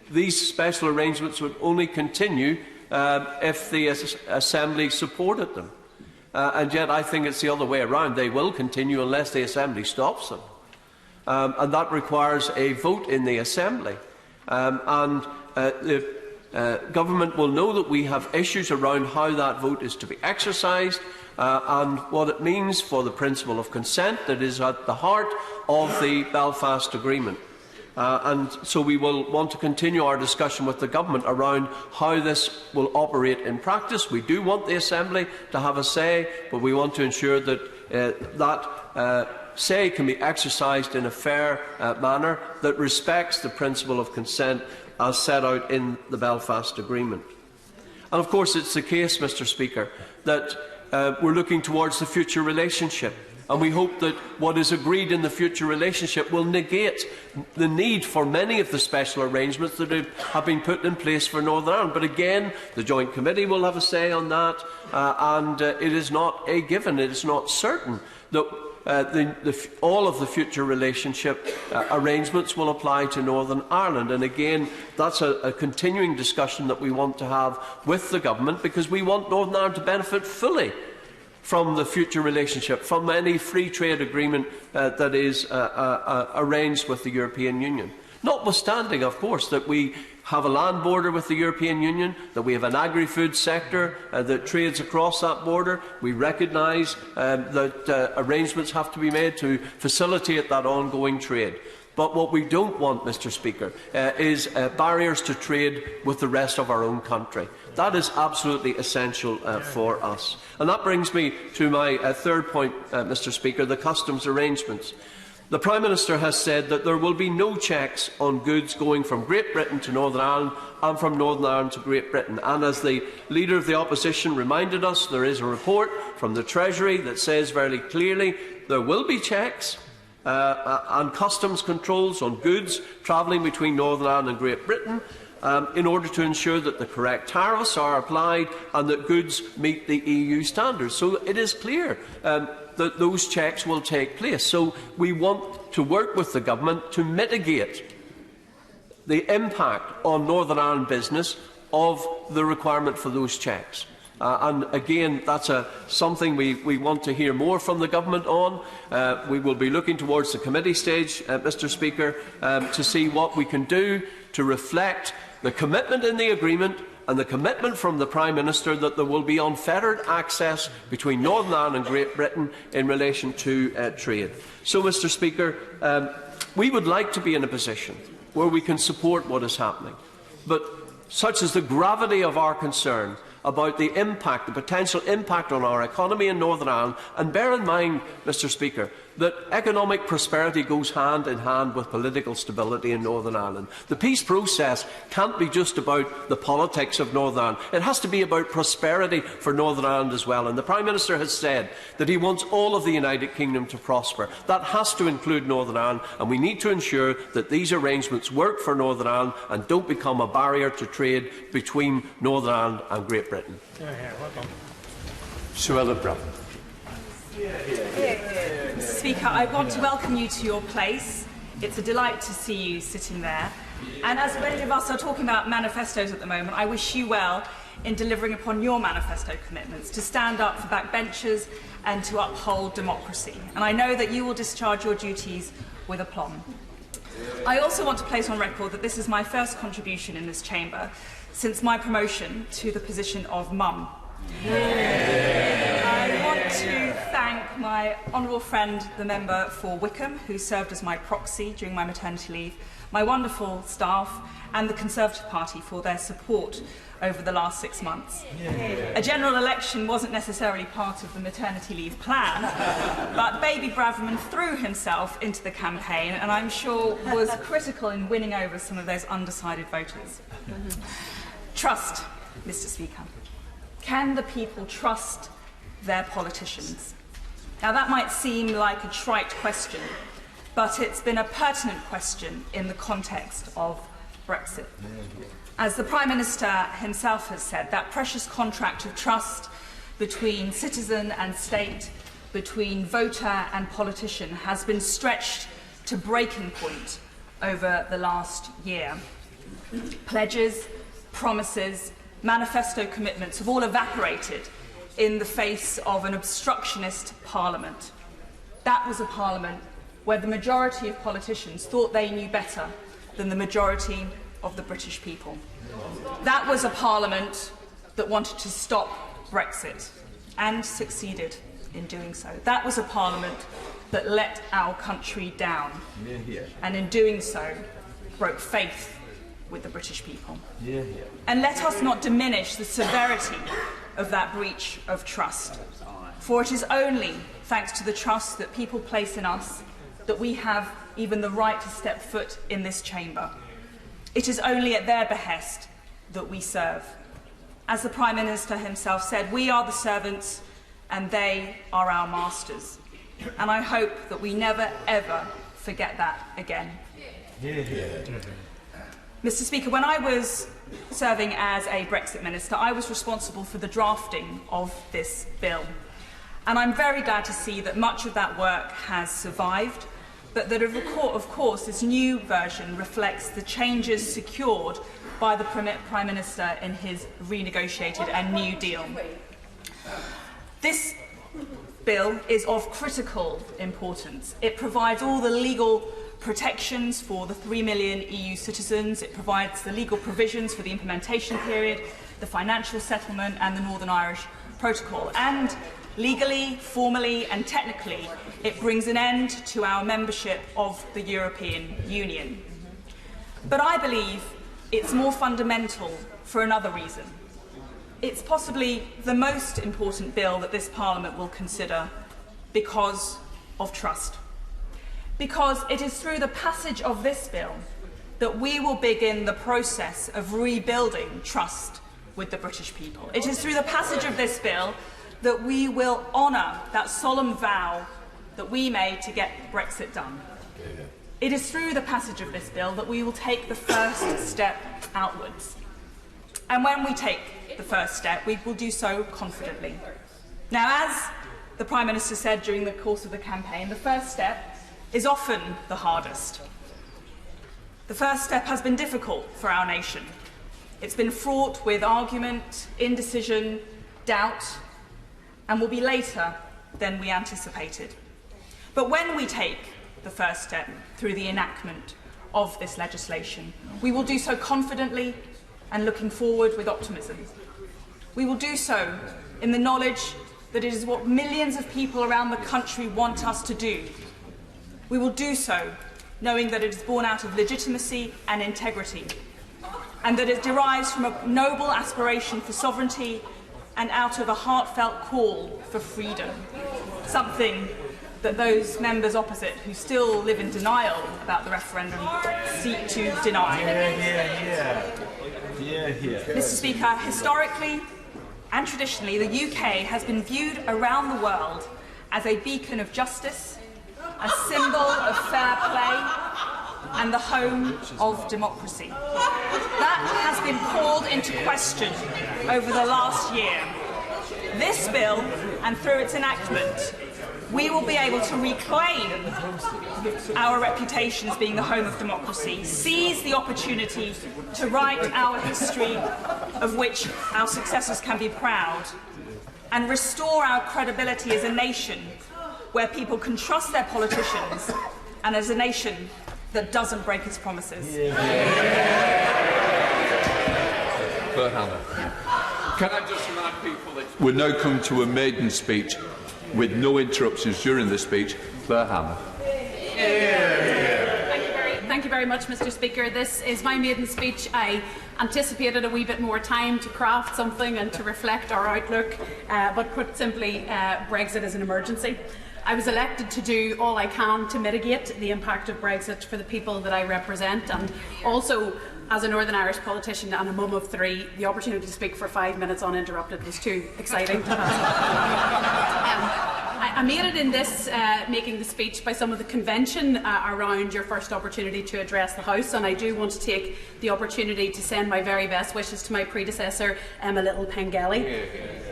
these special arrangements would only continue if the Assembly supported them. And yet I think it's the other way around. They will continue unless the Assembly stops them. And that requires a vote in the Assembly. The government will know that we have issues around how that vote is to be exercised and what it means for the principle of consent that is at the heart of the Belfast Agreement. And so we will want to continue our discussion with the government around how this will operate in practice. We do want the Assembly to have a say, but we want to ensure that that say can be exercised in a fair manner that respects the principle of consent as set out in the Belfast Agreement. And of course it's the case, Mr. Speaker, that we're looking towards the future relationship, and we hope that what is agreed in the future relationship will negate the need for many of the special arrangements that have been put in place for Northern Ireland. But again, the Joint Committee will have a say on that, and it is not a given, it is not certain that all of the future relationship arrangements will apply to Northern Ireland. And again, that's a continuing discussion that we want to have with the government, because we want Northern Ireland to benefit fully from the future relationship, from any free trade agreement that is arranged with the European Union. Notwithstanding, of course, that we have a land border with the European Union, that we have an agri-food sector that trades across that border. We recognise that arrangements have to be made to facilitate that ongoing trade. But what we don't want, Mr. Speaker, is barriers to trade with the rest of our own country. That is absolutely essential for us. And that brings me to my third point, Mr. Speaker, the customs arrangements. The Prime Minister has said that there will be no checks on goods going from Great Britain to Northern Ireland and from Northern Ireland to Great Britain. And as the Leader of the Opposition reminded us, there is a report from the Treasury that says very clearly there will be checks and customs controls on goods travelling between Northern Ireland and Great Britain in order to ensure that the correct tariffs are applied and that goods meet the EU standards. So it is clear that those checks will take place. So we want to work with the government to mitigate the impact on Northern Ireland business of the requirement for those checks. And again, that's something we want to hear more from the government on. We will be looking towards the committee stage, Mr. Speaker, to see what we can do to reflect the commitment in the agreement and the commitment from the Prime Minister that there will be unfettered access between Northern Ireland and Great Britain in relation to trade. So, Mr. Speaker, we would like to be in a position where we can support what is happening, but such is the gravity of our concern about the impact, the potential impact on our economy in Northern Ireland, and bear in mind, Mr. Speaker, that economic prosperity goes hand in hand with political stability in Northern Ireland. The peace process can't be just about the politics of Northern Ireland. It has to be about prosperity for Northern Ireland as well. And the Prime Minister has said that he wants all of the United Kingdom to prosper. That has to include Northern Ireland, and we need to ensure that these arrangements work for Northern Ireland and don't become a barrier to trade between Northern Ireland and Great Britain. Mr. Speaker, I want to welcome you to your place. It's a delight to see you sitting there. And as many of us are talking about manifestos at the moment, I wish you well in delivering upon your manifesto commitments to stand up for backbenchers and to uphold democracy. And I know that you will discharge your duties with aplomb. I also want to place on record that this is my first contribution in this chamber since my promotion to the position of mum. I want to thank my honourable friend, the member for Wickham, who served as my proxy during my maternity leave, my wonderful staff and the Conservative Party for their support over the last 6 months. A general election wasn't necessarily part of the maternity leave plan, but baby Braverman threw himself into the campaign and I'm sure was critical in winning over some of those undecided voters. Trust, Mr. Speaker. Can the people trust their politicians? Now that might seem like a trite question, but it's been a pertinent question in the context of Brexit. As the Prime Minister himself has said, that precious contract of trust between citizen and state, between voter and politician, has been stretched to breaking point over the last year. Pledges, promises, manifesto commitments have all evaporated in the face of an obstructionist parliament. That was a parliament where the majority of politicians thought they knew better than the majority of the British people. That was a parliament that wanted to stop Brexit and succeeded in doing so. That was a parliament that let our country down and in doing so broke faith with the British people. And let us not diminish the severity of that breach of trust, for it is only thanks to the trust that people place in us that we have even the right to step foot in this chamber. It is only at their behest that we serve. As the Prime Minister himself said, we are the servants and they are our masters. And I hope that we never ever forget that again. Mr. Speaker, when I was serving as a Brexit Minister, I was responsible for the drafting of this bill. And I'm very glad to see that much of that work has survived, but that, of course, this new version reflects the changes secured by the Prime Minister in his renegotiated and new deal. This bill is of critical importance. It provides all the legal protections for the 3 million EU citizens. It provides the legal provisions for the implementation period, the financial settlement and the Northern Irish Protocol. And legally, formally and technically, it brings an end to our membership of the European Union. But I believe it's more fundamental for another reason. It's possibly the most important bill that this Parliament will consider because of trust. Because it is through the passage of this bill that we will begin the process of rebuilding trust with the British people. It is through the passage of this bill that we will honour that solemn vow that we made to get Brexit done. It is through the passage of this bill that we will take the first step outwards. And when we take the first step, we will do so confidently. Now, as the Prime Minister said during the course of the campaign, the first step is often the hardest. The first step has been difficult for our nation. It's been fraught with argument, indecision, doubt, and will be later than we anticipated. But when we take the first step through the enactment of this legislation, we will do so confidently and looking forward with optimism. We will do so in the knowledge that it is what millions of people around the country want us to do. We will do so knowing that it is born out of legitimacy and integrity, and that it derives from a noble aspiration for sovereignty and out of a heartfelt call for freedom, something that those members opposite who still live in denial about the referendum seek to deny. Mr. Speaker, historically and traditionally, the UK has been viewed around the world as a beacon of justice, a symbol of fair play, and the home of democracy. That has been called into question over the last year. This bill, and through its enactment, we will be able to reclaim our reputation as being the home of democracy, seize the opportunity to write our history of which our successors can be proud, and restore our credibility as a nation where people can trust their politicians and as a nation that doesn't break its promises. Hanna. Can I just remind people that we're now coming to a maiden speech with no interruptions during the speech. Hanna. Thank you very much, Mr. Speaker. This is my maiden speech. I anticipated a wee bit more time to craft something and to reflect our outlook, but put simply, Brexit is an emergency. I was elected to do all I can to mitigate the impact of Brexit for the people that I represent, and also, as a Northern Irish politician and a mum of three, the opportunity to speak for 5 minutes uninterrupted was too exciting to pass. I made it in this making the speech by some of the convention around your first opportunity to address the House, and I do want to take the opportunity to send my very best wishes to my predecessor, Emma Little Pengelly.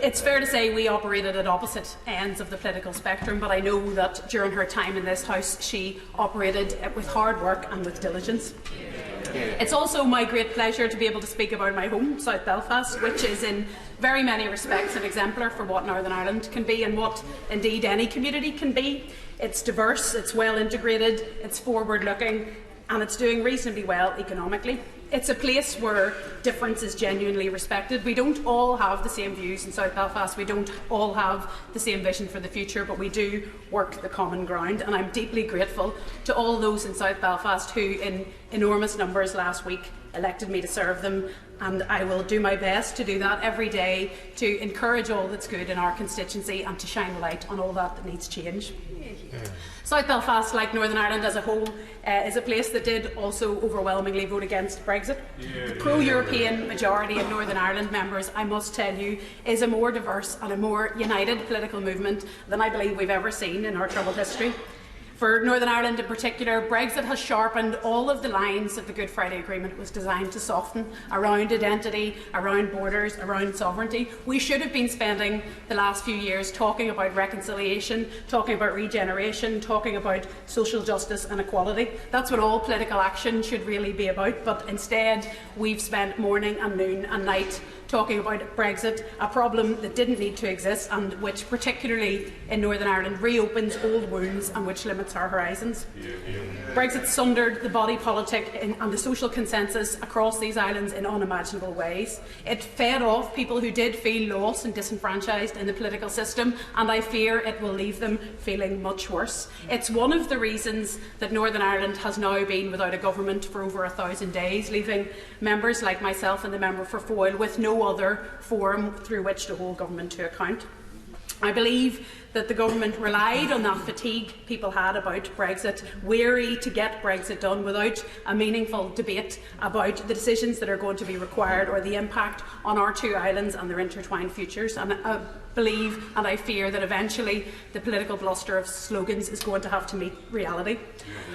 It's fair to say we operated at opposite ends of the political spectrum, but I know that during her time in this House she operated with hard work and with diligence. It's also my great pleasure to be able to speak about my home, South Belfast, which is in very many respects an exemplar for what Northern Ireland can be and what indeed any community can be. It's diverse, it's well integrated, it's forward looking, and it's doing reasonably well economically. It's a place where difference is genuinely respected. We don't all have the same views in South Belfast, we don't all have the same vision for the future, but we do work the common ground, and I'm deeply grateful to all those in South Belfast who in enormous numbers last week elected me to serve them, and I will do my best to do that every day to encourage all that's good in our constituency and to shine a light on all that needs change. South Belfast, like Northern Ireland as a whole, is a place that did also overwhelmingly vote against Brexit. The pro-European majority of Northern Ireland members, I must tell you, is a more diverse and a more united political movement than I believe we've ever seen in our troubled history. For Northern Ireland in particular, Brexit has sharpened all of the lines that the Good Friday Agreement was designed to soften around identity, around borders, around sovereignty. We should have been spending the last few years talking about reconciliation, talking about regeneration, talking about social justice and equality. That's what all political action should really be about, but instead we've spent morning and noon and night talking about Brexit, a problem that didn't need to exist and which, particularly in Northern Ireland, reopens old wounds and which limits our horizons. Brexit sundered the body politic and the social consensus across these islands in unimaginable ways. It fed off people who did feel lost and disenfranchised in the political system, and I fear it will leave them feeling much worse. It's one of the reasons that Northern Ireland has now been without a government for over 1,000 days, leaving members like myself and the member for Foyle with no other forum through which to hold government to account. I believe that the government relied on that fatigue people had about Brexit, weary to get Brexit done without a meaningful debate about the decisions that are going to be required or the impact on our two islands and their intertwined futures. And I believe and I fear that eventually the political bluster of slogans is going to have to meet reality.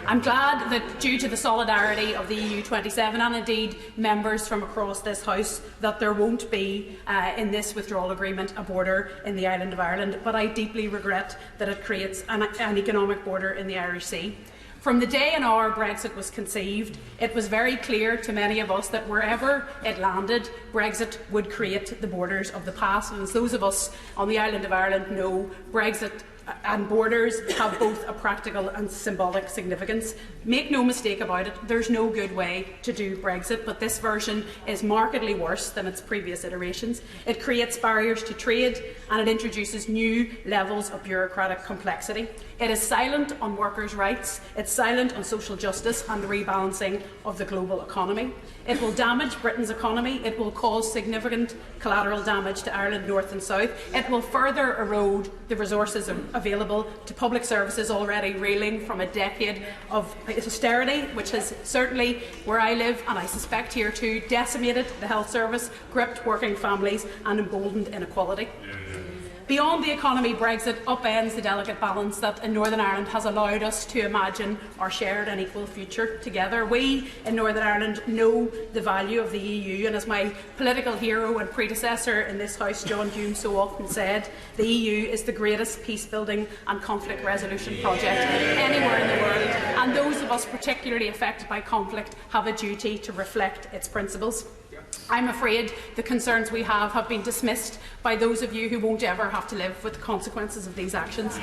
I'm glad that, due to the solidarity of the EU27 and indeed members from across this House, that there won't be in this withdrawal agreement a border in the island of Ireland, but I deeply regret that it creates an economic border in the Irish Sea. From the day and hour Brexit was conceived, it was very clear to many of us that wherever it landed, Brexit would create the borders of the past. And as those of us on the island of Ireland know, Brexit and borders have both a practical and symbolic significance. Make no mistake about it, there's no good way to do Brexit, but this version is markedly worse than its previous iterations. It creates barriers to trade and it introduces new levels of bureaucratic complexity. It is silent on workers' rights, it's silent on social justice and the rebalancing of the global economy. It will damage Britain's economy, it will cause significant collateral damage to Ireland North and South, it will further erode the resources available to public services already reeling from a decade of austerity, which has certainly, where I live, and I suspect here too, decimated the health service, gripped working families and emboldened inequality. Beyond the economy, Brexit upends the delicate balance that in Northern Ireland has allowed us to imagine our shared and equal future together. We in Northern Ireland know the value of the EU, and as my political hero and predecessor in this House, John Hume, so often said, the EU is the greatest peace-building and conflict resolution project anywhere in the world, and those of us particularly affected by conflict have a duty to reflect its principles. I'm afraid the concerns we have been dismissed by those of you who won't ever have to live with the consequences of these actions.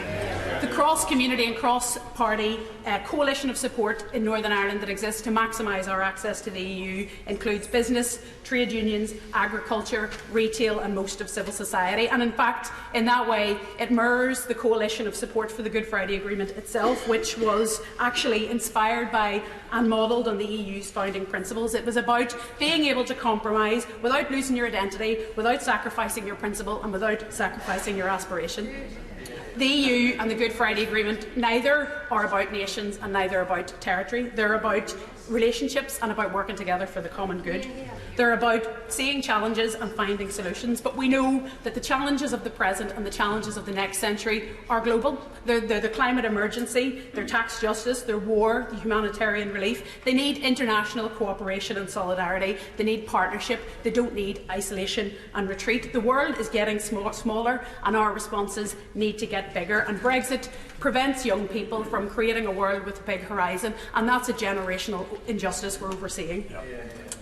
The cross-community and cross-party coalition of support in Northern Ireland that exists to maximise our access to the EU includes business, trade unions, agriculture, retail and most of civil society. And in fact, in that way, it mirrors the coalition of support for the Good Friday Agreement itself, which was actually inspired by and modelled on the EU's founding principles. It was about being able to compromise without losing your identity, without sacrificing your principle and without sacrificing your aspiration. The EU and the Good Friday Agreement neither are about nations and neither about territory. They're about relationships and about working together for the common good. They're about seeing challenges and finding solutions, but we know that the challenges of the present and the challenges of the next century are global. They're the climate emergency, they're tax justice, they're war, the humanitarian relief. They need international cooperation and solidarity. They need partnership. They don't need isolation and retreat. The world is getting smaller and our responses need to get bigger, and Brexit prevents young people from creating a world with a big horizon, and that's a generational injustice we're overseeing.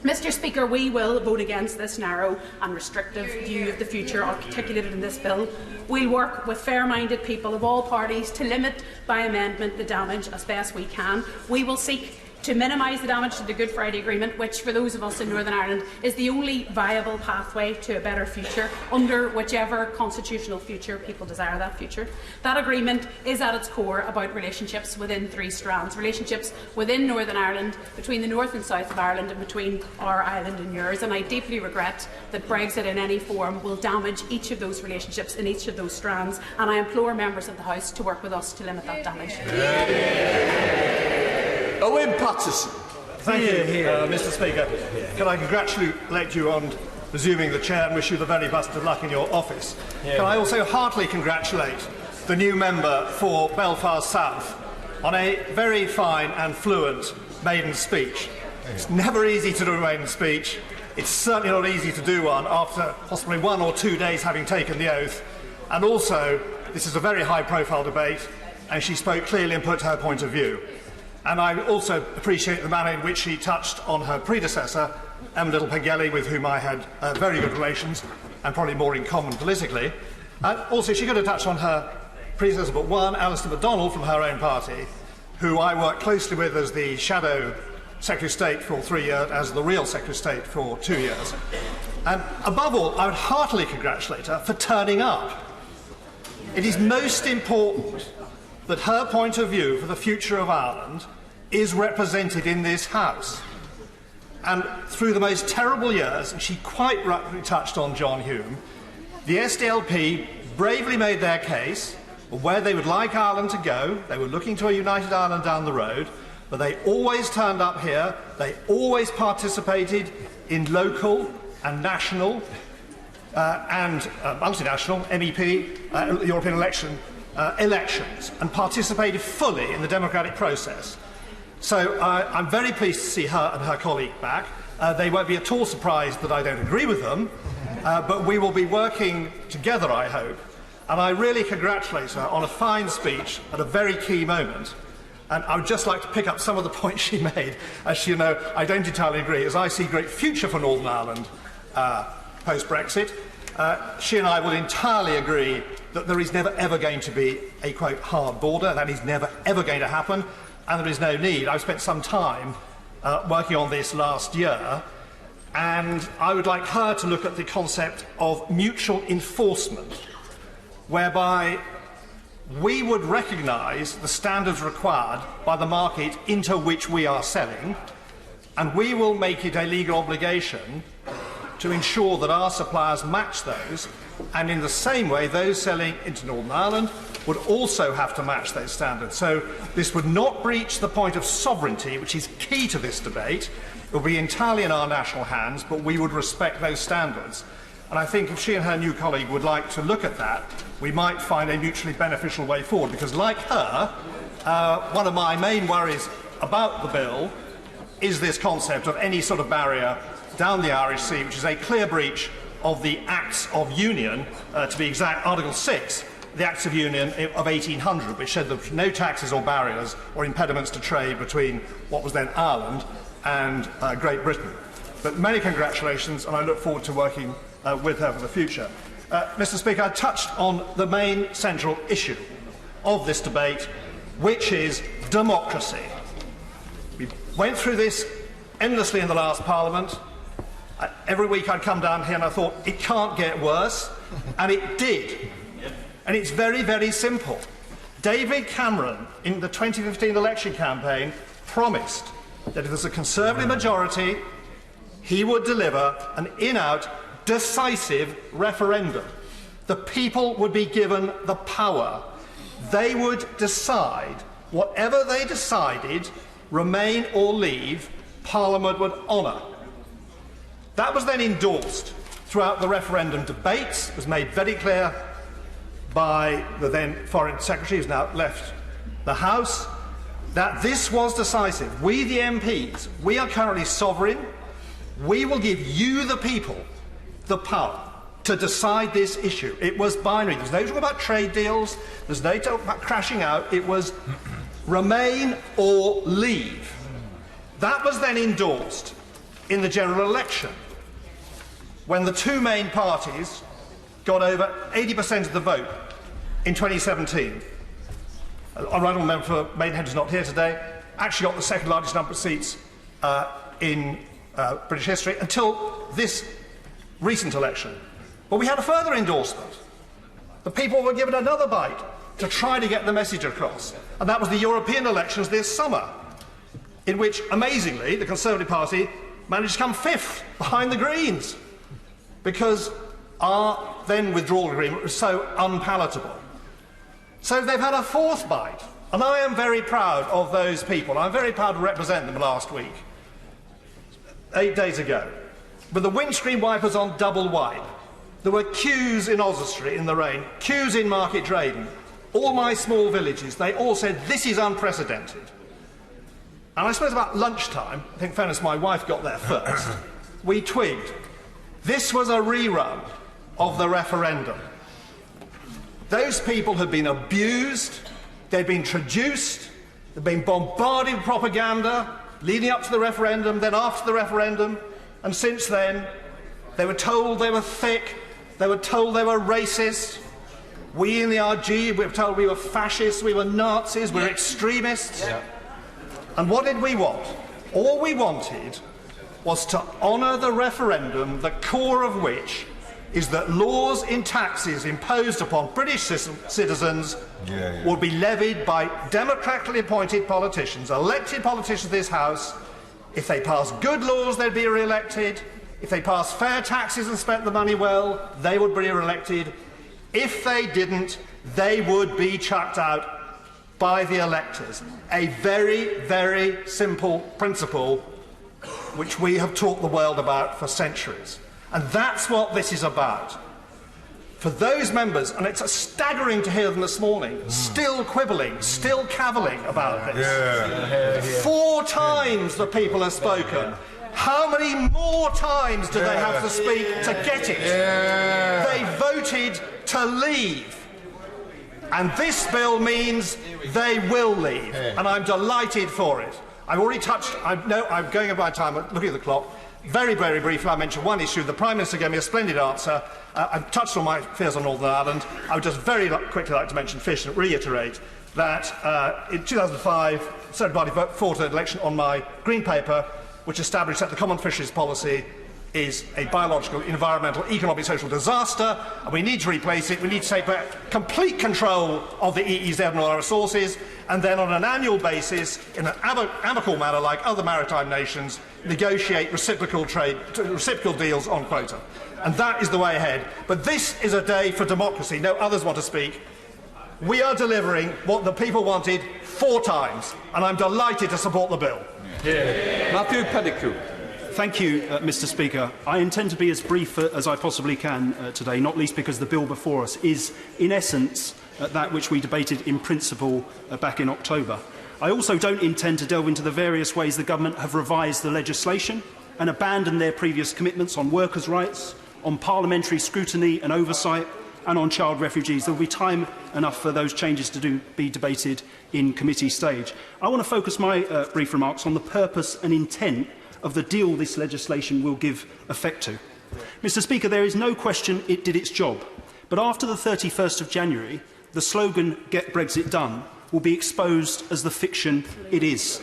Mr Speaker, we will vote against this narrow and restrictive view of the future articulated in this bill. We'll work with fair-minded people of all parties to limit by amendment the damage as best we can. We will seek to minimise the damage to the Good Friday Agreement, which for those of us in Northern Ireland is the only viable pathway to a better future under whichever constitutional future people desire that future. That agreement is at its core about relationships within three strands: relationships within Northern Ireland, between the north and south of Ireland and between our island and yours, and I deeply regret that Brexit in any form will damage each of those relationships in each of those strands, and I implore members of the House to work with us to limit that damage. Owen Patterson. Thank you, Mr Speaker. Can I congratulate you on resuming the chair and wish you the very best of luck in your office. Can I also heartily congratulate the new member for Belfast South on a very fine and fluent maiden speech. It's never easy to do a maiden speech. It's certainly not easy to do one after possibly 1 or 2 days having taken the oath. And also, this is a very high-profile debate, and she spoke clearly and put her point of view. And I also appreciate the manner in which she touched on her predecessor, Emma Little-Pengelly, with whom I had very good relations and probably more in common politically. Also, she could have touched on her predecessor but one, Alistair MacDonald from her own party, who I worked closely with as the shadow Secretary of State for 3 years, as the real Secretary of State for 2 years. And above all, I would heartily congratulate her for turning up. It is most important that her point of view for the future of Ireland is represented in this House. And through the most terrible years, and she quite rightly touched on John Hume, the SDLP bravely made their case of where they would like Ireland to go. They were looking to a united Ireland down the road, but they always turned up here. They always participated in local and national and multinational MEP European elections and participated fully in the democratic process. So I'm very pleased to see her and her colleague back. They won't be at all surprised that I don't agree with them, but we will be working together, I hope. And I really congratulate her on a fine speech at a very key moment. And I would just like to pick up some of the points she made. As you know, I don't entirely agree. As I see great future for Northern Ireland post-Brexit, she and I will entirely agree that there is never ever going to be a, quote, hard border. That is never ever going to happen, and there is no need. I've spent some time working on this last year, and I would like her to look at the concept of mutual enforcement, whereby we would recognise the standards required by the market into which we are selling, and we will make it a legal obligation to ensure that our suppliers match those, and in the same way those selling into Northern Ireland would also have to match those standards. So this would not breach the point of sovereignty, which is key to this debate. It will be entirely in our national hands, but we would respect those standards. And I think if she and her new colleague would like to look at that, we might find a mutually beneficial way forward, because like her, one of my main worries about the bill is this concept of any sort of barrier down the Irish Sea, which is a clear breach of the Acts of Union, to be exact, Article 6, the Acts of Union of 1800, which said there were no taxes or barriers or impediments to trade between what was then Ireland and Great Britain. But many congratulations, and I look forward to working with her for the future. Mr. Speaker, I touched on the main central issue of this debate, which is democracy. We went through this endlessly in the last Parliament. Every week I'd come down here and I thought, it can't get worse, and it did. And it's very, very simple. David Cameron, in the 2015 election campaign, promised that if there's a Conservative majority, he would deliver an in-out, decisive referendum. The people would be given the power. They would decide. Whatever they decided, remain or leave, Parliament would honour. That was then endorsed throughout the referendum debates. It was made very clear by the then Foreign Secretary, who's now left the House, that this was decisive. We, the MPs, we are currently sovereign. We will give you, the people, the power to decide this issue. It was binary. There's no talk about trade deals. There's no talk about crashing out. It was remain or leave. That was then endorsed in the general election, when the two main parties got over 80% of the vote in 2017. Our Honourable Member for Maidenhead is not here today, actually got the second largest number of seats in British history until this recent election. But we had a further endorsement. The people were given another bite to try to get the message across, and that was the European elections this summer, in which, amazingly, the Conservative Party managed to come fifth behind the Greens, because our then withdrawal agreement was so unpalatable. So they've had a fourth bite, and I am very proud of those people. I'm very proud to represent them last week, 8 days ago, with the windscreen wipers on double wipe. There were queues in Oswestry in the rain, queues in Market Drayton, all my small villages. They all said, this is unprecedented. And I suppose about lunchtime, I think, in fairness, my wife got there first, we twigged. This was a rerun of the referendum. Those people had been abused, they'd been traduced, They've been bombarded with propaganda leading up to the referendum, then after the referendum, and since then they were told they were thick, they were told they were racist. We in the RG were told we were fascists, we were Nazis, we were extremists. Yeah. And what did we want? All we wanted was to honour the referendum, the core of which is that laws in taxes imposed upon British citizens would be levied by democratically appointed politicians, elected politicians of this House. If they passed good laws, they'd be re-elected. If they passed fair taxes and spent the money well, they would be re-elected. If they didn't, they would be chucked out by the electors. A very, very simple principle which we have taught the world about for centuries. And that's what this is about. For those members, and it's staggering to hear them this morning, still quibbling, still cavilling about this. 4 times the people have spoken. How many more times do they have to speak to get it? They voted to leave. And this bill means they will leave. And I'm delighted for it. I've already touched, I'm going over my time, looking at the clock. Very, very briefly, I mentioned one issue. The Prime Minister gave me a splendid answer. I've touched on my fears on Northern Ireland. I would just very quickly like to mention fish and reiterate that in 2005, the Centre Party fought an election on my Green Paper, which established that the Common Fisheries Policy is a biological, environmental, economic, social disaster, and we need to replace it. We need to take back complete control of the EEZ and all our resources, and then on an annual basis, in an amicable manner like other maritime nations, negotiate reciprocal deals on quota. And that is the way ahead. But this is a day for democracy. No others want to speak. We are delivering what the people wanted 4 times, and I'm delighted to support the bill. Matthew Pettigrew. Thank you, Mr. Speaker. I intend to be as brief as I possibly can today, not least because the bill before us is, in essence, that which we debated in principle back in October. I also don't intend to delve into the various ways the government have revised the legislation and abandoned their previous commitments on workers' rights, on parliamentary scrutiny and oversight, and on child refugees. There will be time enough for those changes to be debated in committee stage. I want to focus my brief remarks on the purpose and intent of the deal this legislation will give effect to. Mr. Speaker, there is no question it did its job. But after the 31st of January, the slogan "Get Brexit Done" will be exposed as the fiction it is.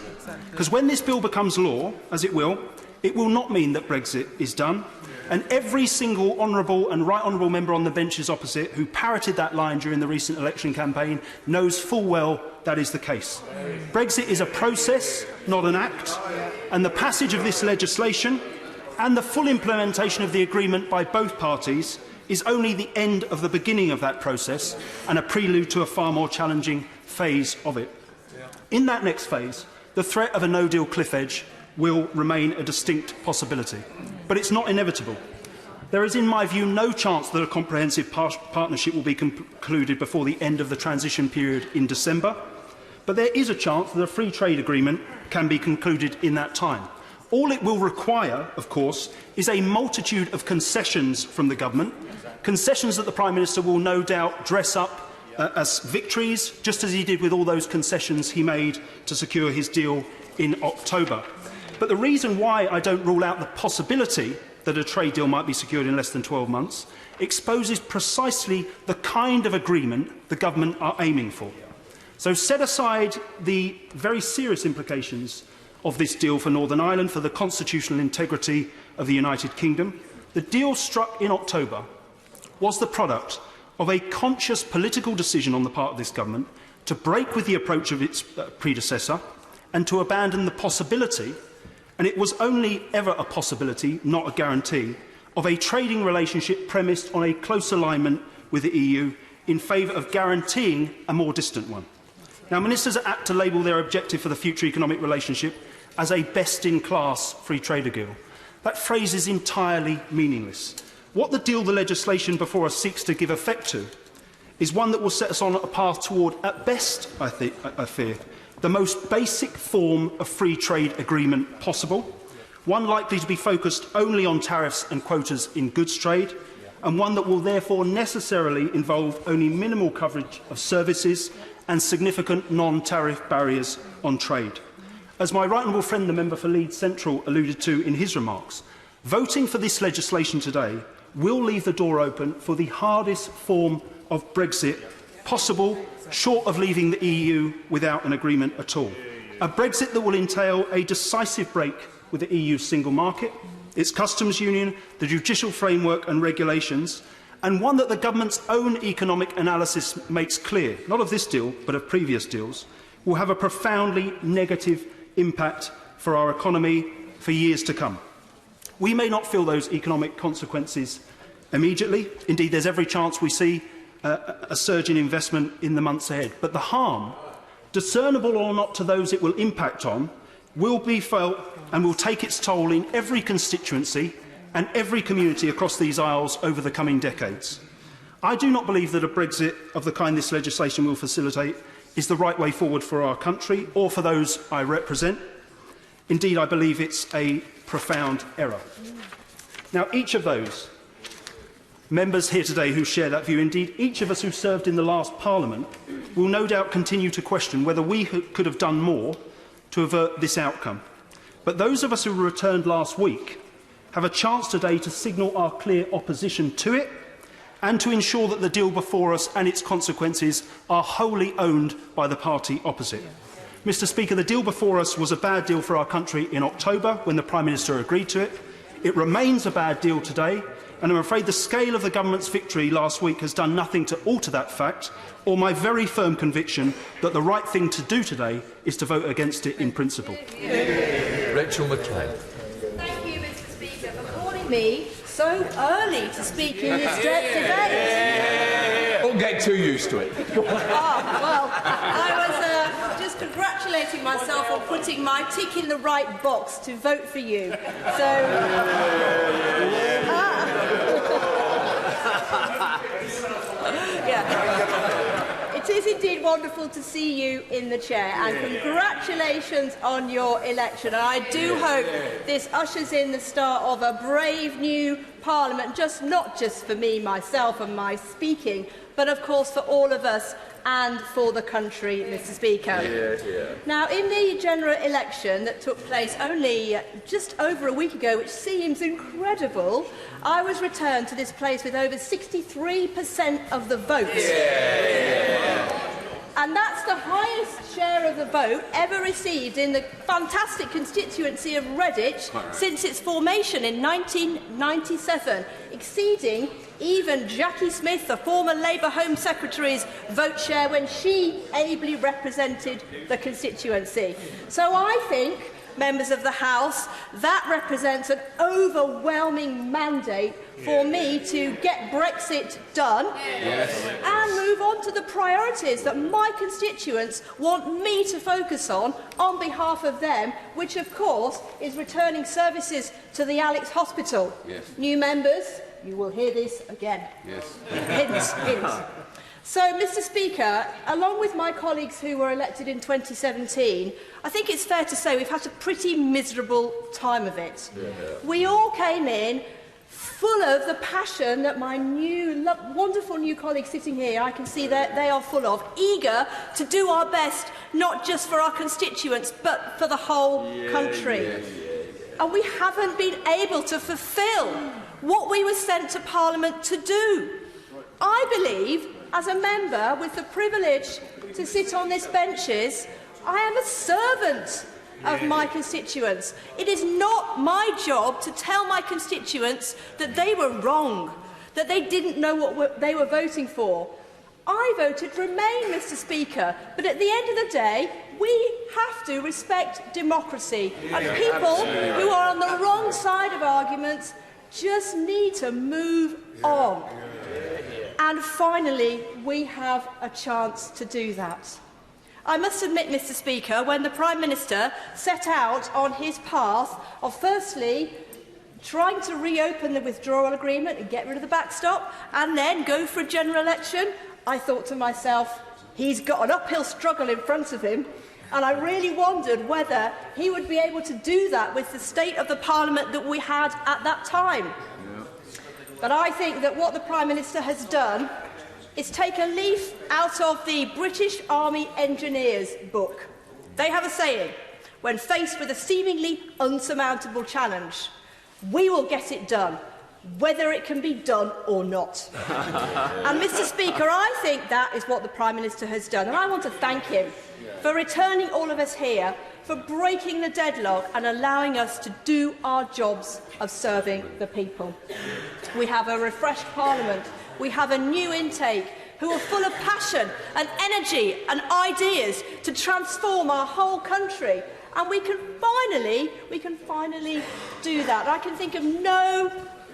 Because when this bill becomes law, as it will not mean that Brexit is done. And every single honourable and right honourable member on the benches opposite who parroted that line during the recent election campaign knows full well that is the case. Brexit is a process, not an act, and the passage of this legislation and the full implementation of the agreement by both parties is only the end of the beginning of that process and a prelude to a far more challenging phase of it. In that next phase, the threat of a no-deal cliff edge will remain a distinct possibility. But it's not inevitable. There is, in my view, no chance that a comprehensive partnership will be concluded before the end of the transition period in December, but there is a chance that a free trade agreement can be concluded in that time. All it will require, of course, is a multitude of concessions from the government, concessions that the Prime Minister will no doubt dress up as victories, just as he did with all those concessions he made to secure his deal in October. But the reason why I don't rule out the possibility that a trade deal might be secured in less than 12 months exposes precisely the kind of agreement the government are aiming for. So set aside the very serious implications of this deal for Northern Ireland, for the constitutional integrity of the United Kingdom. The deal struck in October was the product of a conscious political decision on the part of this government to break with the approach of its predecessor and to abandon the possibility, and it was only ever a possibility, not a guarantee, of a trading relationship premised on a close alignment with the EU in favour of guaranteeing a more distant one. Now, ministers are apt to label their objective for the future economic relationship as a best-in-class free trade deal. That phrase is entirely meaningless. What the deal the legislation before us seeks to give effect to is one that will set us on a path toward, at best, I fear, the most basic form of free trade agreement possible, one likely to be focused only on tariffs and quotas in goods trade, and one that will therefore necessarily involve only minimal coverage of services and significant non-tariff barriers on trade. As my right honourable friend, the member for Leeds Central, alluded to in his remarks, voting for this legislation today will leave the door open for the hardest form of Brexit possible, short of leaving the EU without an agreement at all. A Brexit that will entail a decisive break with the EU single market, its customs union, the judicial framework and regulations, and one that the government's own economic analysis makes clear, not of this deal but of previous deals, will have a profoundly negative impact for our economy for years to come. We may not feel those economic consequences immediately. Indeed, there's every chance we see a surge in investment in the months ahead. But the harm, discernible or not to those it will impact on, will be felt and will take its toll in every constituency and every community across these isles over the coming decades. I do not believe that a Brexit of the kind this legislation will facilitate is the right way forward for our country or for those I represent. Indeed, I believe it's a profound error. Now, each of those members here today who share that view, indeed each of us who served in the last Parliament, will no doubt continue to question whether we could have done more to avert this outcome. But those of us who returned last week have a chance today to signal our clear opposition to it and to ensure that the deal before us and its consequences are wholly owned by the party opposite. Mr. Speaker, the deal before us was a bad deal for our country in October when the Prime Minister agreed to it. It remains a bad deal today, and I'm afraid the scale of the government's victory last week has done nothing to alter that fact or my very firm conviction that the right thing to do today is to vote against it in principle. Rachel McLean. Thank you, Mr. Speaker, for calling me so early to speak in this debate. Don't get too used to it. Well, I was just congratulating myself on putting my tick in the right box to vote for you. It is indeed wonderful to see you in the chair, and congratulations on your election. And I do hope this ushers in the start of a brave new Parliament, not just for me, myself and my speaking, but of course for all of us and for the country, Mr. Speaker. Now, in the general election that took place only just over a week ago, which seems incredible, I was returned to this place with over 63% of the vote. And that's the highest share of the vote ever received in the fantastic constituency of Redditch since its formation in 1997, exceeding even Jackie Smith, the former Labour Home Secretary's vote share when she ably represented the constituency. So I think, members of the House, that represents an overwhelming mandate for me to get Brexit done and move on to the priorities that my constituents want me to focus on behalf of them, which of course is returning services to the Alex Hospital. New members, you will hear this again. Hints, hints. So, Mr. Speaker, along with my colleagues who were elected in 2017, I think it's fair to say we've had a pretty miserable time of it. We all came in full of the passion that my wonderful new colleagues sitting here, I can see that they are full of, eager to do our best, not just for our constituents, but for the whole country. And we haven't been able to fulfil what we were sent to Parliament to do. I believe, as a member with the privilege to sit on these benches, I am a servant of my constituents. It is not my job to tell my constituents that they were wrong, that they didn't know what they were voting for. I voted Remain, Mr. Speaker, but at the end of the day, we have to respect democracy, and people who are on the wrong side of arguments just need to move on. And finally, we have a chance to do that. I must admit, Mr. Speaker, when the Prime Minister set out on his path of firstly trying to reopen the withdrawal agreement and get rid of the backstop and then go for a general election, I thought to myself, he's got an uphill struggle in front of him, and I really wondered whether he would be able to do that with the state of the Parliament that we had at that time. But I think that what the Prime Minister has done is take a leaf out of the British Army Engineers book. They have a saying, when faced with a seemingly unsurmountable challenge, we will get it done, whether it can be done or not. And, Mr Speaker, I think that is what the Prime Minister has done, and I want to thank him for returning all of us here, for breaking the deadlock and allowing us to do our jobs of serving the people. We have a refreshed Parliament. We have a new intake who are full of passion and energy and ideas to transform our whole country. And we can finally do that. I can think of no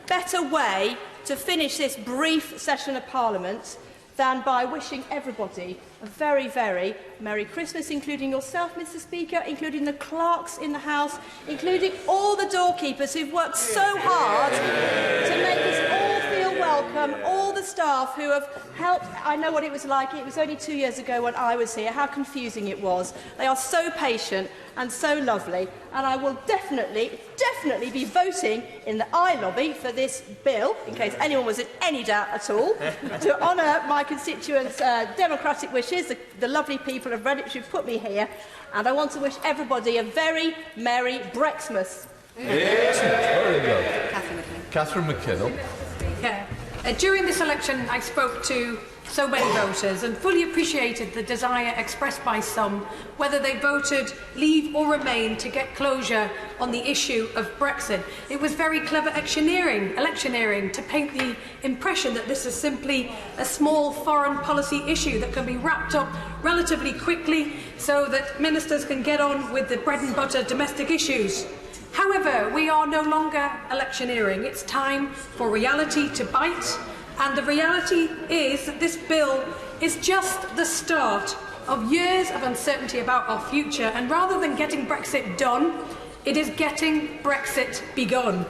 better way to finish this brief session of Parliament than by wishing everybody a very, very Merry Christmas, including yourself, Mr Speaker, including the clerks in the House, including all the doorkeepers who've worked so hard to make us all feel welcome, all the staff who have helped. I know what it was like. It was only 2 years ago when I was here, how confusing it was. They are so patient and so lovely, and I will definitely be voting in the I lobby for this bill, in case anyone was in any doubt at all, to honour my constituents' democratic wishes, the lovely people of Redditch who put me here, and I want to wish everybody a very Merry BrExmas. Very good. Catherine McKinnell. Yeah. During this election, I spoke to so many voters and fully appreciated the desire expressed by some, whether they voted Leave or Remain, to get closure on the issue of Brexit. It was very clever electioneering to paint the impression that this is simply a small foreign policy issue that can be wrapped up relatively quickly so that ministers can get on with the bread and butter domestic issues. However, we are no longer electioneering. It's time for reality to bite. And the reality is that this bill is just the start of years of uncertainty about our future. And rather than getting Brexit done, it is getting Brexit begun.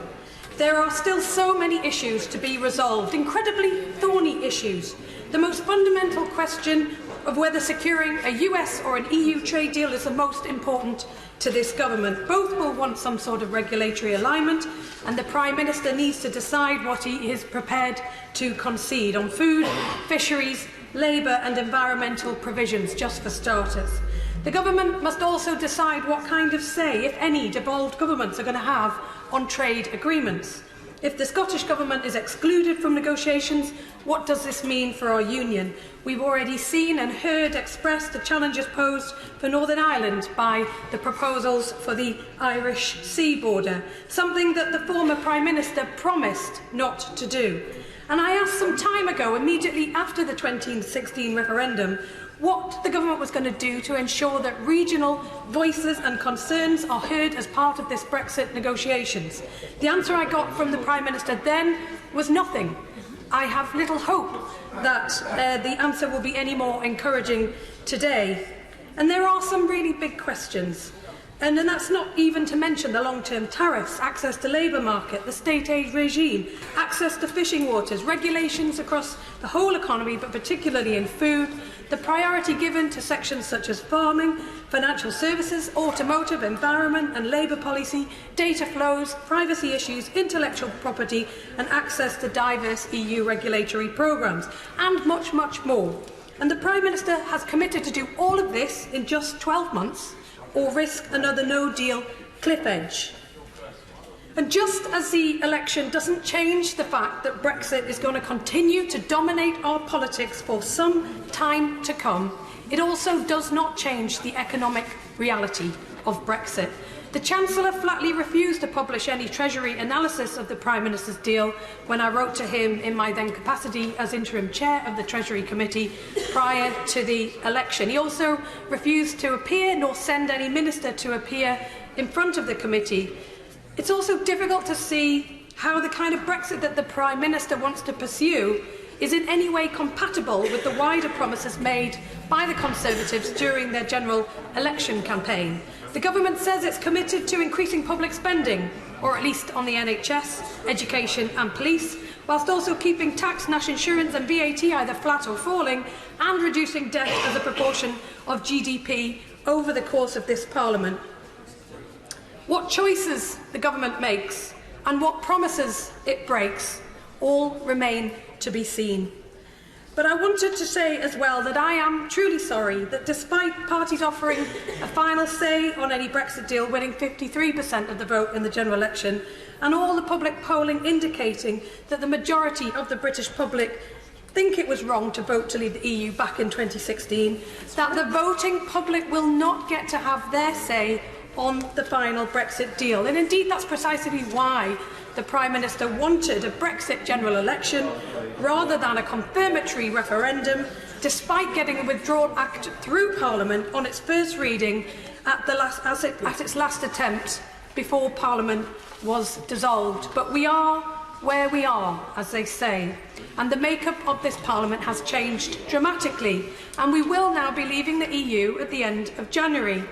There are still so many issues to be resolved, incredibly thorny issues. The most fundamental question of whether securing a US or an EU trade deal is the most important to this government. Both will want some sort of regulatory alignment, and the Prime Minister needs to decide what he is prepared to concede on food, fisheries, labour and environmental provisions, just for starters. The government must also decide what kind of say, if any, devolved governments are going to have on trade agreements. If the Scottish Government is excluded from negotiations, what does this mean for our union? We've already seen and heard expressed the challenges posed for Northern Ireland by the proposals for the Irish Sea border, something that the former Prime Minister promised not to do. And I asked some time ago, immediately after the 2016 referendum, what the government was going to do to ensure that regional voices and concerns are heard as part of this Brexit negotiations. The answer I got from the Prime Minister then was nothing. I have little hope that the answer will be any more encouraging today. And there are some really big questions. And then that's not even to mention the long-term tariffs, access to labour market, the state aid regime, access to fishing waters, regulations across the whole economy, but particularly in food, the priority given to sections such as farming, financial services, automotive, environment and labour policy, data flows, privacy issues, intellectual property and access to diverse EU regulatory programmes, and much, much more. And the Prime Minister has committed to do all of this in just 12 months, or risk another no-deal cliff edge. And just as the election doesn't change the fact that Brexit is going to continue to dominate our politics for some time to come, it also does not change the economic reality of Brexit. The Chancellor flatly refused to publish any Treasury analysis of the Prime Minister's deal when I wrote to him in my then capacity as interim chair of the Treasury Committee prior to the election. He also refused to appear nor send any minister to appear in front of the committee. It's also difficult to see how the kind of Brexit that the Prime Minister wants to pursue is in any way compatible with the wider promises made by the Conservatives during their general election campaign. The government says it's committed to increasing public spending, or at least on the NHS, education and police, whilst also keeping tax, national insurance and VAT either flat or falling, and reducing debt as a proportion of GDP over the course of this Parliament. What choices the government makes and what promises it breaks all remain to be seen. But I wanted to say as well that I am truly sorry that despite parties offering a final say on any Brexit deal winning 53% of the vote in the general election, and all the public polling indicating that the majority of the British public think it was wrong to vote to leave the EU back in 2016, that the voting public will not get to have their say on the final Brexit deal. And indeed, that's precisely why the Prime Minister wanted a Brexit general election rather than a confirmatory referendum, despite getting a Withdrawal Act through Parliament on its first reading at its last attempt before Parliament was dissolved. But we are where we are, as they say, and the makeup of this Parliament has changed dramatically, and we will now be leaving the EU at the end of January.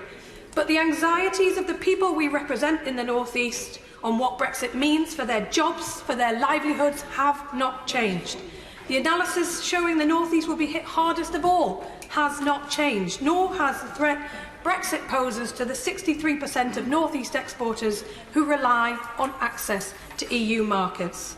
But the anxieties of the people we represent in the North East on what Brexit means for their jobs, for their livelihoods, have not changed. The analysis showing the North East will be hit hardest of all has not changed, nor has the threat Brexit poses to the 63% of North East exporters who rely on access to EU markets.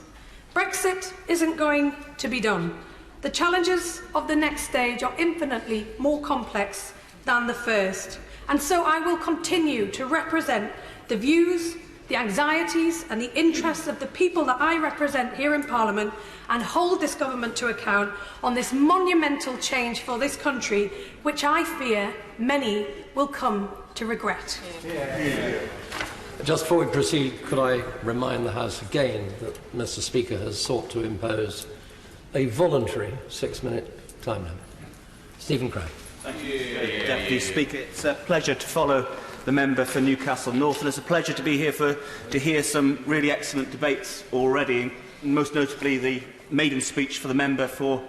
Brexit isn't going to be done. The challenges of the next stage are infinitely more complex than the first, and so I will continue to represent the views, the anxieties and the interests of the people that I represent here in Parliament, and hold this government to account on this monumental change for this country, which I fear many will come to regret. Just before we proceed, could I remind the House again that Mr. Speaker has sought to impose a voluntary 6-minute time limit. Stephen Craig. Thank you, Deputy Speaker. It's a pleasure to follow the member for Newcastle North, and it's a pleasure to be here to hear some really excellent debates already, most notably the maiden speech for the member for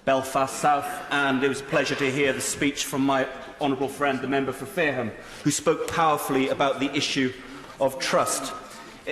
Belfast South, and it was a pleasure to hear the speech from my honourable friend, the member for Fareham, who spoke powerfully about the issue of trust.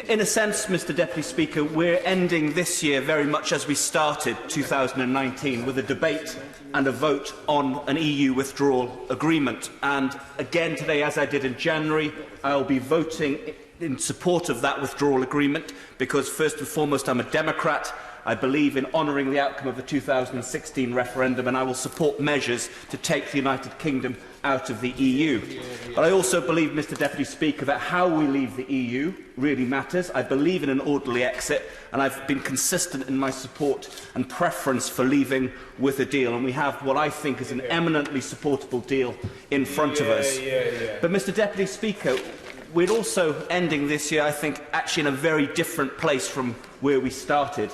In a sense, Mr. Deputy Speaker, we're ending this year very much as we started 2019, with a debate and a vote on an EU withdrawal agreement. And again today, as I did in January, I will be voting in support of that withdrawal agreement because, first and foremost, I'm a Democrat. I believe in honouring the outcome of the 2016 referendum, and I will support measures to take the United Kingdom out of the EU. But I also believe, Mr. Deputy Speaker, that how we leave the EU really matters. I believe in an orderly exit, and I've been consistent in my support and preference for leaving with a deal, and we have what I think is an eminently supportable deal in front of us. But, Mr. Deputy Speaker, we're also ending this year, I think, actually in a very different place from where we started.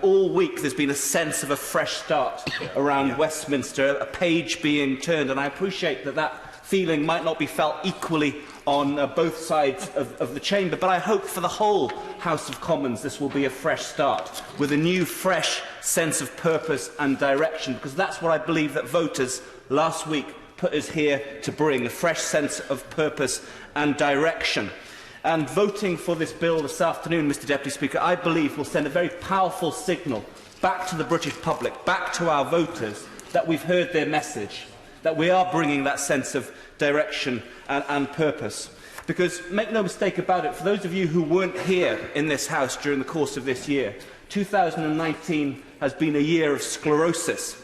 All week there's been a sense of a fresh start around Westminster, a page being turned, and I appreciate that that feeling might not be felt equally on both sides of the chamber, but I hope for the whole House of Commons this will be a fresh start, with a new, fresh sense of purpose and direction, because that's what I believe that voters last week put us here to bring, a fresh sense of purpose and direction. And voting for this bill this afternoon, Mr. Deputy Speaker, I believe will send a very powerful signal back to the British public, back to our voters, that we've heard their message, that we are bringing that sense of direction and purpose. Because, make no mistake about it, for those of you who weren't here in this House during the course of this year, 2019 has been a year of sclerosis.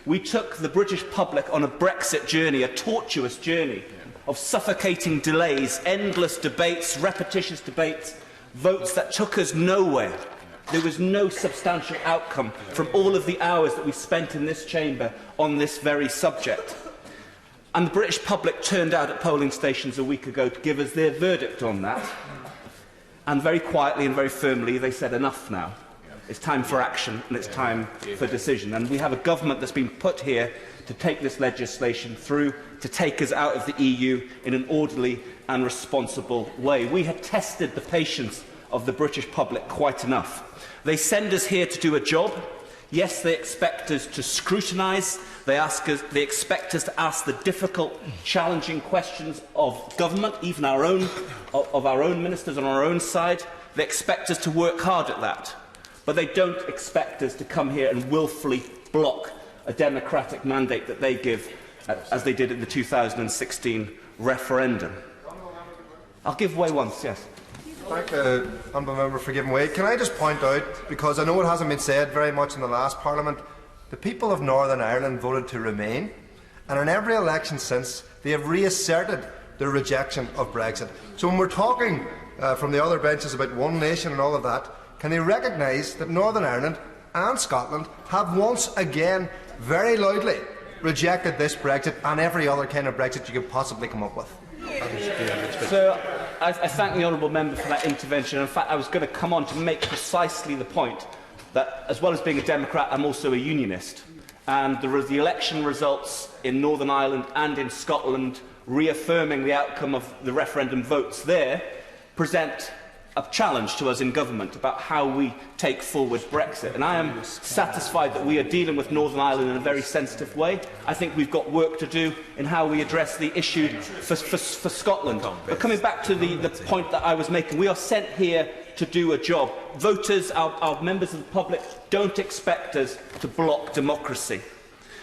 We took the British public on a Brexit journey, a tortuous journey, of suffocating delays, endless debates, repetitious debates, votes that took us nowhere. There was no substantial outcome from all of the hours that we spent in this chamber on this very subject. And the British public turned out at polling stations a week ago to give us their verdict on that. And very quietly and very firmly they said, enough now. It's time for action and it's time for decision. And we have a government that's been put here to take this legislation through, to take us out of the EU in an orderly and responsible way. We have tested the patience of the British public quite enough. They send us here to do a job. Yes, they expect us to scrutinise. They expect us to ask the difficult, challenging questions of government, even our own ministers on our own side. They expect us to work hard at that. But they don't expect us to come here and wilfully block a democratic mandate that they give, as they did in the 2016 referendum. I'll give way once, yes. Thank the honourable member for giving way. Can I just point out, because I know it hasn't been said very much in the last Parliament, The people of Northern Ireland voted to remain, and in every election since, they have reasserted their rejection of Brexit. So when we're talking from the other benches about one nation and all of that, can they recognise that Northern Ireland and Scotland have once again very loudly rejected this Brexit and every other kind of Brexit you could possibly come up with? So I thank the honourable member for that intervention. In fact, I was going to come on to make precisely the point that, as well as being a Democrat, I'm also a unionist. And the election results in Northern Ireland and in Scotland, reaffirming the outcome of the referendum votes there, present a challenge to us in government about how we take forward Brexit. And I am satisfied that we are dealing with Northern Ireland in a very sensitive way. I think we've got work to do in how we address the issue for Scotland. But coming back to the point that I was making, we are sent here to do a job. Voters, our members of the public, don't expect us to block democracy.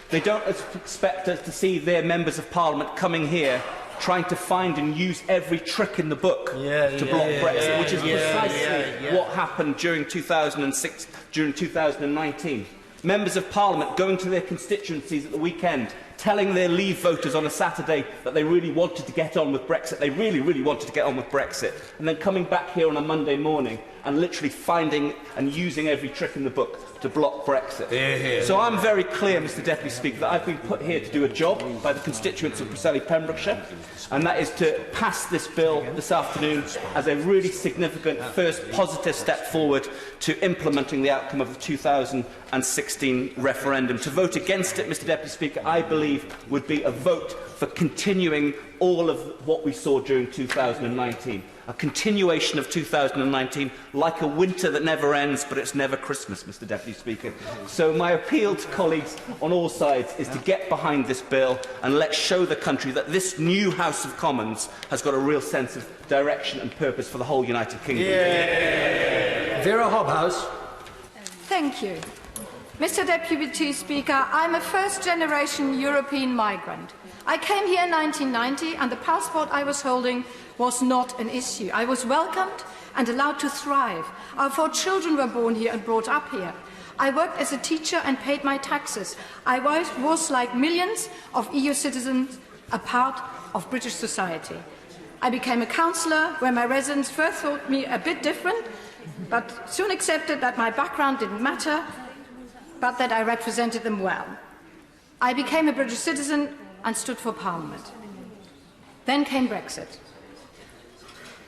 They don't expect us to see their members of Parliament coming here trying to find and use every trick in the book to block Brexit, which is precisely what happened during 2006, during 2019. Members of Parliament going to their constituencies at the weekend, telling their Leave voters on a Saturday that they really wanted to get on with Brexit. They really, really wanted to get on with Brexit. And then coming back here on a Monday morning and literally finding and using every trick in the book to block Brexit. So I'm very clear, Mr Deputy Speaker, that I've been put here to do a job by the constituents of Preseli Pembrokeshire, and that is to pass this bill this afternoon as a really significant first positive step forward to implementing the outcome of the 2016 referendum. To vote against it, Mr Deputy Speaker, I believe would be a vote for continuing all of what we saw during 2019. A continuation of 2019, like a winter that never ends, but it's never Christmas, Mr Deputy Speaker. So my appeal to colleagues on all sides is to get behind this bill and let's show the country that this new House of Commons has got a real sense of direction and purpose for the whole United Kingdom. Vera Hobhouse. Thank you. Mr Deputy Speaker, I'm a first-generation European migrant. I came here in 1990 and the passport I was holding was not an issue. I was welcomed and allowed to thrive. Our 4 children were born here and brought up here. I worked as a teacher and paid my taxes. I was, like millions of EU citizens, a part of British society. I became a councillor where my residents first thought me a bit different, but soon accepted that my background didn't matter, but that I represented them well. I became a British citizen and stood for Parliament. Then came Brexit.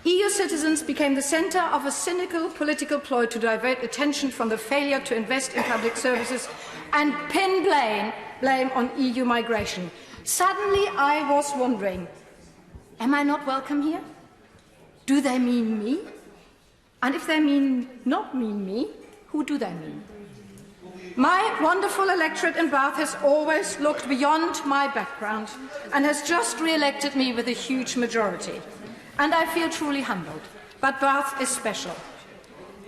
EU citizens became the centre of a cynical political ploy to divert attention from the failure to invest in public services and pin blame on EU migration. Suddenly I was wondering, am I not welcome here? Do they mean me? And if they not mean me, who do they mean? My wonderful electorate in Bath has always looked beyond my background and has just re-elected me with a huge majority. And I feel truly humbled. But Bath is special.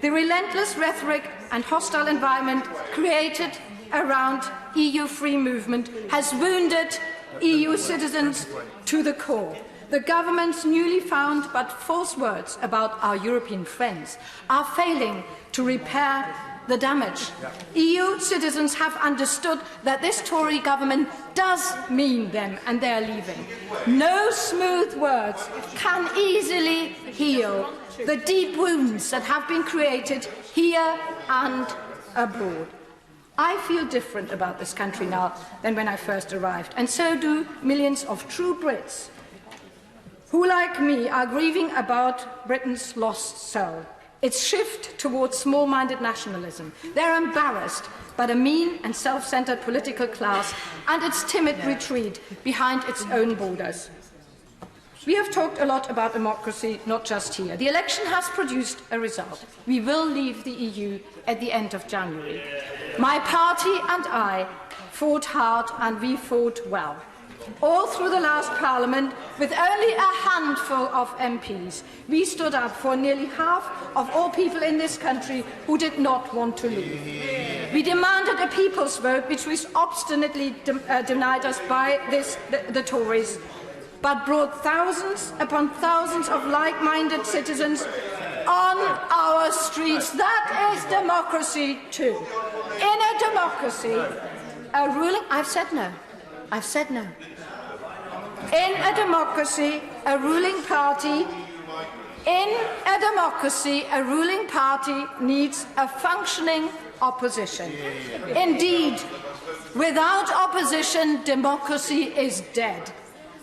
The relentless rhetoric and hostile environment created around EU free movement has wounded EU citizens to the core. The government's newly found but false words about our European friends are failing to repair the damage. EU citizens have understood that this Tory government does mean them and they are leaving. No smooth words can easily heal the deep wounds that have been created here and abroad. I feel different about this country now than when I first arrived, and so do millions of true Brits who, like me, are grieving about Britain's lost soul. Its shift towards small-minded nationalism. They're embarrassed by the mean and self-centred political class and its timid retreat behind its own borders. We have talked a lot about democracy, not just here. The election has produced a result. We will leave the EU at the end of January. My party and I fought hard and we fought well. All through the last Parliament, with only a handful of MPs, we stood up for nearly half of all people in this country who did not want to leave. We demanded a people's vote, which was obstinately denied us by the Tories, but brought thousands upon thousands of like-minded citizens on our streets. That is democracy too. In a democracy, a ruling... I've said no. I've said no. In a democracy, a ruling party... In a democracy, a ruling party needs a functioning opposition. Indeed, without opposition, democracy is dead.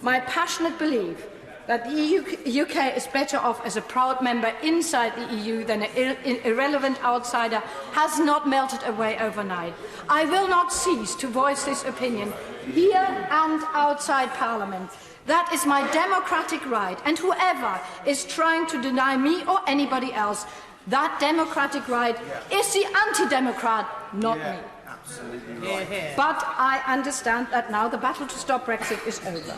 My passionate belief that the UK is better off as a proud member inside the EU than an irrelevant outsider has not melted away overnight. I will not cease to voice this opinion here and outside Parliament. That is my democratic right, and whoever is trying to deny me or anybody else that democratic right is the anti-democrat, not me. Absolutely. But I understand that now the battle to stop Brexit is over.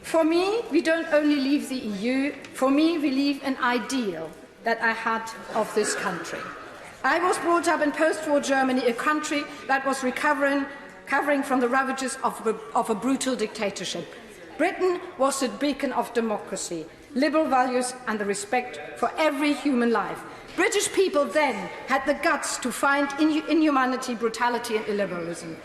For me, we don't only leave the EU, for me we leave an ideal that I had of this country. I was brought up in post-war Germany, a country that was recovering from the ravages of a brutal dictatorship. Britain was the beacon of democracy, liberal values and the respect for every human life. British people then had the guts to find inhumanity, brutality and illiberalism.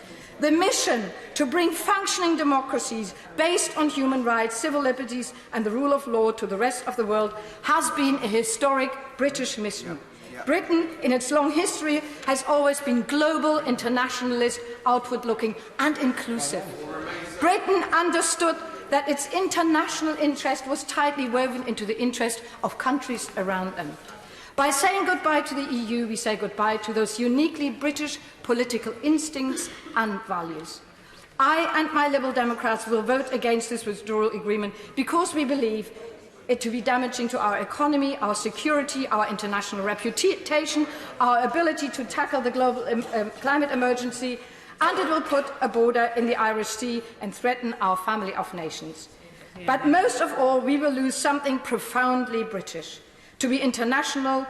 The mission to bring functioning democracies based on human rights, civil liberties and the rule of law to the rest of the world has been a historic British mission. Britain, in its long history, has always been global, internationalist, outward-looking and inclusive. Britain understood that its international interest was tightly woven into the interest of countries around them. By saying goodbye to the EU, we say goodbye to those uniquely British political instincts and values. I and my Liberal Democrats will vote against this withdrawal agreement because we believe it to be damaging to our economy, our security, our international reputation, our ability to tackle the global climate emergency, and it will put a border in the Irish Sea and threaten our family of nations. But most of all, we will lose something profoundly British, to be international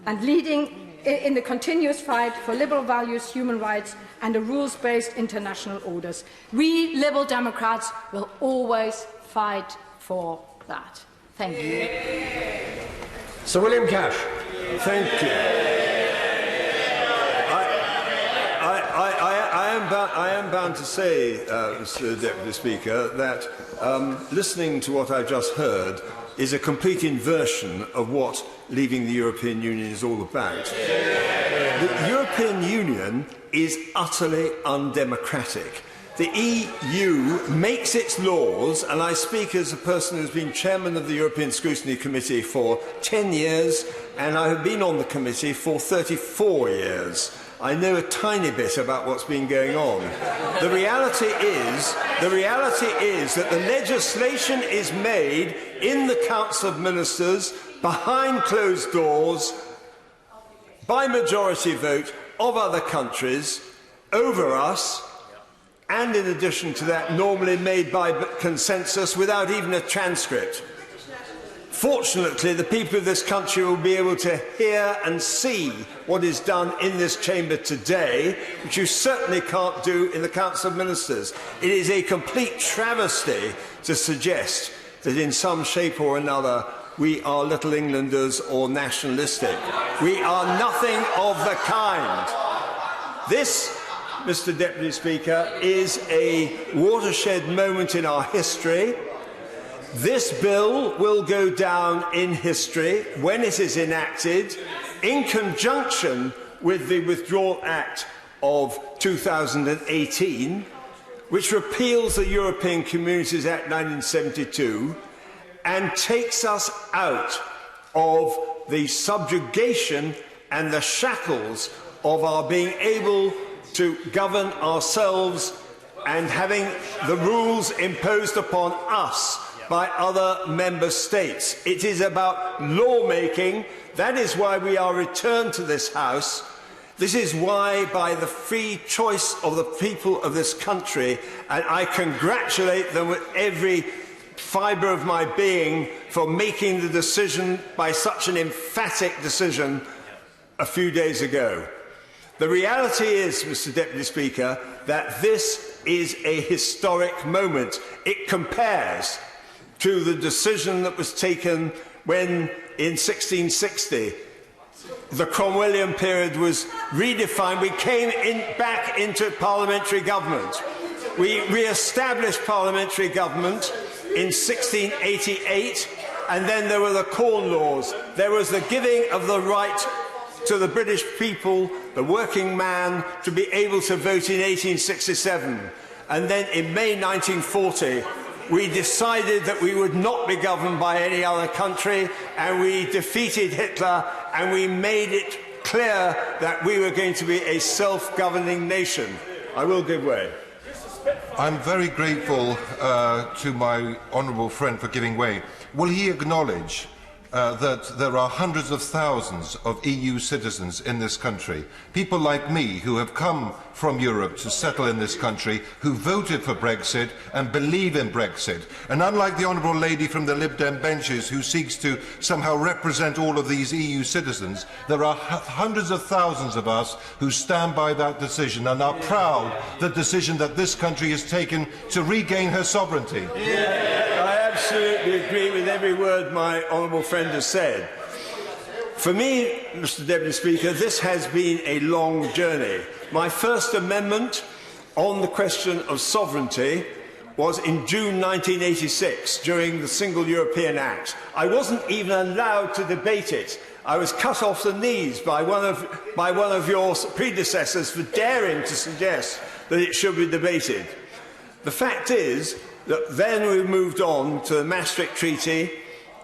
and leading in the continuous fight for liberal values, human rights and a rules-based international orders. We Liberal Democrats will always fight for that. Thank you. Sir William Cash. Thank you. I am bound to say, Mr. Deputy Speaker, that listening to what I've just heard is a complete inversion of what leaving the European Union is all about. The European Union is utterly undemocratic. The EU makes its laws, and I speak as a person who has been chairman of the European Scrutiny Committee for 10 years, and I have been on the committee for 34 years. I know a tiny bit about what's been going on. The reality is that the legislation is made in the Council of Ministers behind closed doors by majority vote of other countries over us, and in addition to that, normally made by consensus without even a transcript. Fortunately, the people of this country will be able to hear and see what is done in this chamber today, which you certainly can't do in the Council of Ministers. It is a complete travesty to suggest that in some shape or another we are Little Englanders or nationalistic. We are nothing of the kind. This, Mr. Deputy Speaker, is a watershed moment in our history. This bill will go down in history when it is enacted in conjunction with the Withdrawal Act of 2018, which repeals the European Communities Act 1972 and takes us out of the subjugation and the shackles of our being able to govern ourselves and having the rules imposed upon us by other member states. It is about lawmaking. That is why we are returned to this House. This is why, by the free choice of the people of this country, and I congratulate them with every fibre of my being for making the decision by such an emphatic decision a few days ago. The reality is, Mr. Deputy Speaker, that this is a historic moment. It compares to the decision that was taken when, in 1660, the Cromwellian period was redefined. We came back into parliamentary government. We re-established parliamentary government in 1688, and then there were the Corn Laws. There was the giving of the right to the British people, the working man, to be able to vote in 1867. And then in May 1940, we decided that we would not be governed by any other country, and we defeated Hitler, and we made it clear that we were going to be a self-governing nation. I will give way. I'm very grateful to my honourable friend for giving way. Will he acknowledge that there are hundreds of thousands of EU citizens in this country, people like me who have come from Europe to settle in this country, who voted for Brexit and believe in Brexit. And unlike the honourable lady from the Lib Dem benches who seeks to somehow represent all of these EU citizens, there are hundreds of thousands of us who stand by that decision and are proud of the decision that this country has taken to regain her sovereignty. I absolutely agree with every word my honourable friend has said. For me, Mr Deputy Speaker, this has been a long journey. My first amendment on the question of sovereignty was in June 1986, during the Single European Act. I wasn't even allowed to debate it. I was cut off the knees by one of your predecessors for daring to suggest that it should be debated. The fact is that then we moved on to the Maastricht Treaty,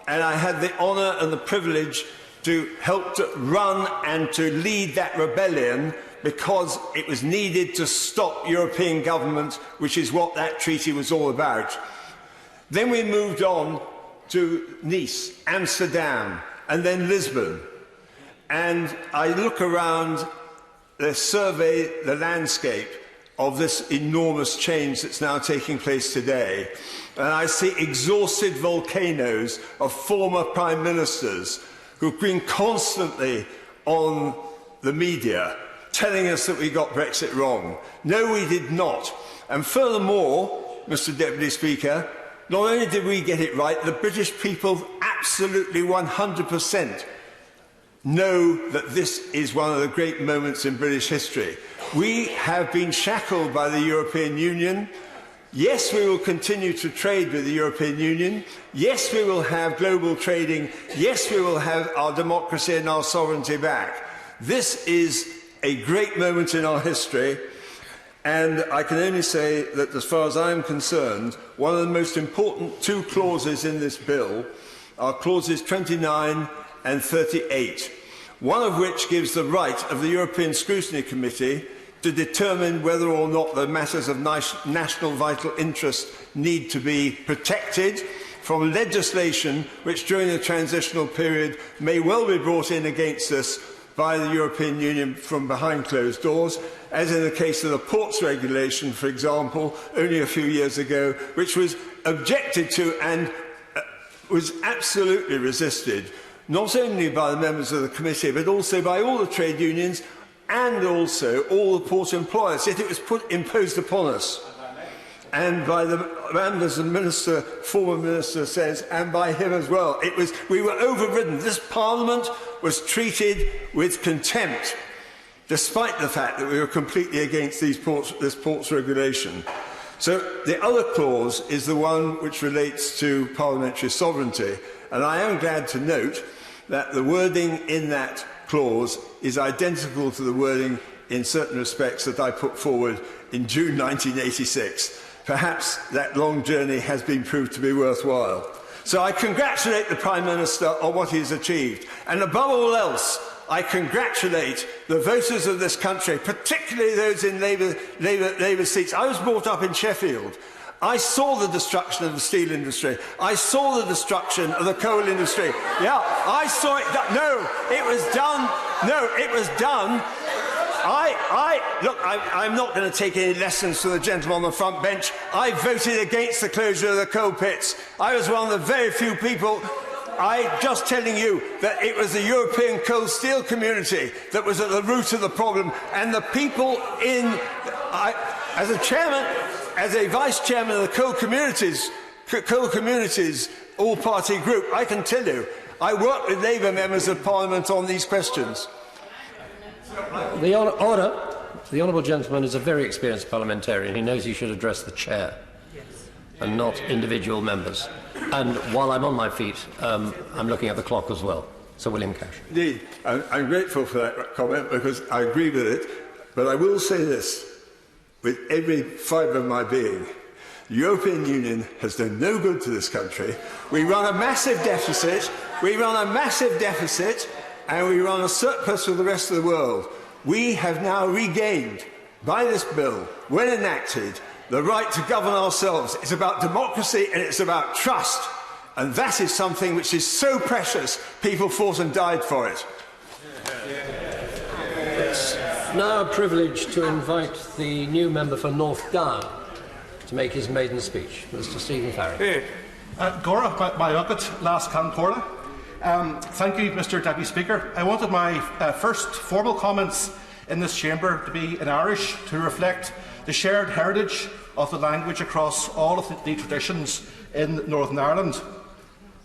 and I had the honour and the privilege to help to run and to lead that rebellion, because it was needed to stop European government, which is what that treaty was all about. Then we moved on to Nice, Amsterdam, and then Lisbon. And I look around, survey the landscape of this enormous change that's now taking place today, and I see exhausted volcanoes of former prime ministers who've been constantly on the media telling us that we got Brexit wrong. No, we did not. And furthermore, Mr Deputy Speaker, not only did we get it right, the British people absolutely 100% know that this is one of the great moments in British history. We have been shackled by the European Union. Yes, we will continue to trade with the European Union. Yes, we will have global trading. Yes, we will have our democracy and our sovereignty back. This is a great moment in our history, and I can only say that, as far as I am concerned, one of the most important two clauses in this bill are clauses 29 and 38, one of which gives the right of the European Scrutiny Committee to determine whether or not the matters of national vital interest need to be protected from legislation which during the transitional period may well be brought in against us by the European Union from behind closed doors, as in the case of the ports regulation, for example, only a few years ago, which was objected to and was absolutely resisted, not only by the members of the committee, but also by all the trade unions and also all the port employers. Yet it was imposed upon us. And by the members, the former minister says, and by him as well. We were overridden. This Parliament was treated with contempt, despite the fact that we were completely against this ports regulation. So the other clause is the one which relates to parliamentary sovereignty. And I am glad to note that the wording in that clause is identical to the wording in certain respects that I put forward in June 1986. Perhaps that long journey has been proved to be worthwhile. So I congratulate the Prime Minister on what he has achieved. And above all else, I congratulate the voters of this country, particularly those in Labour seats. I was brought up in Sheffield. I saw the destruction of the steel industry. I saw the destruction of the coal industry. Yeah, I saw it. No, it was done. No, it was done. Look, I'm not going to take any lessons from the gentleman on the front bench. I voted against the closure of the coal pits. I was one of the very few people. I'm just telling you that it was the European coal steel community that was at the root of the problem, and the people as a chairman, as a vice chairman of the coal communities all-party group, I can tell you, I work with Labour members of Parliament on these questions. The honourable gentleman is a very experienced parliamentarian. He knows he should address the chair and not individual members. And while I'm on my feet, I'm looking at the clock as well. So William Cash. Indeed, I'm grateful for that comment because I agree with it. But I will say this, with every fibre of my being, the European Union has done no good to this country. We run a massive deficit, and we run a surplus with the rest of the world. We have now regained, by this bill, when enacted, the right to govern ourselves. It's about democracy and it's about trust. And that is something which is so precious, people fought and died for it. It's now a privilege to invite the new member for North Down to make his maiden speech, Mr. Stephen Farring. Gora, my ugat, last can Cora. Thank you, Mr. Deputy Speaker. I wanted my first formal comments in this chamber to be in Irish to reflect the shared heritage of the language across all of the traditions in Northern Ireland.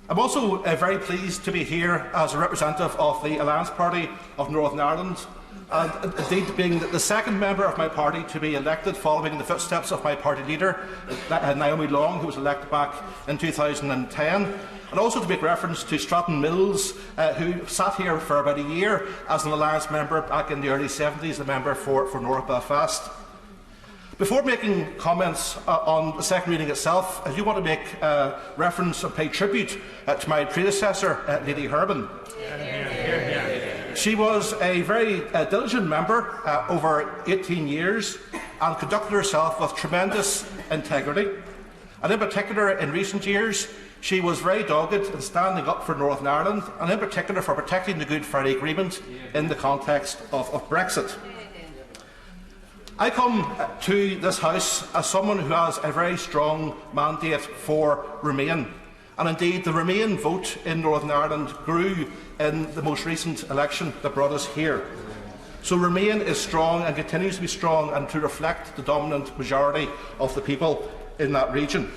I'm also very pleased to be here as a representative of the Alliance Party of Northern Ireland, and indeed being the second member of my party to be elected following the footsteps of my party leader, Naomi Long, who was elected back in 2010, and also to make reference to Stratton Mills, who sat here for about a year as an Alliance member back in the early 70s, the member for North Belfast. Before making comments on the second reading itself, I do want to make reference and pay tribute to my predecessor, Lady Herbin. She was a very diligent member over 18 years and conducted herself with tremendous integrity. And in particular, in recent years, she was very dogged in standing up for Northern Ireland, and in particular for protecting the Good Friday Agreement in the context of Brexit. I come to this House as someone who has a very strong mandate for Remain. And indeed, the Remain vote in Northern Ireland grew in the most recent election that brought us here. So Remain is strong and continues to be strong and to reflect the dominant majority of the people in that region.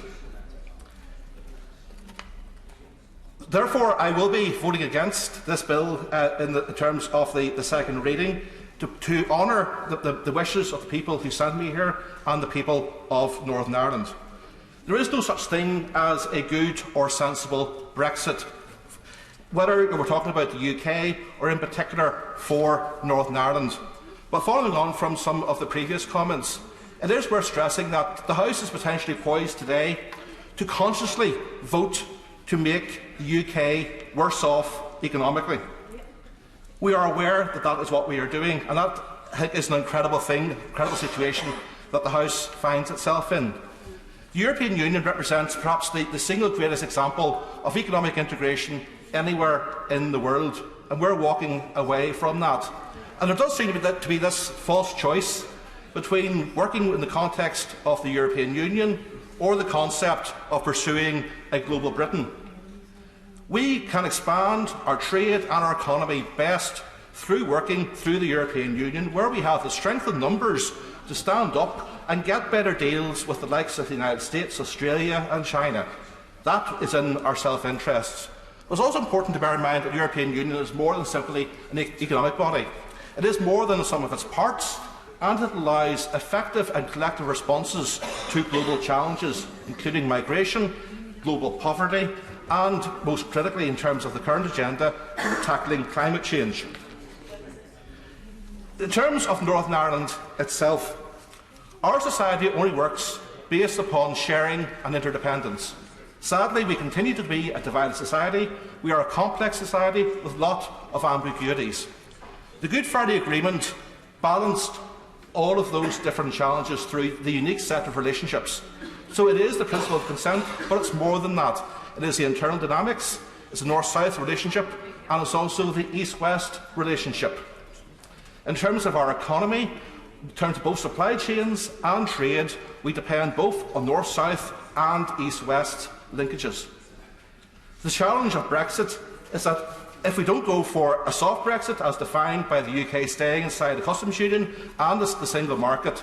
Therefore, I will be voting against this bill in terms of the second reading, to honour the wishes of the people who sent me here and the people of Northern Ireland. There is no such thing as a good or sensible Brexit, whether we're talking about the UK or in particular for Northern Ireland. But following on from some of the previous comments, it is worth stressing that the House is potentially poised today to consciously vote to make the UK worse off economically. We are aware that that is what we are doing, and that, I think, is an incredible thing, incredible situation that the House finds itself in. The European Union represents perhaps the single greatest example of economic integration anywhere in the world, and we're walking away from that. And there does seem to be this false choice between working in the context of the European Union or the concept of pursuing a global Britain. We can expand our trade and our economy best through working through the European Union, where we have the strength of numbers to stand up and get better deals with the likes of the United States, Australia and China. That is in our self-interests. It's also important to bear in mind that the European Union is more than simply an economic body. It is more than the sum of its parts, and it allows effective and collective responses to global challenges, including migration, global poverty, and, most critically in terms of the current agenda, tackling climate change. In terms of Northern Ireland itself, our society only works based upon sharing and interdependence. Sadly, we continue to be a divided society. We are a complex society with a lot of ambiguities. The Good Friday Agreement balanced all of those different challenges through the unique set of relationships. So it is the principle of consent, but it's more than that. It is the internal dynamics, it's a north-south relationship, and it's also the east-west relationship. In terms of our economy, in terms of both supply chains and trade, we depend both on north-south and east-west linkages. The challenge of Brexit is that if we don't go for a soft Brexit, as defined by the UK staying inside the customs union and the single market,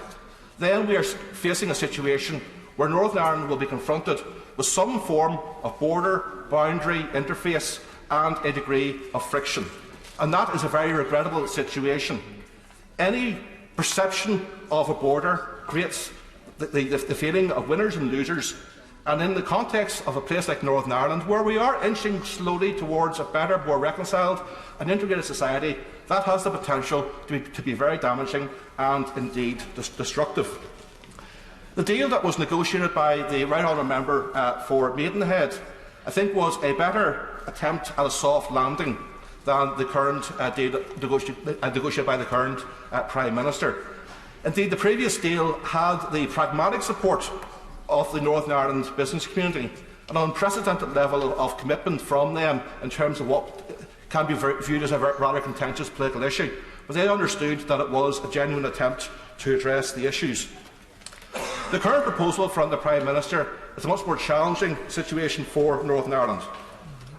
then we are facing a situation where Northern Ireland will be confronted with some form of border, boundary, interface and a degree of friction. And that is a very regrettable situation. Any perception of a border creates the feeling of winners and losers. And in the context of a place like Northern Ireland, where we are inching slowly towards a better, more reconciled and integrated society, that has the potential to be very damaging and indeed destructive. The deal that was negotiated by the Right Honourable Member for Maidenhead, I think, was a better attempt at a soft landing than the current deal negotiated by the current Prime Minister. Indeed, the previous deal had the pragmatic support of the Northern Ireland business community, an unprecedented level of commitment from them in terms of what can be viewed as a rather contentious political issue. But they understood that it was a genuine attempt to address the issues. The current proposal from the Prime Minister is a much more challenging situation for Northern Ireland.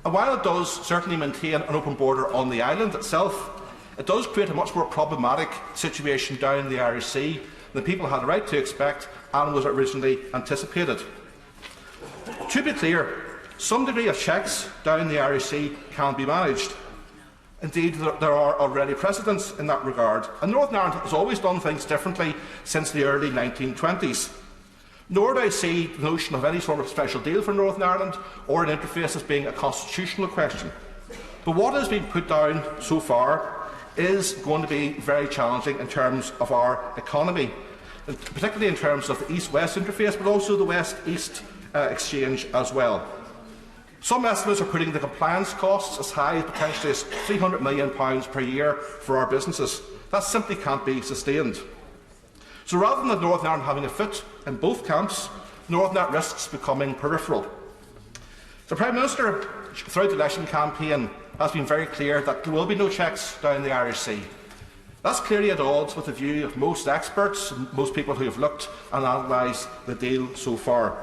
And while it does certainly maintain an open border on the island itself, it does create a much more problematic situation down the Irish Sea than people had a right to expect and was originally anticipated. To be clear, some degree of checks down the Irish Sea can be managed. Indeed, there are already precedents in that regard, and Northern Ireland has always done things differently since the early 1920s. Nor do I see the notion of any sort of special deal for Northern Ireland or an interface as being a constitutional question. But what has been put down so far is going to be very challenging in terms of our economy, particularly in terms of the East-West interface, but also the West-East exchange as well. Some estimates are putting the compliance costs as high as potentially as £300 million per year for our businesses. That simply can't be sustained. So rather than Northern Ireland having a foot in both camps, Northern Ireland risks becoming peripheral. The Prime Minister, throughout the election campaign, has been very clear that there will be no checks down the Irish Sea. That's clearly at odds with the view of most experts and most people who have looked and analysed the deal so far.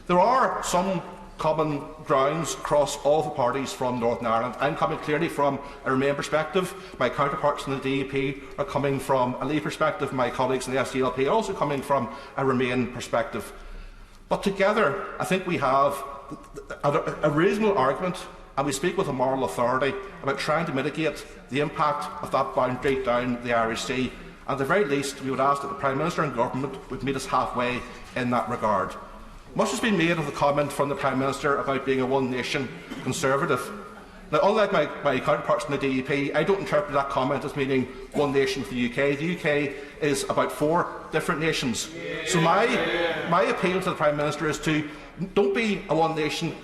There are some common grounds across all the parties from Northern Ireland. I'm coming clearly from a Remain perspective. My counterparts in the DUP are coming from a Leave perspective. My colleagues in the SDLP are also coming from a Remain perspective. But together, I think we have a reasonable argument, and we speak with a moral authority about trying to mitigate the impact of that boundary down the Irish Sea. And at the very least, we would ask that the Prime Minister and Government would meet us halfway in that regard. Much has been made of the comment from the Prime Minister about being a one-nation Conservative. Now, unlike my counterparts in the DUP, I don't interpret that comment as meaning one nation for the UK. The UK is about 4 different nations. So my appeal to the Prime Minister is to don't be a one-nation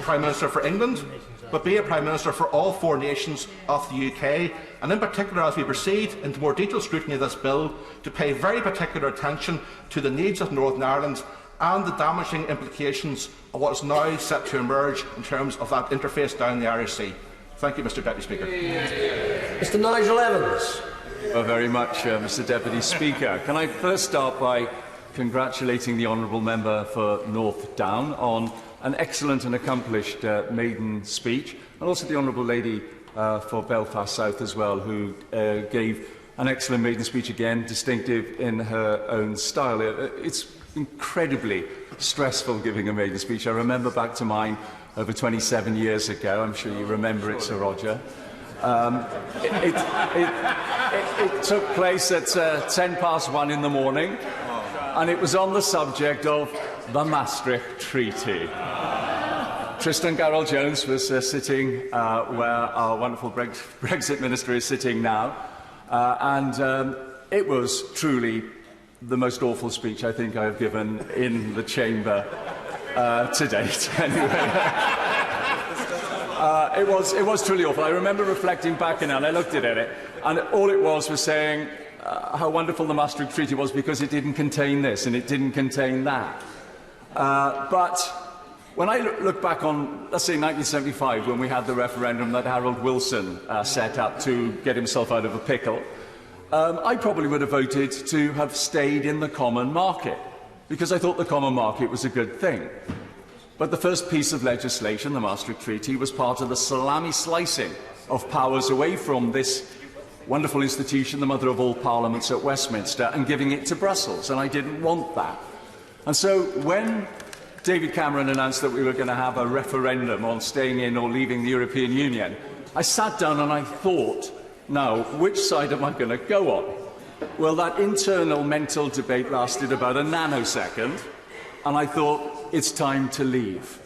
Prime Minister for England, but be a Prime Minister for all 4 nations of the UK, and in particular, as we proceed into more detailed scrutiny of this bill, to pay very particular attention to the needs of Northern Ireland and the damaging implications of what is now set to emerge in terms of that interface down the Irish Sea. Thank you, Mr Deputy Speaker. Mr Nigel Evans. Well, very much, Mr Deputy Speaker. Can I first start by congratulating the Honourable Member for North Down on an excellent and accomplished maiden speech, and also the Honourable Lady for Belfast South as well, who gave an excellent maiden speech again, distinctive in her own style. It's incredibly stressful giving a maiden speech. I remember back to mine over 27 years ago. I'm sure you remember it, Sir Roger. It took place at 1:10 in the morning, and it was on the subject of the Maastricht Treaty. Tristan Garrell-Jones was sitting where our wonderful Brexit Minister is sitting now, and it was truly the most awful speech I think I have given in the chamber to date. Anyway, it was truly awful. I remember reflecting back on it, and I looked at it, and all it was saying how wonderful the Maastricht Treaty was because it didn't contain this and it didn't contain that. But when I look back on, let's say, 1975, when we had the referendum that Harold Wilson set up to get himself out of a pickle, I probably would have voted to have stayed in the common market, because I thought the common market was a good thing. But the first piece of legislation, the Maastricht Treaty, was part of the salami slicing of powers away from this wonderful institution, the mother of all parliaments at Westminster, and giving it to Brussels, and I didn't want that. And so when David Cameron announced that we were going to have a referendum on staying in or leaving the European Union, I sat down and I thought, now, which side am I going to go on? Well, that internal mental debate lasted about a nanosecond, and I thought, it's time to leave.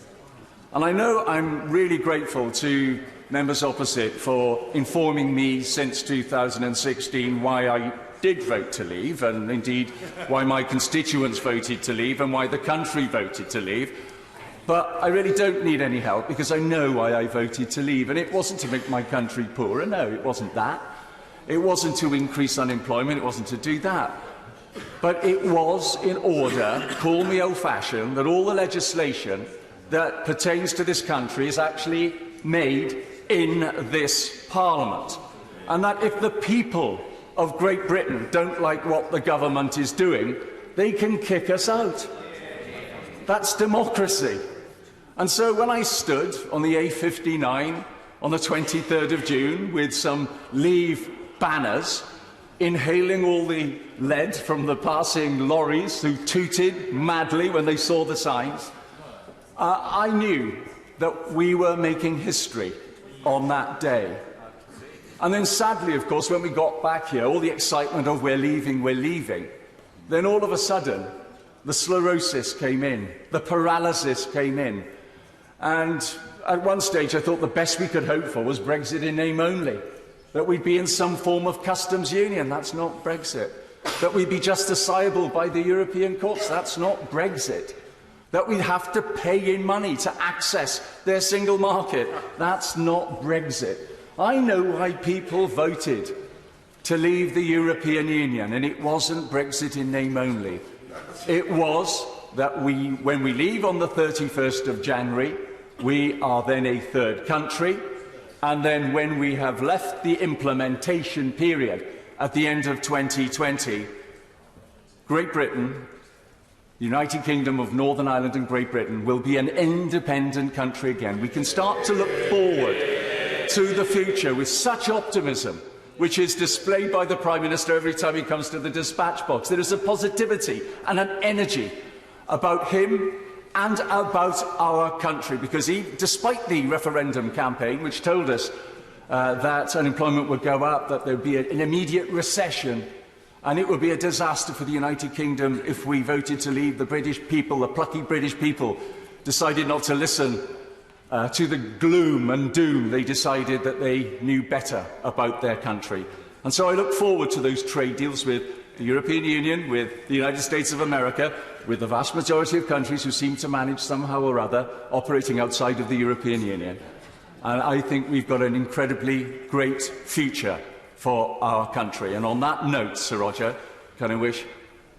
And I know I'm really grateful to members opposite for informing me since 2016 why I did vote to leave, and indeed why my constituents voted to leave and why the country voted to leave. But I really don't need any help, because I know why I voted to leave. And it wasn't to make my country poorer. No, it wasn't that. It wasn't to increase unemployment. It wasn't to do that. But it was in order, call me old-fashioned, that all the legislation that pertains to this country is actually made in this Parliament. And that if the people of Great Britain don't like what the government is doing, they can kick us out. That's democracy. And so when I stood on the A59 on the 23rd of June with some Leave banners, inhaling all the lead from the passing lorries who tooted madly when they saw the signs, I knew that we were making history on that day. And then sadly, of course, when we got back here, all the excitement of we're leaving, then all of a sudden, the sclerosis came in, the paralysis came in. And at one stage, I thought the best we could hope for was Brexit in name only, that we'd be in some form of customs union. That's not Brexit. That we'd be justiciable by the European courts. That's not Brexit. That we'd have to pay in money to access their single market. That's not Brexit. I know why people voted to leave the European Union, and it wasn't Brexit in name only. It was that when we leave on the 31st of January, we are then a third country, and then when we have left the implementation period at the end of 2020, Great Britain, the United Kingdom of Northern Ireland and Great Britain, will be an independent country again. We can start to look forward to the future with such optimism, which is displayed by the Prime Minister every time he comes to the dispatch box. There is a positivity and an energy about him and about our country, because despite the referendum campaign, which told us that unemployment would go up, that there would be an immediate recession, and it would be a disaster for the United Kingdom if we voted to leave, the British people, the plucky British people, decided not to listen to the gloom and doom. They decided that they knew better about their country. And so I look forward to those trade deals with the European Union, with the United States of America, with the vast majority of countries who seem to manage somehow or other operating outside of the European Union. And I think we've got an incredibly great future for our country. And on that note, Sir Roger, can I wish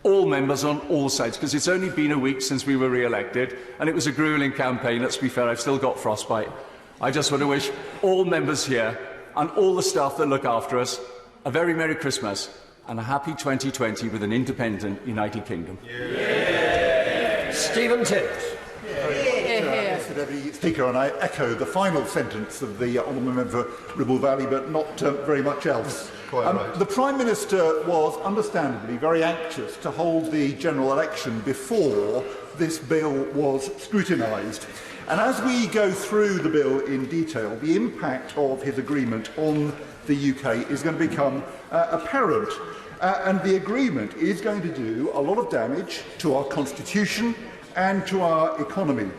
all members on all sides, because it's only been a week since we were re-elected, and it was a gruelling campaign. Let's be fair, I've still got frostbite. I just want to wish all members here and all the staff that look after us a very Merry Christmas and a happy 2020 with an independent United Kingdom. Yeah. Stephen Tibbs. Mr Deputy Speaker, and I echo the final sentence of the Honourable Member for Ribble Valley, but not very much else. Right. The Prime Minister was understandably very anxious to hold the general election before this bill was scrutinised. And as we go through the bill in detail, the impact of his agreement on the UK is going to become apparent. And the agreement is going to do a lot of damage to our constitution and to our economy.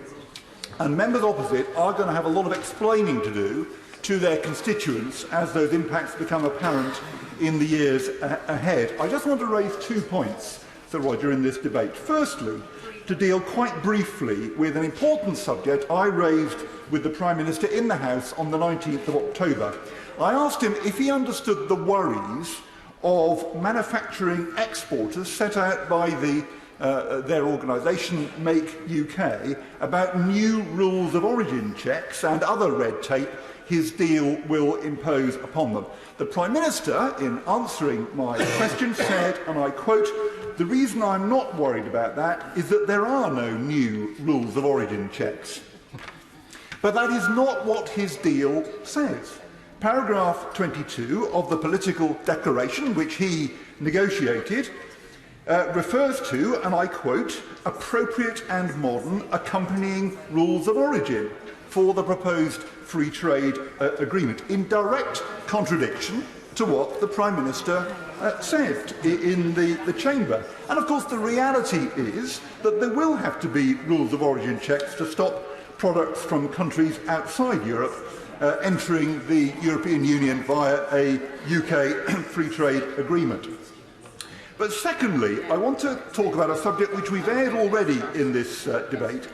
And members opposite are going to have a lot of explaining to do to their constituents as those impacts become apparent in the years ahead. I just want to raise 2 points, Sir Roger, in this debate. Firstly, to deal quite briefly with an important subject I raised with the Prime Minister in the House on the 19th of October. I asked him if he understood the worries of manufacturing exporters set out by their organisation, Make UK, about new rules of origin checks and other red tape his deal will impose upon them. The Prime Minister, in answering my question, said, and I quote, "The reason I'm not worried about that is that there are no new rules of origin checks." But that is not what his deal says. Paragraph 22 of the political declaration, which he negotiated, refers to, and I quote, appropriate and modern accompanying rules of origin for the proposed free trade agreement, in direct contradiction to what the Prime Minister said in the Chamber. And of course the reality is that there will have to be rules of origin checks to stop products from countries outside Europe entering the European Union via a UK free trade agreement. But secondly, I want to talk about a subject which we've aired already in this debate,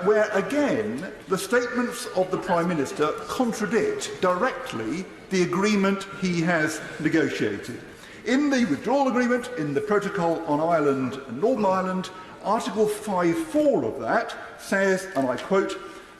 where again the statements of the Prime Minister contradict directly the agreement he has negotiated. In the withdrawal agreement, in the protocol on Ireland and Northern Ireland, Article 5.4 of that says, and I quote,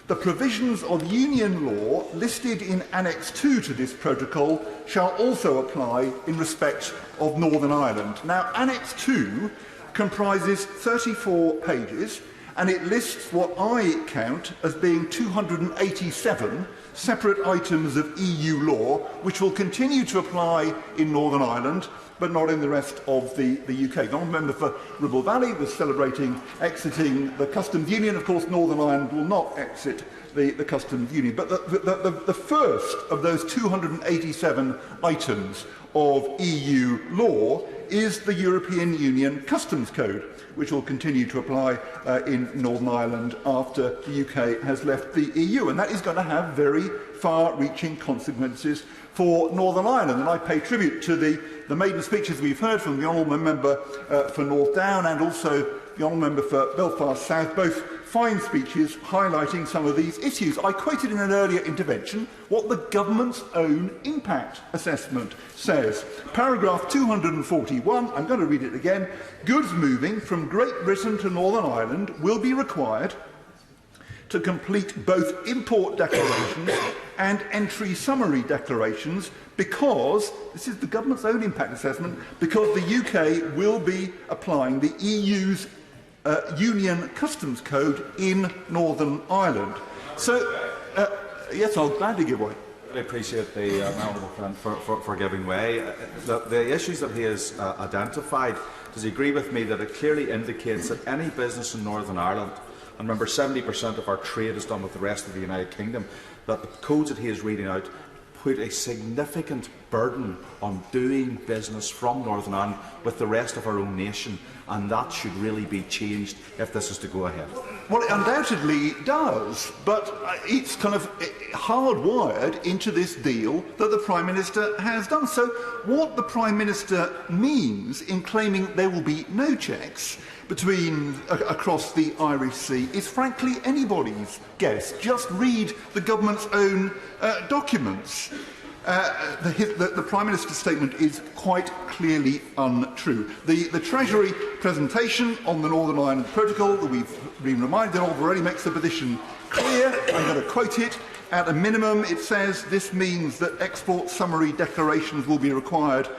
"The provisions of Union law listed in Annex 2 to this protocol shall also apply in respect of Northern Ireland." Now, Annex 2 comprises 34 pages, and it lists what I count as being 287 separate items of EU law, which will continue to apply in Northern Ireland, but not in the rest of the UK. The Honourable Member for Ribble Valley was celebrating exiting the customs union. Of course, Northern Ireland will not exit the customs union. But the first of those 287 items of EU law is the European Union Customs Code, which will continue to apply in Northern Ireland after the UK has left the EU. And that is going to have very far-reaching consequences for Northern Ireland. And I pay tribute to the maiden speeches we've heard from the Honourable Member for North Down and also the Honourable Member for Belfast South, both fine speeches highlighting some of these issues. I quoted in an earlier intervention what the government's own impact assessment says. Paragraph 241, I'm going to read it again. Goods moving from Great Britain to Northern Ireland will be required to complete both import declarations and entry summary declarations because, this is the government's own impact assessment, because the UK will be applying the EU's Union Customs Code in Northern Ireland. So, yes, I'll gladly give way. I appreciate the honourable friend for giving way. The issues that he has identified, does he agree with me that it clearly indicates that any business in Northern Ireland, and remember 70% of our trade is done with the rest of the United Kingdom, that the codes that he is reading out put a significant burden on doing business from Northern Ireland with the rest of our own nation, and that should really be changed if this is to go ahead. Well, it undoubtedly does, but it's kind of hardwired into this deal that the Prime Minister has done. So what the Prime Minister means in claiming there will be no checks across the Irish Sea is frankly anybody's guess. Just read the government's own documents. The Prime Minister's statement is quite clearly untrue. The Treasury presentation on the Northern Ireland Protocol that we've been reminded of already makes the position clear. I'm going to quote it. At a minimum, it says this means that export summary declarations will be required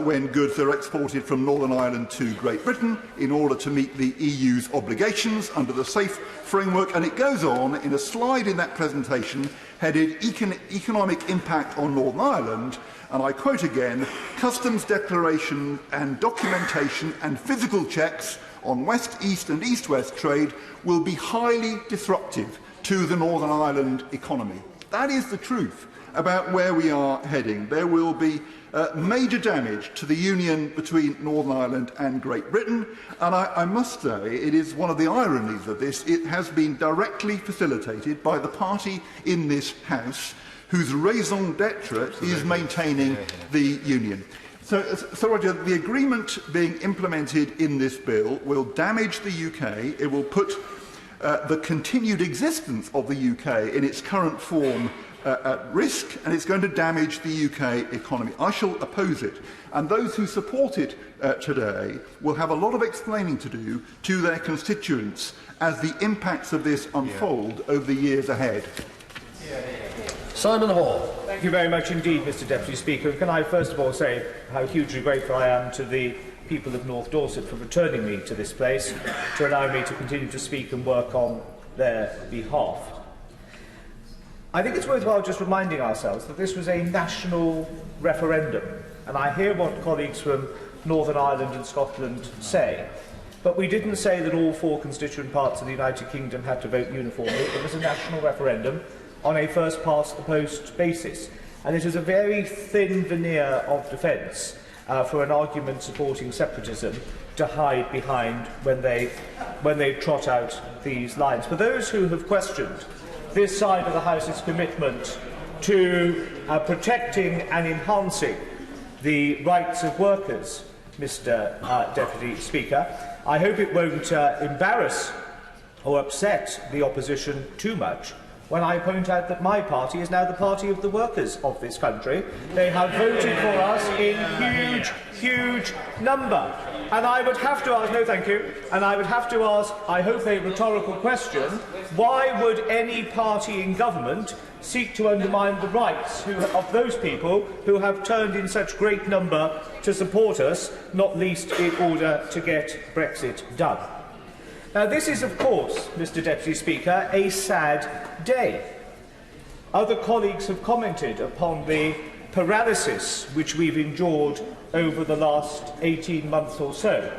when goods are exported from Northern Ireland to Great Britain in order to meet the EU's obligations under the SAFE framework. And it goes on in a slide in that presentation headed Economic Impact on Northern Ireland, and I quote again, customs declaration and documentation and physical checks on West-East and East-West trade will be highly disruptive to the Northern Ireland economy. That is the truth about where we are heading. There will be major damage to the union between Northern Ireland and Great Britain, and I must say it is one of the ironies of this. It has been directly facilitated by the party in this House whose raison d'etre is maintaining the union. So, Roger, the agreement being implemented in this bill will damage the UK. It will put the continued existence of the UK in its current form at risk, and it's going to damage the UK economy. I shall oppose it, and those who support it today will have a lot of explaining to do to their constituents as the impacts of this unfold over the years ahead. Simon Hall. Thank you very much indeed, Mr Deputy Speaker. Can I first of all say how hugely grateful I am to the people of North Dorset for returning me to this place to allow me to continue to speak and work on their behalf. I think it's worthwhile just reminding ourselves that this was a national referendum, and I hear what colleagues from Northern Ireland and Scotland say. But we didn't say that all 4 constituent parts of the United Kingdom had to vote uniformly. It was a national referendum on a first-past-the-post basis. And it is a very thin veneer of defence for an argument supporting separatism to hide behind when they trot out these lines. For those who have questioned this side of the House's commitment to protecting and enhancing the rights of workers, Mr. Deputy Speaker, I hope it won't embarrass or upset the opposition too much when I point out that my party is now the party of the workers of this country. They have voted for us in huge, huge number. And I would have to ask, no thank you, and I would have to ask, I hope a rhetorical question, why would any party in government seek to undermine the rights of those people who have turned in such great number to support us, not least in order to get Brexit done? Now, this is, of course, Mr. Deputy Speaker, a sad day. Other colleagues have commented upon the paralysis which we've endured over the last 18 months or so.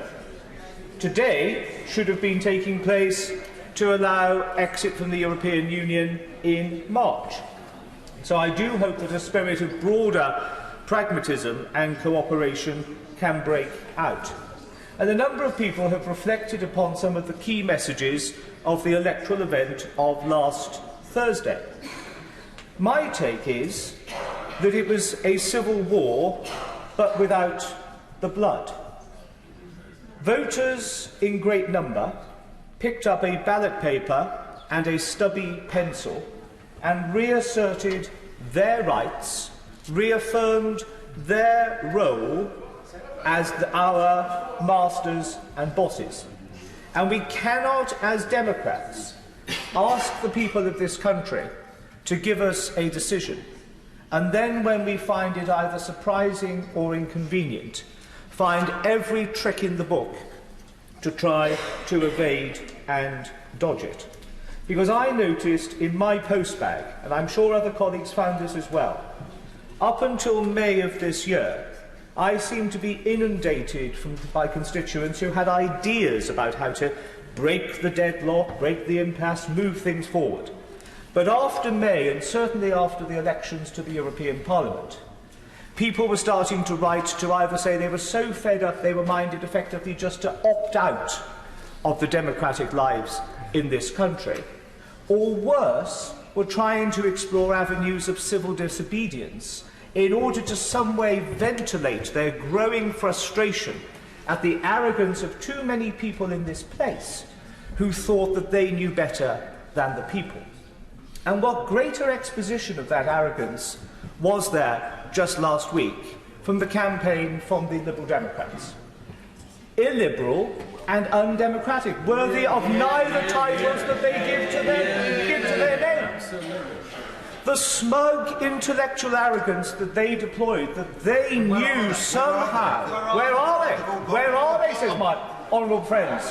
Today should have been taking place to allow exit from the European Union in March. So I do hope that a spirit of broader pragmatism and cooperation can break out. And a number of people have reflected upon some of the key messages of the electoral event of last Thursday. My take is that it was a civil war, but without the blood. Voters in great number picked up a ballot paper and a stubby pencil and reasserted their rights, reaffirmed their role as our masters and bosses. And we cannot, as Democrats, ask the people of this country to give us a decision, and then when we find it either surprising or inconvenient, find every trick in the book to try to evade and dodge it. Because I noticed in my postbag, and I'm sure other colleagues found this as well, up until May of this year, I seemed to be inundated by constituents who had ideas about how to break the deadlock, break the impasse, move things forward. But after May, and certainly after the elections to the European Parliament, people were starting to write to either say they were so fed up they were minded effectively just to opt out of the democratic lives in this country, or worse, were trying to explore avenues of civil disobedience in order to some way ventilate their growing frustration at the arrogance of too many people in this place who thought that they knew better than the people. And what greater exposition of that arrogance was there just last week from the campaign from the Liberal Democrats? Illiberal and undemocratic, worthy of neither titles that they give to their names. The smug intellectual arrogance that they deployed, that they knew somehow. Where are they? Where are they, says my honourable friends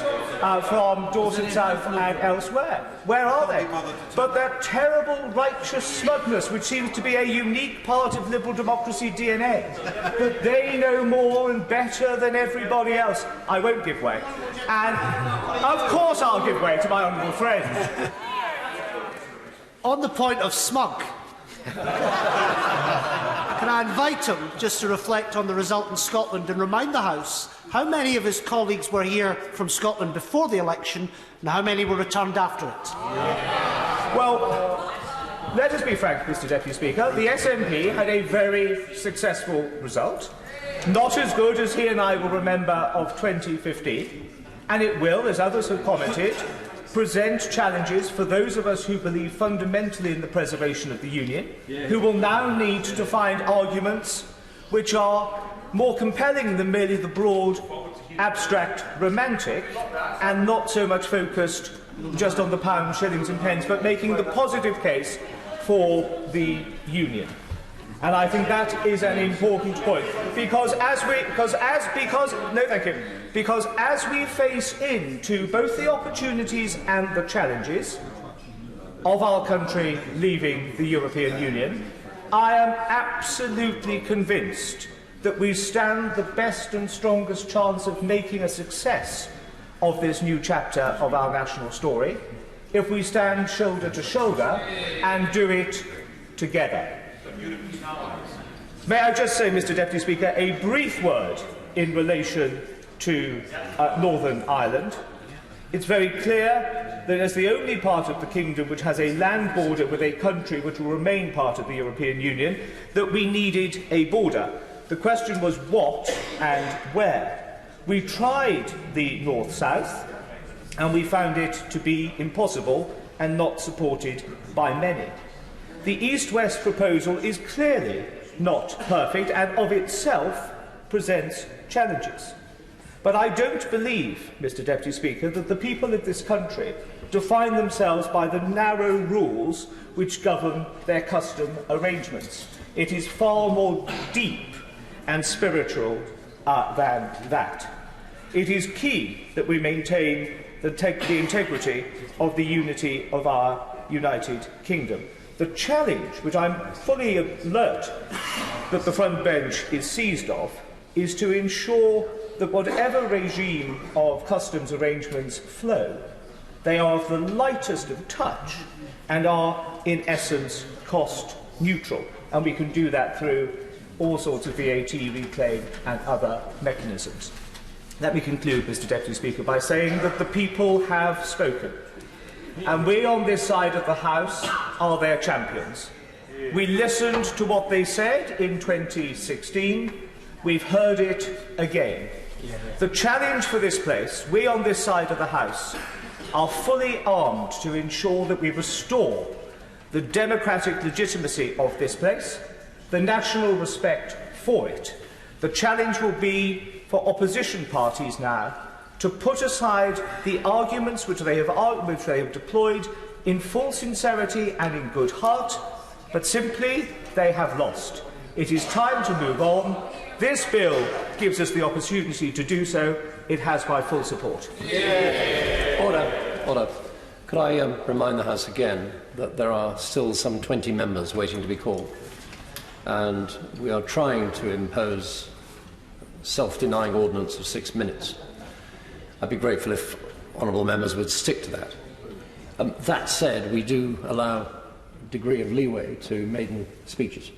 from Dorset South and elsewhere. Where are they? But that terrible righteous smugness, which seems to be a unique part of liberal democracy DNA, that they know more and better than everybody else. I won't give way. And of course I'll give way to my honourable friend. On the point of smug, can I invite him just to reflect on the result in Scotland and remind the House how many of his colleagues were here from Scotland before the election and how many were returned after it? Well, let us be frank, Mr. Deputy Speaker. The SNP had a very successful result, not as good as he and I will remember of 2015, and it will, as others have commented, present challenges for those of us who believe fundamentally in the preservation of the Union, who will now need to find arguments which are more compelling than merely the broad, abstract, romantic, and not so much focused just on the pounds, shillings and pence, but making the positive case for the Union. And I think that is an important point, because as we face into both the opportunities and the challenges of our country leaving the European Union, I am absolutely convinced that we stand the best and strongest chance of making a success of this new chapter of our national story if we stand shoulder to shoulder and do it together. May I just say, Mr Deputy Speaker, a brief word in relation to Northern Ireland. It's very clear that as the only part of the kingdom which has a land border with a country which will remain part of the European Union, that we needed a border. The question was what and where. We tried the north-south, and we found it to be impossible and not supported by many. The east-west proposal is clearly not perfect and of itself presents challenges. But I don't believe, Mr Deputy Speaker, that the people of this country define themselves by the narrow rules which govern their custom arrangements. It is far more deep and spiritual than that. It is key that we maintain the integrity of the unity of our United Kingdom. The challenge, which I'm fully alert that the front bench is seized of, is to ensure that whatever regime of customs arrangements flow, they are of the lightest of touch and are, in essence, cost neutral. And we can do that through all sorts of VAT reclaim and other mechanisms. Let me conclude, Mr Deputy Speaker, by saying that the people have spoken. And we on this side of the House are their champions. We listened to what they said in 2016. We've heard it again. The challenge for this place, we on this side of the House, are fully armed to ensure that we restore the democratic legitimacy of this place, the national respect for it. The challenge will be for opposition parties now to put aside the arguments which they have deployed in full sincerity and in good heart, but simply they have lost. It is time to move on. This bill gives us the opportunity to do so. It has my full support. Order. Could I remind the House again that there are still some 20 members waiting to be called, and we are trying to impose self-denying ordinance of 6 minutes. I'd be grateful if honourable members would stick to that. That said, we do allow a degree of leeway to maiden speeches,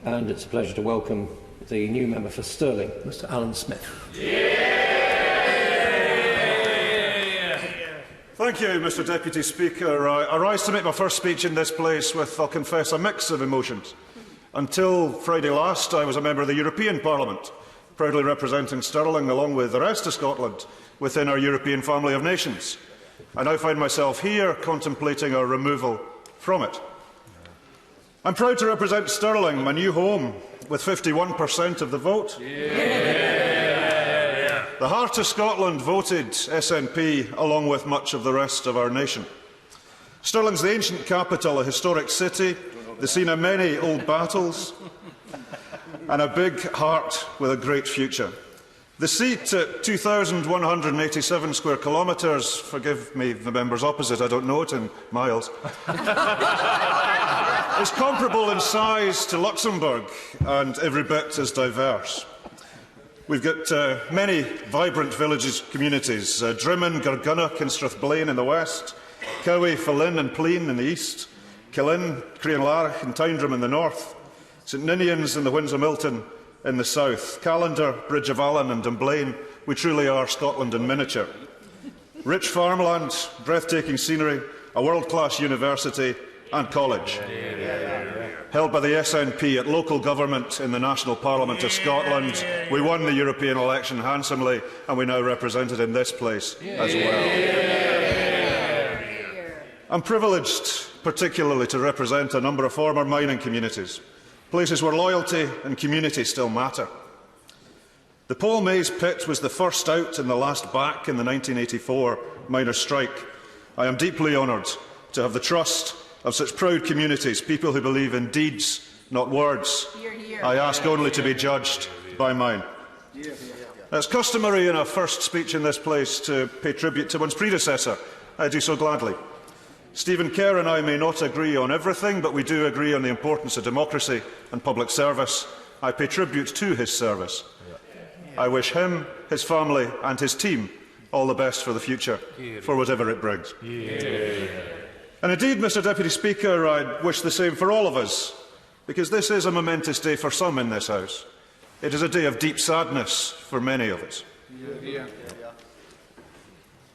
and it's a pleasure to welcome the new member for Stirling, Mr Alan Smith. Thank you, Mr Deputy Speaker. I rise to make my first speech in this place with, I'll confess, a mix of emotions. Until Friday last, I was a member of the European Parliament, proudly representing Stirling along with the rest of Scotland within our European family of nations. I now find myself here contemplating our removal from it. I'm proud to represent Stirling, my new home, with 51% of the vote. The heart of Scotland voted SNP along with much of the rest of our nation. Stirling's the ancient capital, a historic city, the scene of many old battles, and a big heart with a great future. The seat at 2,187 square kilometres, forgive me the members opposite, I don't know it in miles, is comparable in size to Luxembourg and every bit as diverse. We've got many vibrant villages, communities, Drimmen, Gargunnock and Strathblane in the west, Cowie, Fallin and Plean in the east, Killin, Crianlarich and Tyndrum in the north, St Ninians and the Windsor Milton in the south, Callander, Bridge of Allen and Dunblane. We truly are Scotland in miniature. Rich farmland, breathtaking scenery, a world-class university and college. Held by the SNP at local government in the National Parliament of Scotland. We won the European election handsomely and we now represent it in this place as well. I'm privileged particularly to represent a number of former mining communities, places where loyalty and community still matter. The Paul Mays pit was the first out and the last back in the 1984 miners' strike. I am deeply honoured to have the trust of such proud communities, people who believe in deeds, not words. I ask only to be judged by mine. It's customary in a first speech in this place to pay tribute to one's predecessor. I do so gladly. Stephen Kerr and I may not agree on everything, but we do agree on the importance of democracy and public service, I pay tribute to his service. I wish him, his family and his team all the best for the future, for whatever it brings. And indeed, Mr Deputy Speaker, I wish the same for all of us, because this is a momentous day for some in this House. It is a day of deep sadness for many of us.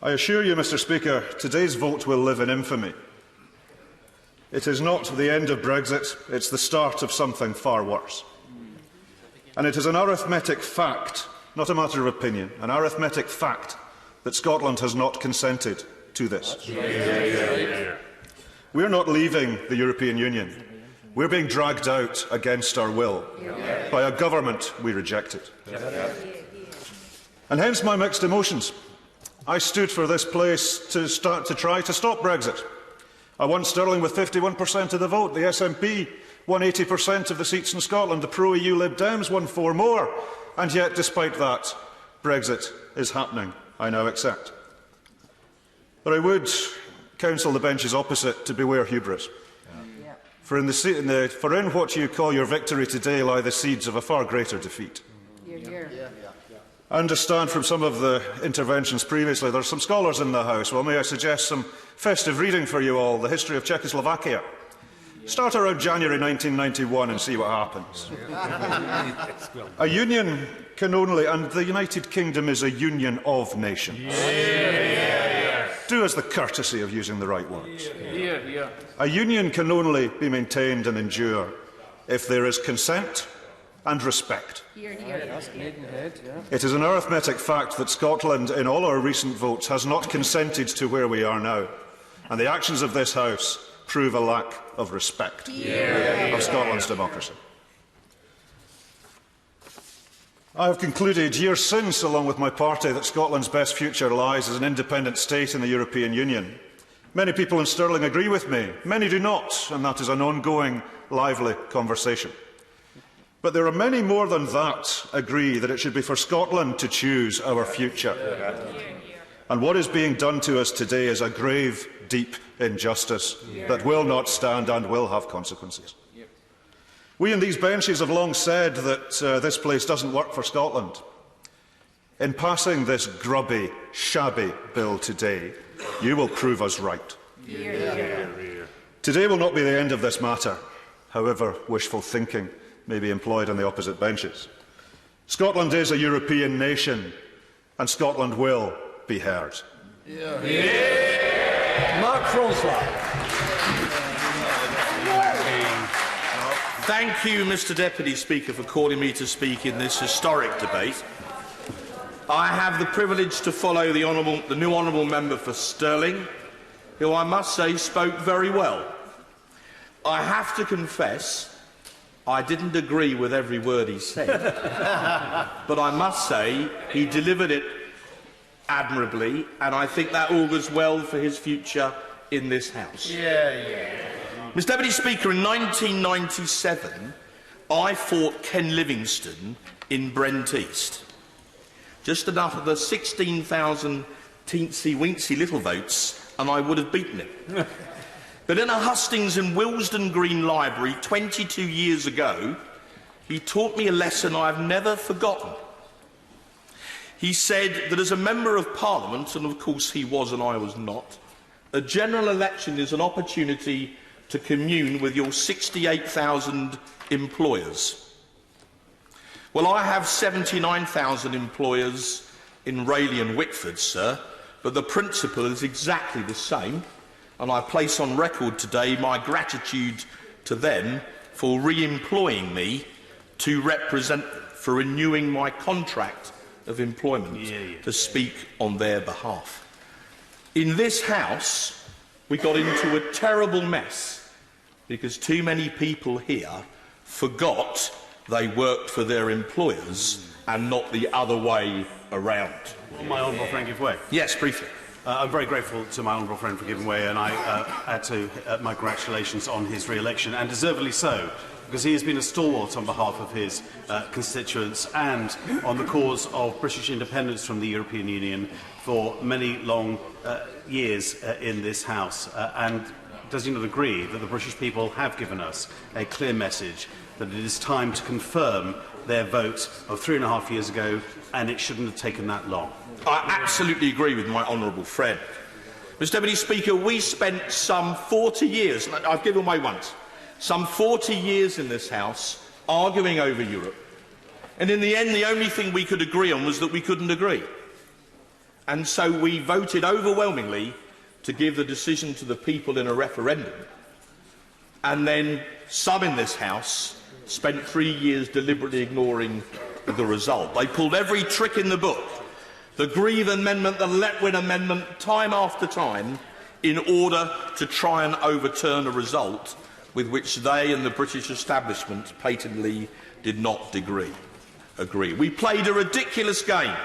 I assure you, Mr Speaker, today's vote will live in infamy. It is not the end of Brexit, it's the start of something far worse. And it is an arithmetic fact, not a matter of opinion, an arithmetic fact that Scotland has not consented to this. We're not leaving the European Union. We're being dragged out against our will by a government we rejected. And hence my mixed emotions. I stood for this place to try to stop Brexit. I won Stirling with 51% of the vote. The SNP won 80% of the seats in Scotland. The pro-EU Lib Dems won 4 more. And yet, despite that, Brexit is happening, I now accept. But I would counsel the benches opposite to beware hubris. For in what you call your victory today lie the seeds of a far greater defeat. I understand from some of the interventions previously there are some scholars in the House. Well, may I suggest some festive reading for you all, the history of Czechoslovakia. Start around January 1991 and see what happens. A union can only, and the United Kingdom is a union of nations. Do us the courtesy of using the right words. A union can only be maintained and endure if there is consent and respect. It is an arithmetic fact that Scotland, in all our recent votes, has not consented to where we are now, and the actions of this House prove a lack of respect of Scotland's democracy. I have concluded years since, along with my party, that Scotland's best future lies as an independent state in the European Union. Many people in Stirling agree with me, many do not, and that is an ongoing, lively conversation. But there are many more than that agree that it should be for Scotland to choose our future. And what is being done to us today is a grave, deep injustice that will not stand and will have consequences. We in these benches have long said that this place doesn't work for Scotland. In passing this grubby, shabby bill today, you will prove us right. Today will not be the end of this matter, however wishful thinking may be employed on the opposite benches. Scotland is a European nation, and Scotland will be heard. Mark Francois. Thank you, Mr Deputy Speaker, for calling me to speak in this historic debate. I have the privilege to follow the new Honourable Member for Stirling, who I must say spoke very well. I have to confess I didn't agree with every word he said, but I must say he delivered it admirably, and I think that augurs well for his future in this House. Mr Deputy Speaker, in 1997, I fought Ken Livingstone in Brent East. Just enough of the 16,000 teensy-weensy little votes, and I would have beaten him. But in a hustings in Willesden Green Library 22 years ago, he taught me a lesson I've never forgotten. He said that as a Member of Parliament, and of course he was and I was not, a general election is an opportunity to commune with your 68,000 employers. Well, I have 79,000 employers in Rayleigh and Whitford, sir, but the principle is exactly the same, and I place on record today my gratitude to them for re-employing me to represent them, for renewing my contract of employment to speak on their behalf. In this House, we got into a terrible mess because too many people here forgot they worked for their employers and not the other way around. My honourable friend give way. Yes, briefly. I'm very grateful to my honourable friend for giving way, and I add to my congratulations on his re-election, and deservedly so, because he has been a stalwart on behalf of his constituents and on the cause of British independence from the European Union for many long years in this House. And does he not agree that the British people have given us a clear message that it is time to confirm their vote of 3.5 years ago, and it shouldn't have taken that long? I absolutely agree with my honourable friend. Mr Deputy Speaker, we spent some 40 years, I've given away once, some 40 years in this House arguing over Europe, and in the end the only thing we could agree on was that we couldn't agree. And so we voted overwhelmingly to give the decision to the people in a referendum, and then some in this House spent 3 years deliberately ignoring the result. They pulled every trick in the book, the Grieve Amendment, the Letwin Amendment, time after time, in order to try and overturn a result with which they and the British establishment patently did not agree. We played a ridiculous game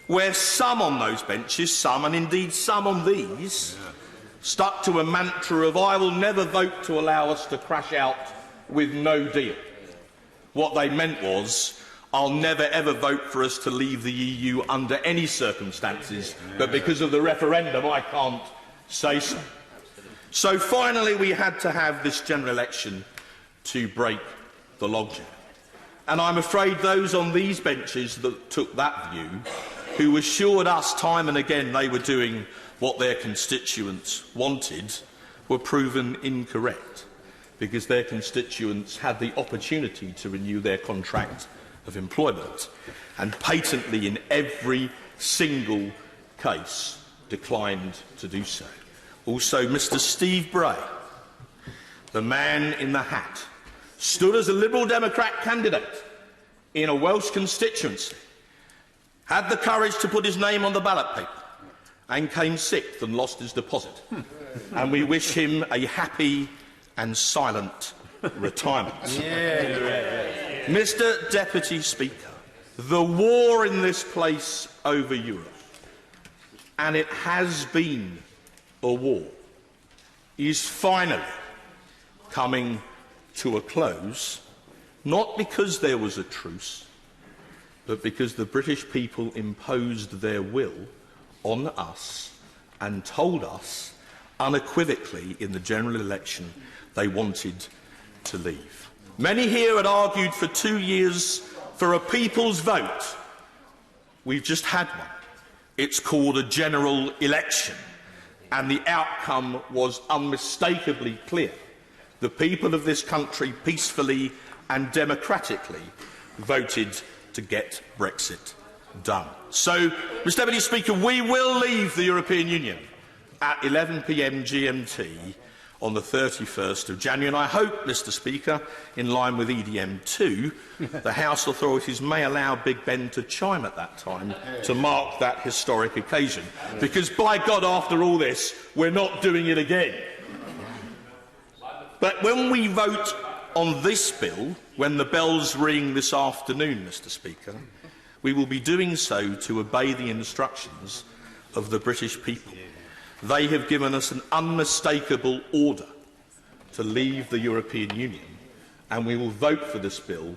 where some on those benches, some, and indeed some on these, stuck to a mantra of "I will never vote to allow us to crash out with no deal." What they meant was, "I'll never ever vote for us to leave the EU under any circumstances, but because of the referendum I can't say so." So finally we had to have this general election to break the logjam. And I'm afraid those on these benches that took that view, who assured us time and again they were doing what their constituents wanted, were proven incorrect, because their constituents had the opportunity to renew their contract of employment and patently in every single case declined to do so. Also, Mr Steve Bray, the man in the hat, stood as a Liberal Democrat candidate in a Welsh constituency, had the courage to put his name on the ballot paper and came sixth and lost his deposit. And we wish him a happy and silent retirement. Mr Deputy Speaker, the war in this place over Europe, and it has been a war, is finally coming to a close, not because there was a truce, but because the British people imposed their will on us and told us unequivocally in the general election they wanted to leave. Many here had argued for 2 years for a people's vote. We've just had one. It's called a general election, and the outcome was unmistakably clear. The people of this country peacefully and democratically voted to get Brexit done. So, Mr Deputy Speaker, we will leave the European Union at 11 p.m. GMT on the 31st of January, and I hope, Mr Speaker, in line with EDM2, the House authorities may allow Big Ben to chime at that time to mark that historic occasion, because, by God, after all this, we're not doing it again. But when we vote on this bill, when the bells ring this afternoon, Mr Speaker, we will be doing so to obey the instructions of the British people. They have given us an unmistakable order to leave the European Union, and we will vote for this bill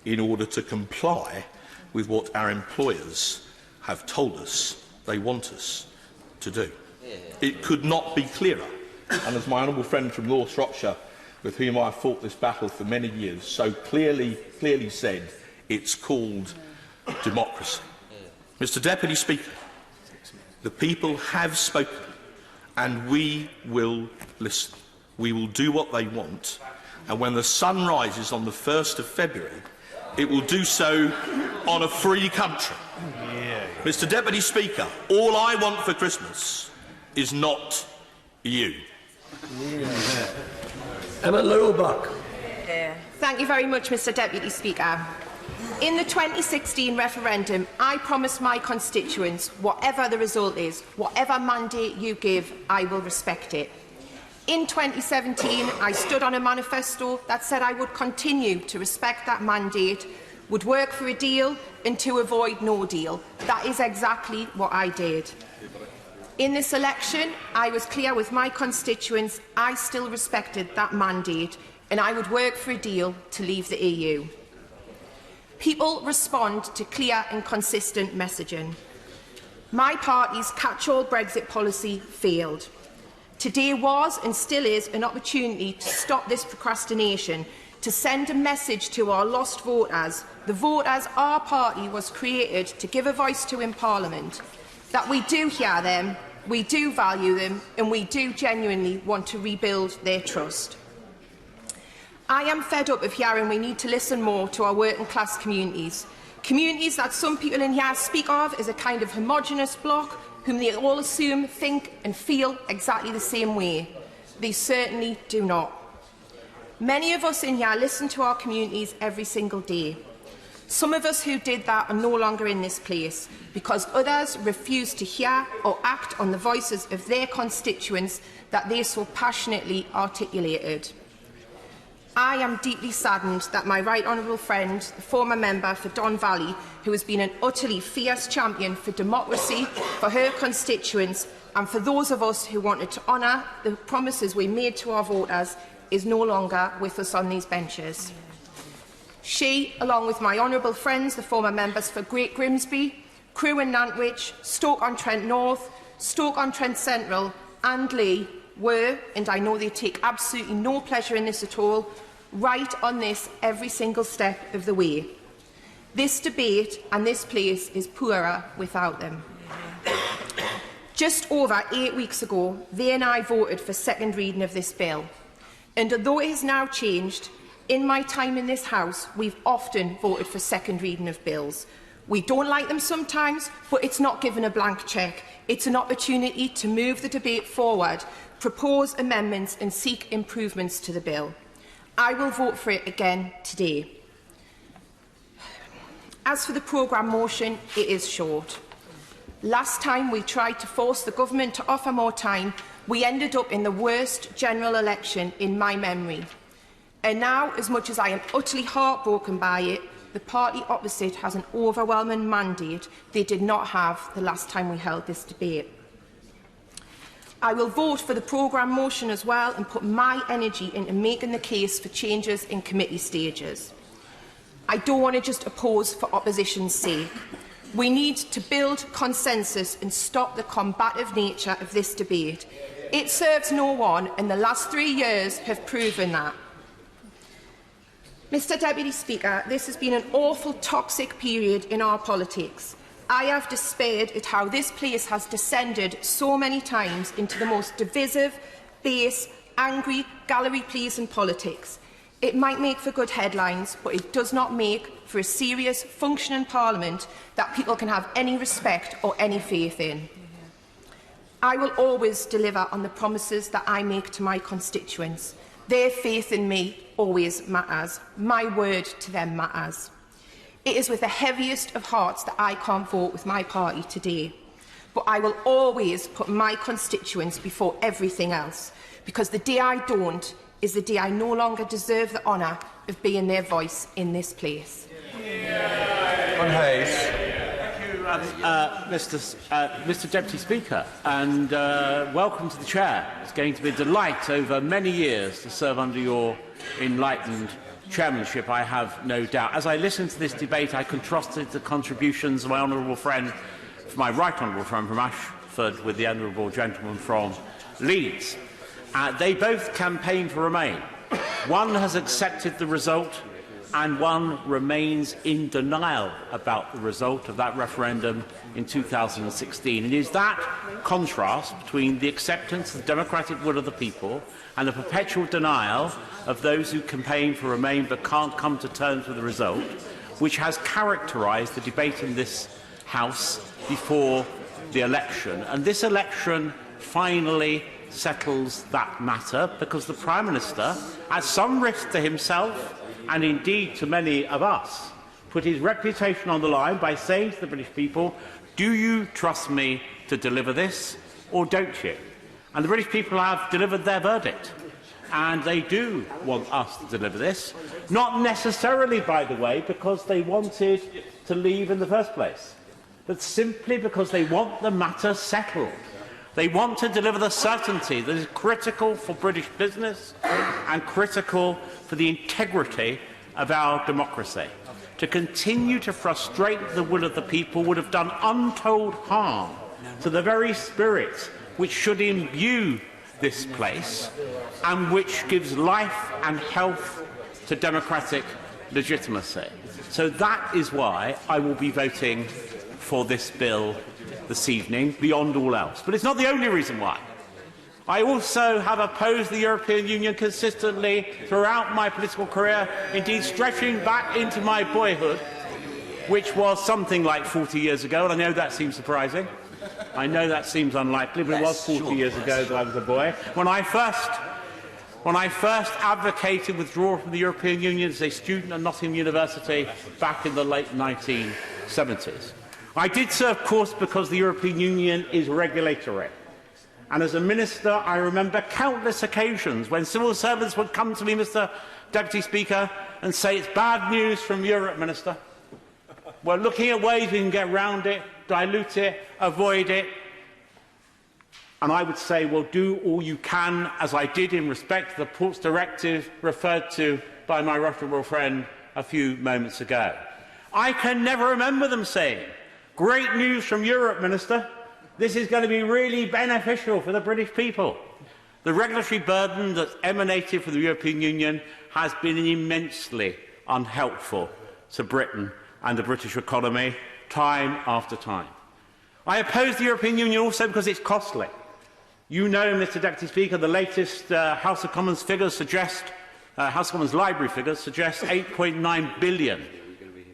in order to comply with what our employers have told us they want us to do. It could not be clearer, and as my honourable friend from North Shropshire, with whom I have fought this battle for many years, so clearly said, it's called democracy. Mr Deputy Speaker, the people have spoken, and we will listen. We will do what they want, and when the sun rises on the 1st of February, it will do so on a free country. Mr Deputy Speaker, all I want for Christmas is not you. Emma Littlebuck. Thank you very much, Mr Deputy Speaker. In the 2016 referendum, I promised my constituents, whatever the result is, whatever mandate you give, I will respect it. In 2017, I stood on a manifesto that said I would continue to respect that mandate, would work for a deal and to avoid no deal. That is exactly what I did. In this election, I was clear with my constituents I still respected that mandate and I would work for a deal to leave the EU. People respond to clear and consistent messaging. My party's catch-all Brexit policy failed. Today was and still is an opportunity to stop this procrastination, to send a message to our lost voters, the voters our party was created to give a voice to in Parliament, that we do hear them, we do value them, and we do genuinely want to rebuild their trust. I am fed up of hearing we need to listen more to our working class communities, communities that some people in here speak of as a kind of homogenous bloc, whom they all assume, think and feel exactly the same way. They certainly do not. Many of us in here listen to our communities every single day. Some of us who did that are no longer in this place because others refuse to hear or act on the voices of their constituents that they so passionately articulated. I am deeply saddened that my right honourable friend, the former member for Don Valley, who has been an utterly fierce champion for democracy, for her constituents and for those of us who wanted to honour the promises we made to our voters, is no longer with us on these benches. She, along with my honourable friends, the former members for Great Grimsby, Crewe and Nantwich, Stoke-on-Trent North, Stoke-on-Trent Central and Lee, were, and I know they take absolutely no pleasure in this at all, right on this every single step of the way. This debate and this place is poorer without them. Just over 8 weeks ago, they and I voted for second reading of this bill. And although it has now changed, in my time in this House, we've often voted for second reading of bills. We don't like them sometimes, but it's not given a blank cheque. It's an opportunity to move the debate forward, propose amendments and seek improvements to the bill. I will vote for it again today. As for the programme motion, it is short. Last time we tried to force the government to offer more time, we ended up in the worst general election in my memory. And now, as much as I am utterly heartbroken by it, the party opposite has an overwhelming mandate they did not have the last time we held this debate. I will vote for the programme motion as well and put my energy into making the case for changes in committee stages. I don't want to just oppose for opposition's sake. We need to build consensus and stop the combative nature of this debate. It serves no one, and the last 3 years have proven that. Mr Deputy Speaker, this has been an awful toxic period in our politics. I have despaired at how this place has descended so many times into the most divisive, base, angry, gallery-pleasing politics. It might make for good headlines, but it does not make for a serious, functioning Parliament that people can have any respect or any faith in. I will always deliver on the promises that I make to my constituents. Their faith in me always matters. My word to them matters. It is with the heaviest of hearts that I can't vote with my party today. But I will always put my constituents before everything else, because the day I don't is the day I no longer deserve the honour of being their voice in this place. Mr Deputy Speaker, and welcome to the Chair. It's going to be a delight over many years to serve under your enlightened chairmanship, I have no doubt. As I listened to this debate, I contrasted the contributions of my right honourable friend from Ashford with the honourable gentleman from Leeds. They both campaigned for Remain. One has accepted the result and one remains in denial about the result of that referendum in 2016. It is that contrast between the acceptance of the democratic will of the people and the perpetual denial of those who campaign for Remain but can't come to terms with the result, which has characterised the debate in this House before the election. And this election finally settles that matter, because the Prime Minister, at some risk to himself and indeed to many of us, put his reputation on the line by saying to the British people, do you trust me to deliver this or don't you? And the British people have delivered their verdict. And they do want us to deliver this, not necessarily, by the way, because they wanted to leave in the first place, but simply because they want the matter settled. They want to deliver the certainty that is critical for British business and critical for the integrity of our democracy. To continue to frustrate the will of the people would have done untold harm to the very spirit which should imbue this place and which gives life and health to democratic legitimacy. So that is why I will be voting for this bill this evening, beyond all else. But it's not the only reason why. I also have opposed the European Union consistently throughout my political career, indeed stretching back into my boyhood, which was something like 40 years ago, and I know that seems surprising. I know that seems unlikely, but it was 40 years ago that I was a boy. When I first advocated withdrawal from the European Union as a student at Nottingham University back in the late 1970s. I did so, of course, because the European Union is regulatory. And as a minister, I remember countless occasions when civil servants would come to me, Mr. Deputy Speaker, and say, "It's bad news from Europe, Minister. We're looking at ways we can get round it, dilute it, avoid it." And I would say, well, do all you can, as I did in respect to the Ports Directive referred to by my Lochaber friend a few moments ago. I can never remember them saying, "Great news from Europe, Minister. This is going to be really beneficial for the British people." The regulatory burden that emanated from the European Union has been immensely unhelpful to Britain and the British economy, time after time. I oppose the European Union also because it's costly. You know, Mr. Deputy Speaker, the latest House of Commons figures suggest, House of Commons library figures suggest 8.9 billion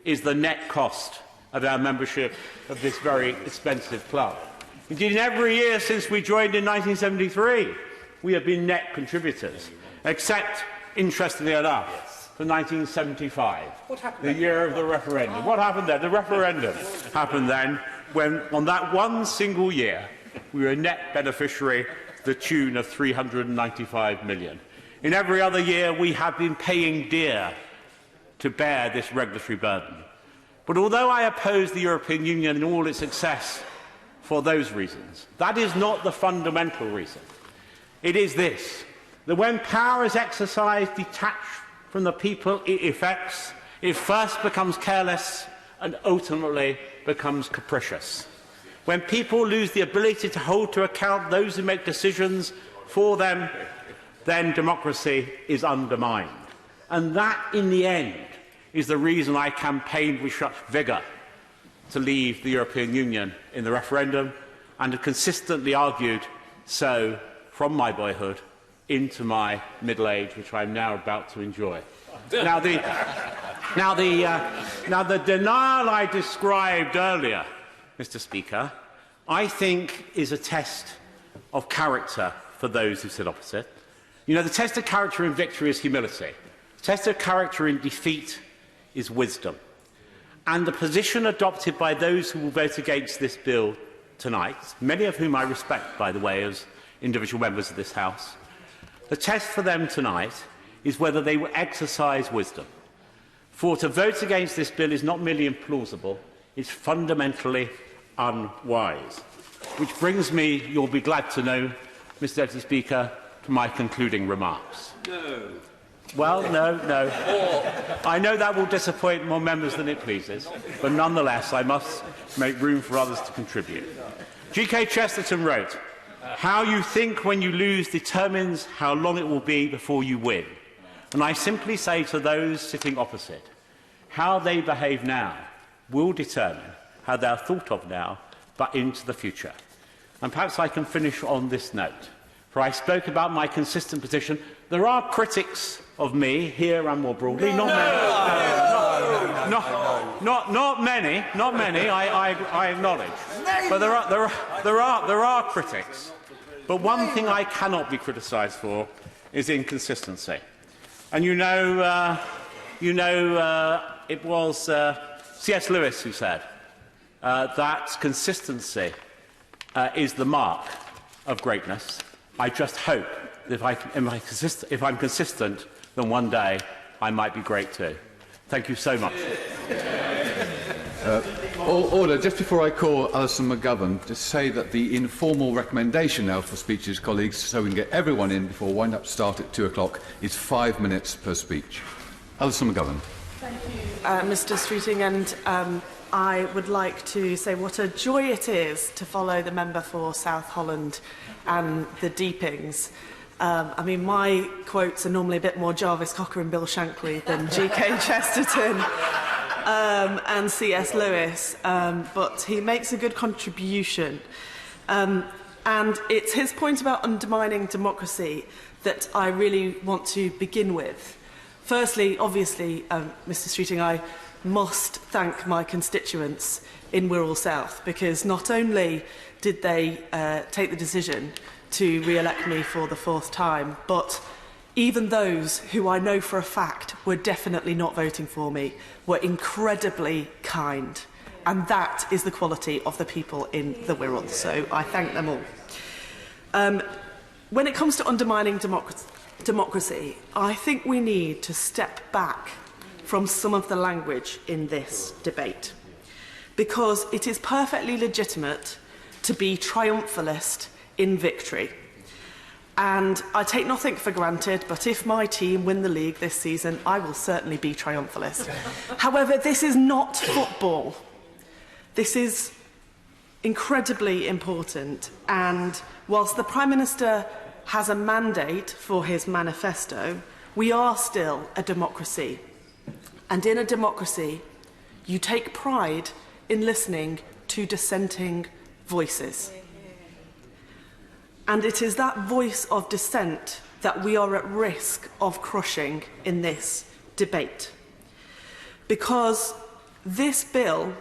is the net cost of our membership of this very expensive club. Indeed, in every year since we joined in 1973, we have been net contributors, except, interestingly enough, for 1975, the year of the referendum. What happened then? The referendum happened then when, on that one single year, we were a net beneficiary to the tune of 395 million. In every other year, we have been paying dear to bear this regulatory burden. But although I oppose the European Union in all its success for those reasons, that is not the fundamental reason. It is this, that when power is exercised detached from the people it affects, it first becomes careless and ultimately becomes capricious. When people lose the ability to hold to account those who make decisions for them, then democracy is undermined. And that, in the end, is the reason I campaigned with such vigour to leave the European Union in the referendum and have consistently argued so from my boyhood into my middle age, which I am now about to enjoy. Now, the denial I described earlier, Mr. Speaker, I think is a test of character for those who sit opposite. You know, the test of character in victory is humility. The test of character in defeat is wisdom. And the position adopted by those who will vote against this bill tonight, many of whom I respect, by the way, as individual members of this House, the test for them tonight is whether they will exercise wisdom. For to vote against this bill is not merely implausible, it's fundamentally unwise. Which brings me, you'll be glad to know, Mr. Deputy Speaker, to my concluding remarks. No. Well, no. I know that will disappoint more members than it pleases, but nonetheless I must make room for others to contribute. G.K. Chesterton wrote, "How you think when you lose determines how long it will be before you win." And I simply say to those sitting opposite, how they behave now will determine how they are thought of now, but into the future. And perhaps I can finish on this note, for I spoke about my consistent position. There are critics of me here and more broadly, not many, I acknowledge. But there are critics. But one thing I cannot be criticised for is inconsistency. And it was C.S. Lewis who said that consistency is the mark of greatness. I just hope that if I'm consistent, then one day I might be great too. Thank you so much. Order. Just before I call Alison McGovern, to say that the informal recommendation now for speeches, colleagues, so we can get everyone in before wind-up start at 2 o'clock, is 5 minutes per speech. Alison McGovern. Thank you. Mr. Streeting, and I would like to say what a joy it is to follow the member for South Holland and the Deepings. I mean, my quotes are normally a bit more Jarvis Cocker and Bill Shankly than G.K. Chesterton and C.S. Lewis, but he makes a good contribution. And it's his point about undermining democracy that I really want to begin with. Firstly, obviously, Mr. Streeting, I must thank my constituents in Wirral South, because not only did they take the decision to re-elect me for the 4th time, but even those who I know for a fact were definitely not voting for me were incredibly kind. And that is the quality of the people in the Wirral, so I thank them all. When it comes to undermining democracy, I think we need to step back from some of the language in this debate, because it is perfectly legitimate to be triumphalist in victory. And I take nothing for granted, but if my team win the league this season, I will certainly be triumphalist. However, this is not football. This is incredibly important, and whilst the Prime Minister has a mandate for his manifesto, we are still a democracy. And in a democracy, you take pride in listening to dissenting voices. And it is that voice of dissent that we are at risk of crushing in this debate. Because this bill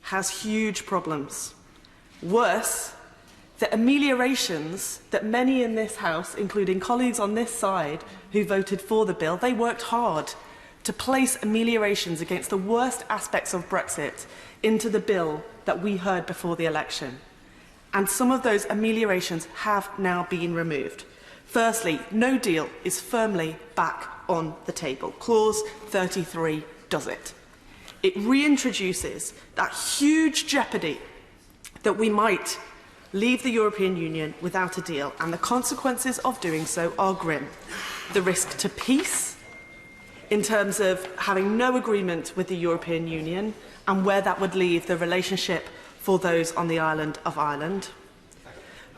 has huge problems. Worse, the ameliorations that many in this House, including colleagues on this side who voted for the bill, they worked hard to place ameliorations against the worst aspects of Brexit into the bill that we heard before the election. And some of those ameliorations have now been removed. Firstly, no deal is firmly back on the table. Clause 33 does it. It reintroduces that huge jeopardy that we might leave the European Union without a deal, and the consequences of doing so are grim. The risk to peace, in terms of having no agreement with the European Union, and where that would leave the relationship for those on the island of Ireland.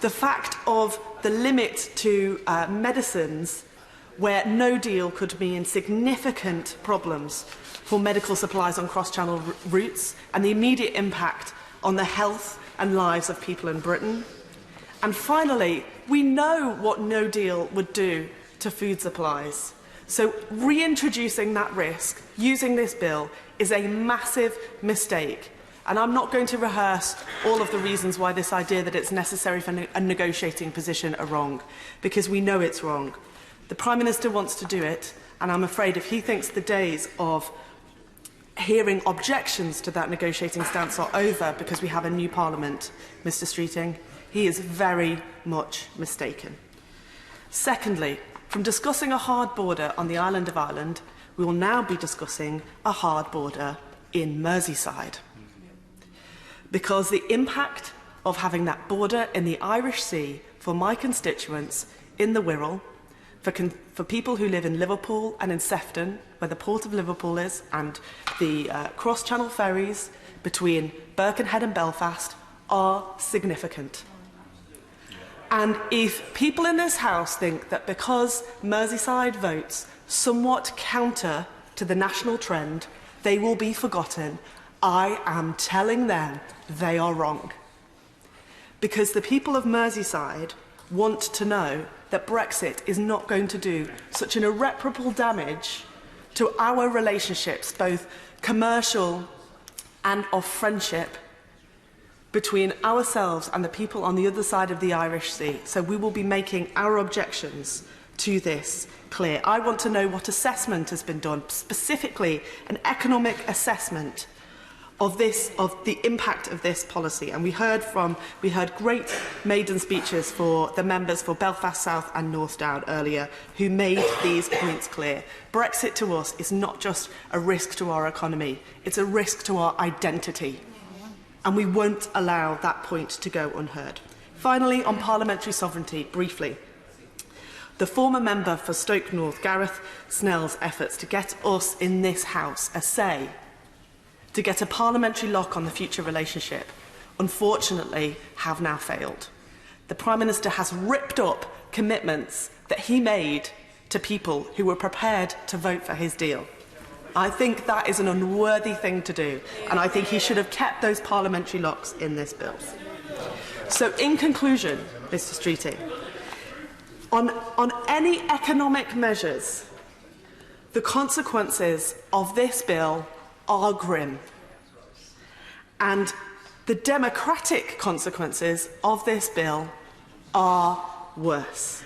The fact of the limit to medicines, where no deal could mean significant problems for medical supplies on cross-channel routes, and the immediate impact on the health and lives of people in Britain. And finally, we know what no deal would do to food supplies. So reintroducing that risk using this bill is a massive mistake. And I'm not going to rehearse all of the reasons why this idea that it's necessary for a negotiating position are wrong, because we know it's wrong. The Prime Minister wants to do it, and I'm afraid if he thinks the days of hearing objections to that negotiating stance are over because we have a new Parliament, Mr. Streeting, he is very much mistaken. Secondly, from discussing a hard border on the island of Ireland, we will now be discussing a hard border in Merseyside. Because the impact of having that border in the Irish Sea for my constituents in the Wirral, for people who live in Liverpool and in Sefton, where the Port of Liverpool is, and the cross-channel ferries between Birkenhead and Belfast are significant. And if people in this House think that because Merseyside votes somewhat counter to the national trend, they will be forgotten, I am telling them they are wrong. Because the people of Merseyside want to know that Brexit is not going to do such an irreparable damage to our relationships, both commercial and of friendship, between ourselves and the people on the other side of the Irish Sea. So we will be making our objections to this clear. I want to know what assessment has been done, specifically an economic assessment of the impact of this policy. And we heard great maiden speeches for the members for Belfast South and North Down earlier, who made these points clear. Brexit to us is not just a risk to our economy, it's a risk to our identity. And we won't allow that point to go unheard. Finally, on parliamentary sovereignty, briefly. the former member for Stoke North, Gareth Snell's efforts to get us in this House a say, to get a parliamentary lock on the future relationship, unfortunately have now failed. The Prime Minister has ripped up commitments that he made to people who were prepared to vote for his deal. I think that is an unworthy thing to do, and I think he should have kept those parliamentary locks in this bill. So, in conclusion, Mr. Streeting, on any economic measures, the consequences of this bill are grim. And the democratic consequences of this bill are worse.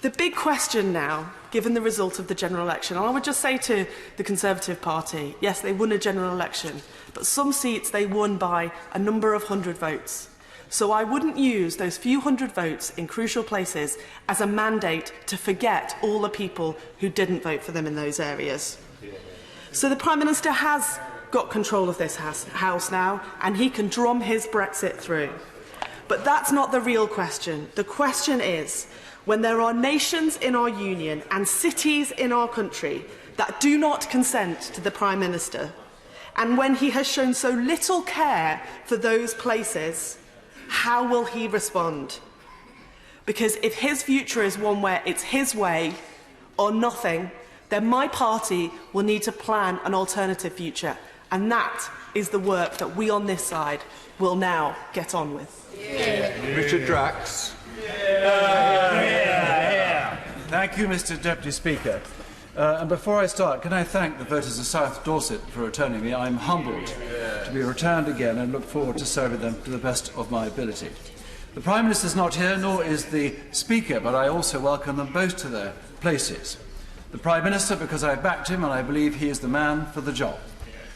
The big question now, given the result of the general election, and I would just say to the Conservative Party, yes, they won a general election, but some seats they won by a number of hundred votes. So I wouldn't use those few hundred votes in crucial places as a mandate to forget all the people who didn't vote for them in those areas. So the Prime Minister has got control of this House now, and he can drum his Brexit through. But that's not the real question. The question is, when there are nations in our union and cities in our country that do not consent to the Prime Minister, and when he has shown so little care for those places, how will he respond? Because if his future is one where it's his way or nothing, then my party will need to plan an alternative future. And that is the work that we on this side will now get on with. Richard Drax. Thank you, Mr. Deputy Speaker. And before I start, can I thank the voters of South Dorset for returning me? I'm humbled to be returned again and look forward to serving them to the best of my ability. The Prime Minister is not here, nor is the Speaker, but I also welcome them both to their places. The Prime Minister, because I backed him and I believe he is the man for the job.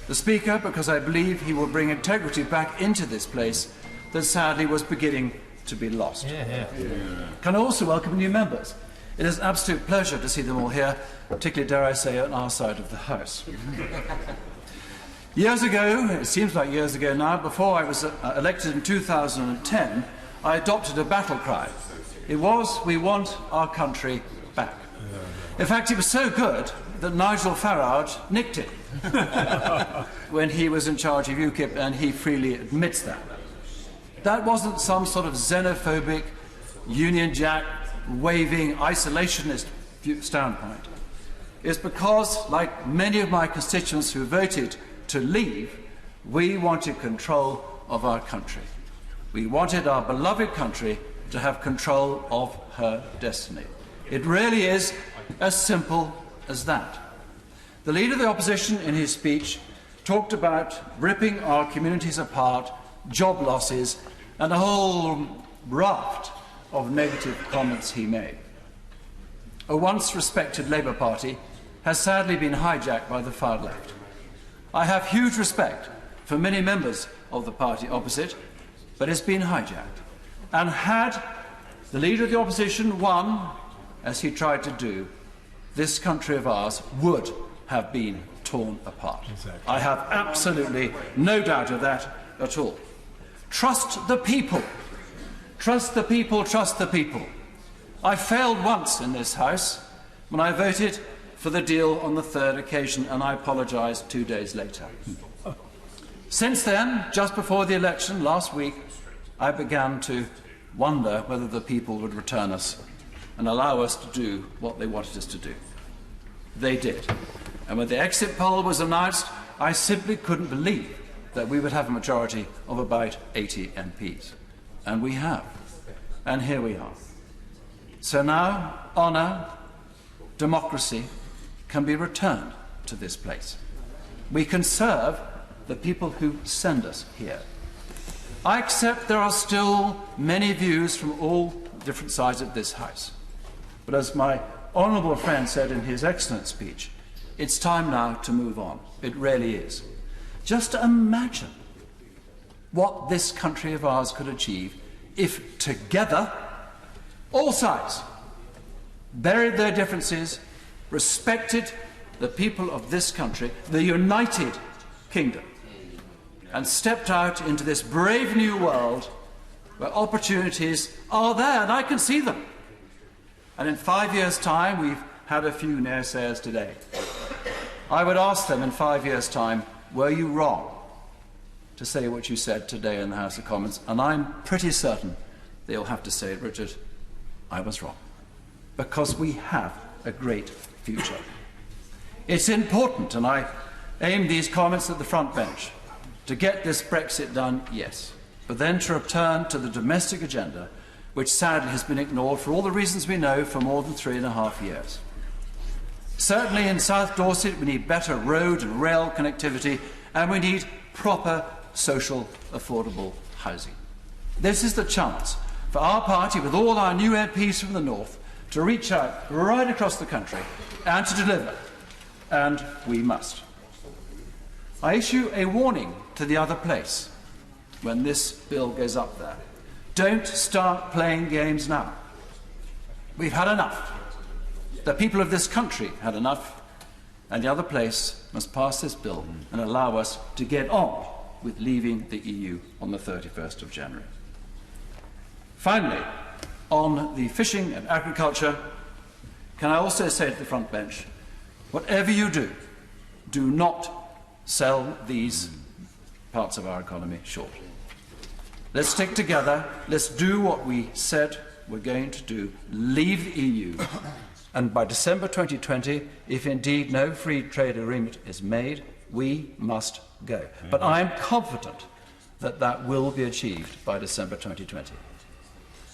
The Speaker, because I believe he will bring integrity back into this place that sadly was beginning to be lost. Can I also welcome new members? It is an absolute pleasure to see them all here, particularly, dare I say, on our side of the House. Years ago, it seems like years ago now, before I was elected in 2010, I adopted a battle cry. It was, "We want our country back." In fact, it was so good that Nigel Farage nicked it when he was in charge of UKIP, and he freely admits that. That wasn't some sort of xenophobic, Union Jack, waving, isolationist standpoint. It's because, like many of my constituents who voted to leave, we wanted control of our country. We wanted our beloved country to have control of her destiny. It really is as simple as that. The Leader of the Opposition, in his speech, talked about ripping our communities apart, job losses, and a whole raft of negative comments he made. A once respected Labour Party has sadly been hijacked by the far left. I have huge respect for many members of the party opposite, but it's been hijacked. And had the Leader of the Opposition won, as he tried to do, this country of ours would have been torn apart. Exactly. I have absolutely no doubt of that at all. Trust the people. Trust the people, trust the people. I failed once in this House when I voted for the deal on the third occasion, and I apologise 2 days later. Since then, just before the election last week, I began to wonder whether the people would return us and allow us to do what they wanted us to do. They did. And when the exit poll was announced, I simply couldn't believe that we would have a majority of about 80 MPs. And we have. And here we are. So now, honour, democracy can be returned to this place. We can serve the people who send us here. I accept there are still many views from all different sides of this House. But as my honourable friend said in his excellent speech, it's time now to move on. It really is. Just imagine what this country of ours could achieve if together, all sides, buried their differences, respected the people of this country, the United Kingdom, and stepped out into this brave new world where opportunities are there, and I can see them. And in 5 years' time, we've had a few naysayers today. I would ask them in 5 years' time, were you wrong to say what you said today in the House of Commons? And I'm pretty certain they'll have to say, Richard, I was wrong. Because we have a great future. It's important, and I aim these comments at the front bench, to get this Brexit done, yes, but then to return to the domestic agenda, which sadly has been ignored for all the reasons we know for more than 3.5 years. Certainly in South Dorset we need better road and rail connectivity, and we need proper social affordable housing. This is the chance for our party, with all our new MPs from the north, to reach out right across the country and to deliver. And we must. I issue a warning to the other place when this bill goes up there. Don't start playing games now. We've had enough. The people of this country had enough, and the other place must pass this bill and allow us to get on with leaving the EU on the 31st of January. Finally, on the fishing and agriculture, can I also say to the front bench, whatever you do, do not sell these parts of our economy short. Let's stick together, let's do what we said we're going to do, leave the EU, and by December 2020, if indeed no free trade agreement is made, we must go. But I am confident that that will be achieved by December 2020.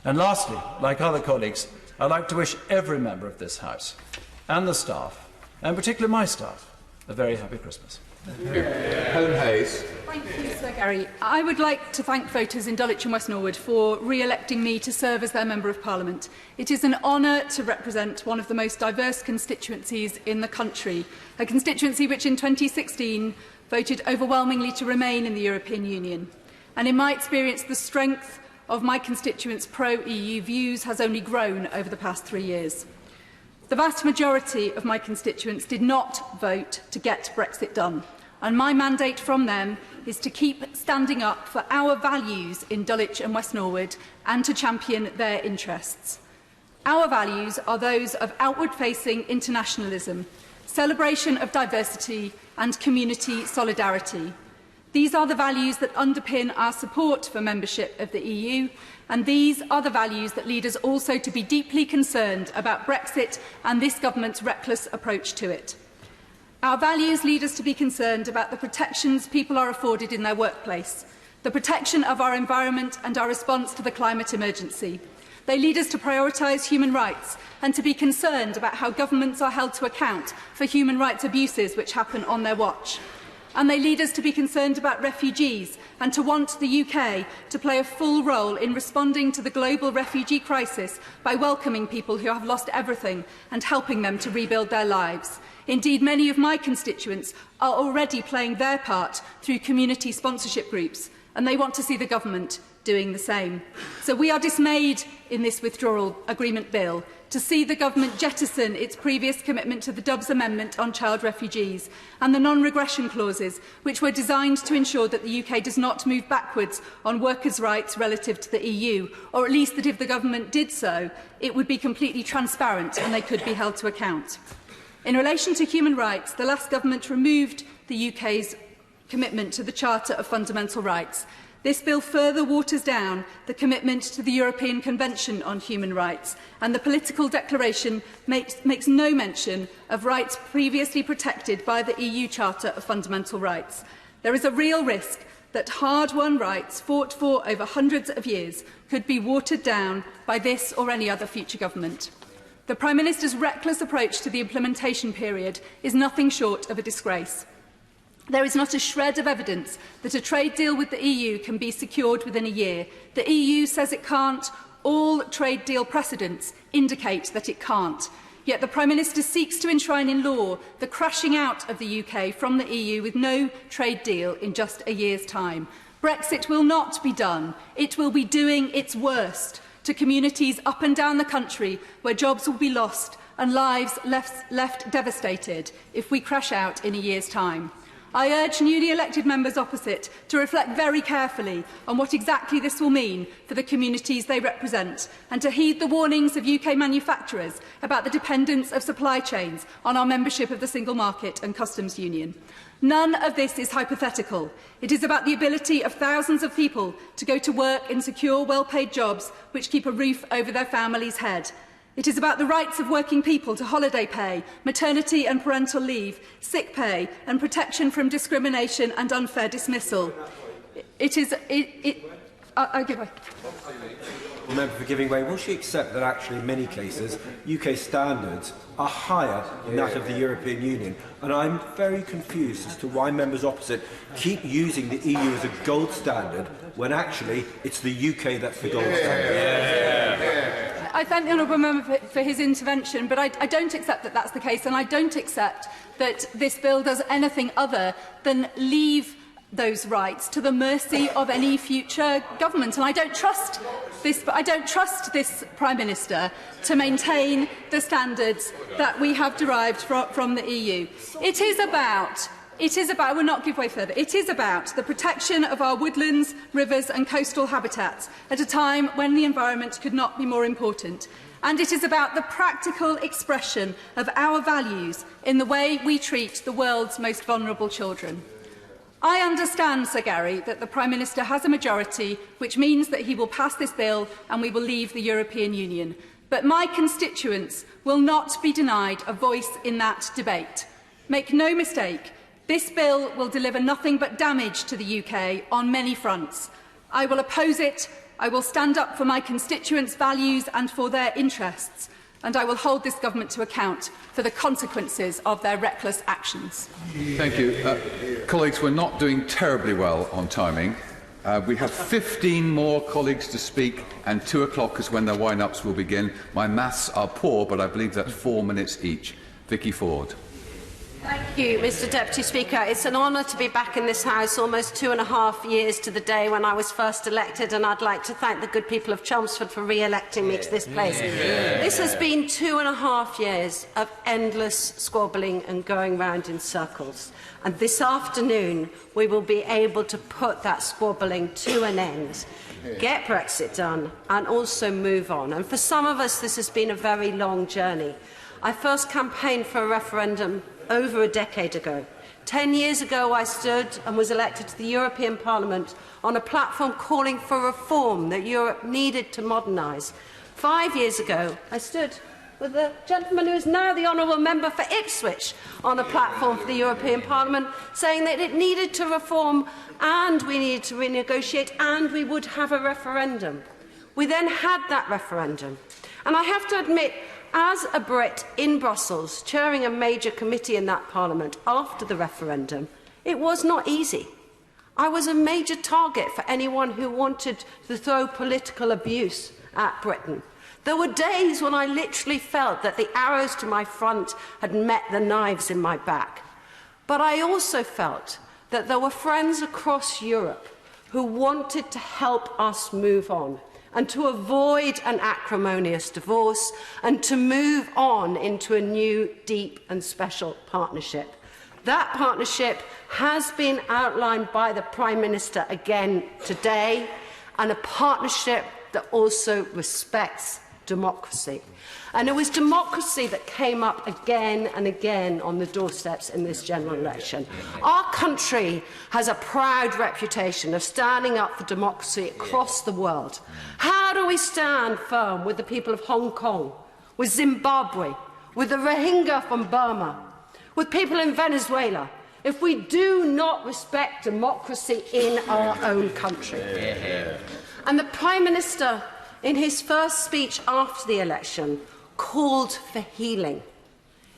And lastly, like other colleagues, I'd like to wish every member of this House and the staff, and particularly my staff, a very happy Christmas. Helen Hayes. Thank you, Sir Gary. I would like to thank voters in Dulwich and West Norwood for re-electing me to serve as their Member of Parliament. It is an honour to represent one of the most diverse constituencies in the country, a constituency which in 2016 voted overwhelmingly to remain in the European Union. And in my experience, the strength of my constituents' pro-EU views has only grown over the past 3 years. The vast majority of my constituents did not vote to get Brexit done, and my mandate from them is to keep standing up for our values in Dulwich and West Norwood and to champion their interests. Our values are those of outward-facing internationalism, celebration of diversity and community solidarity. These are the values that underpin our support for membership of the EU, and these are the values that lead us also to be deeply concerned about Brexit and this government's reckless approach to it. Our values lead us to be concerned about the protections people are afforded in their workplace, the protection of our environment and our response to the climate emergency. They lead us to prioritise human rights and to be concerned about how governments are held to account for human rights abuses which happen on their watch. And they lead us to be concerned about refugees and to want the UK to play a full role in responding to the global refugee crisis by welcoming people who have lost everything and helping them to rebuild their lives. Indeed, many of my constituents are already playing their part through community sponsorship groups, and they want to see the government doing the same. So we are dismayed in this withdrawal agreement bill to see the government jettison its previous commitment to the Dubs Amendment on child refugees and the non-regression clauses, which were designed to ensure that the UK does not move backwards on workers' rights relative to the EU, or at least that if the government did so, it would be completely transparent and they could be held to account. In relation to human rights, the last government removed the UK's commitment to the Charter of Fundamental Rights. This bill further waters down the commitment to the European Convention on Human Rights, and the political declaration makes no mention of rights previously protected by the EU Charter of Fundamental Rights. There is a real risk that hard-won rights fought for over hundreds of years could be watered down by this or any other future government. The Prime Minister's reckless approach to the implementation period is nothing short of a disgrace. There is not a shred of evidence that a trade deal with the EU can be secured within a year. The EU says it can't. All trade deal precedents indicate that it can't. Yet the Prime Minister seeks to enshrine in law the crashing out of the UK from the EU with no trade deal in just a year's time. Brexit will not be done. It will be doing its worst to communities up and down the country where jobs will be lost and lives left devastated if we crash out in a year's time. I urge newly elected members opposite to reflect very carefully on what exactly this will mean for the communities they represent, and to heed the warnings of UK manufacturers about the dependence of supply chains on our membership of the Single Market and Customs Union. None of this is hypothetical. It is about the ability of thousands of people to go to work in secure, well-paid jobs which keep a roof over their family's head. It is about the rights of working people to holiday pay, maternity and parental leave, sick pay and protection from discrimination and unfair dismissal. I'll give way. Member for giving way. Will she accept that actually in many cases UK standards are higher than that of the European Union? And I'm very confused as to why members opposite keep using the EU as a gold standard when actually it's the UK that's the gold standard. I thank the honourable member for his intervention, but I don't accept that that's the case, and I don't accept that this bill does anything other than leave those rights to the mercy of any future government. And I don't trust this Prime Minister to maintain the standards that we have derived from the EU. It is about, I will not give way further, it is about the protection of our woodlands, rivers and coastal habitats at a time when the environment could not be more important. And it is about the practical expression of our values in the way we treat the world's most vulnerable children. I understand, Sir Gary, that the Prime Minister has a majority, which means that he will pass this bill and we will leave the European Union. But my constituents will not be denied a voice in that debate. Make no mistake, this bill will deliver nothing but damage to the UK on many fronts. I will oppose it, I will stand up for my constituents' values and for their interests, and I will hold this government to account for the consequences of their reckless actions. Thank you. Colleagues, we're not doing terribly well on timing. We have 15 more colleagues to speak, and 2 o'clock is when their wind-ups will begin. My maths are poor, but I believe that's 4 minutes each. Vicky Ford. Thank you, Mr Deputy Speaker. It's an honour to be back in this House, almost 2.5 years to the day when I was first elected, and I'd like to thank the good people of Chelmsford for re-electing me to this place. This has been 2.5 years of endless squabbling and going round in circles. And this afternoon, we will be able to put that squabbling to an end, get Brexit done, and also move on. And for some of us, this has been a very long journey. I first campaigned for a referendum over a decade ago. 10 years ago, I stood and was elected to the European Parliament on a platform calling for reform that Europe needed to modernise. 5 years ago, I stood with the gentleman who is now the honourable member for Ipswich on a platform for the European Parliament, saying that it needed to reform and we needed to renegotiate and we would have a referendum. We then had that referendum. And I have to admit, as a Brit in Brussels, chairing a major committee in that Parliament after the referendum, it was not easy. I was a major target for anyone who wanted to throw political abuse at Britain. There were days when I literally felt that the arrows to my front had met the knives in my back. But I also felt that there were friends across Europe who wanted to help us move on, and to avoid an acrimonious divorce, and to move on into a new, deep and special partnership. That partnership has been outlined by the Prime Minister again today, and a partnership that also respects democracy. And it was democracy that came up again and again on the doorsteps in this general election. Our country has a proud reputation of standing up for democracy across the world. How do we stand firm with the people of Hong Kong, with Zimbabwe, with the Rohingya from Burma, with people in Venezuela, if we do not respect democracy in our own country? And the Prime Minister, in his first speech after the election, called for healing.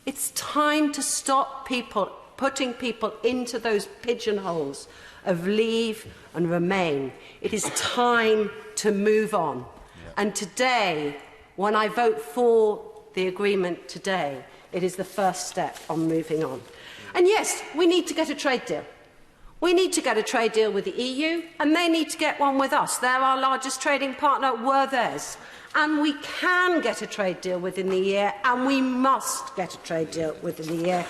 It's time to stop putting people into those pigeonholes of leave and remain. It is time to move on. And today, when I vote for the agreement today, it is the first step on moving on. And yes, we need to get a trade deal. We need to get a trade deal with the EU, and they need to get one with us. They're our largest trading partner, we're theirs. And we can get a trade deal within the year, and we must get a trade deal within the year.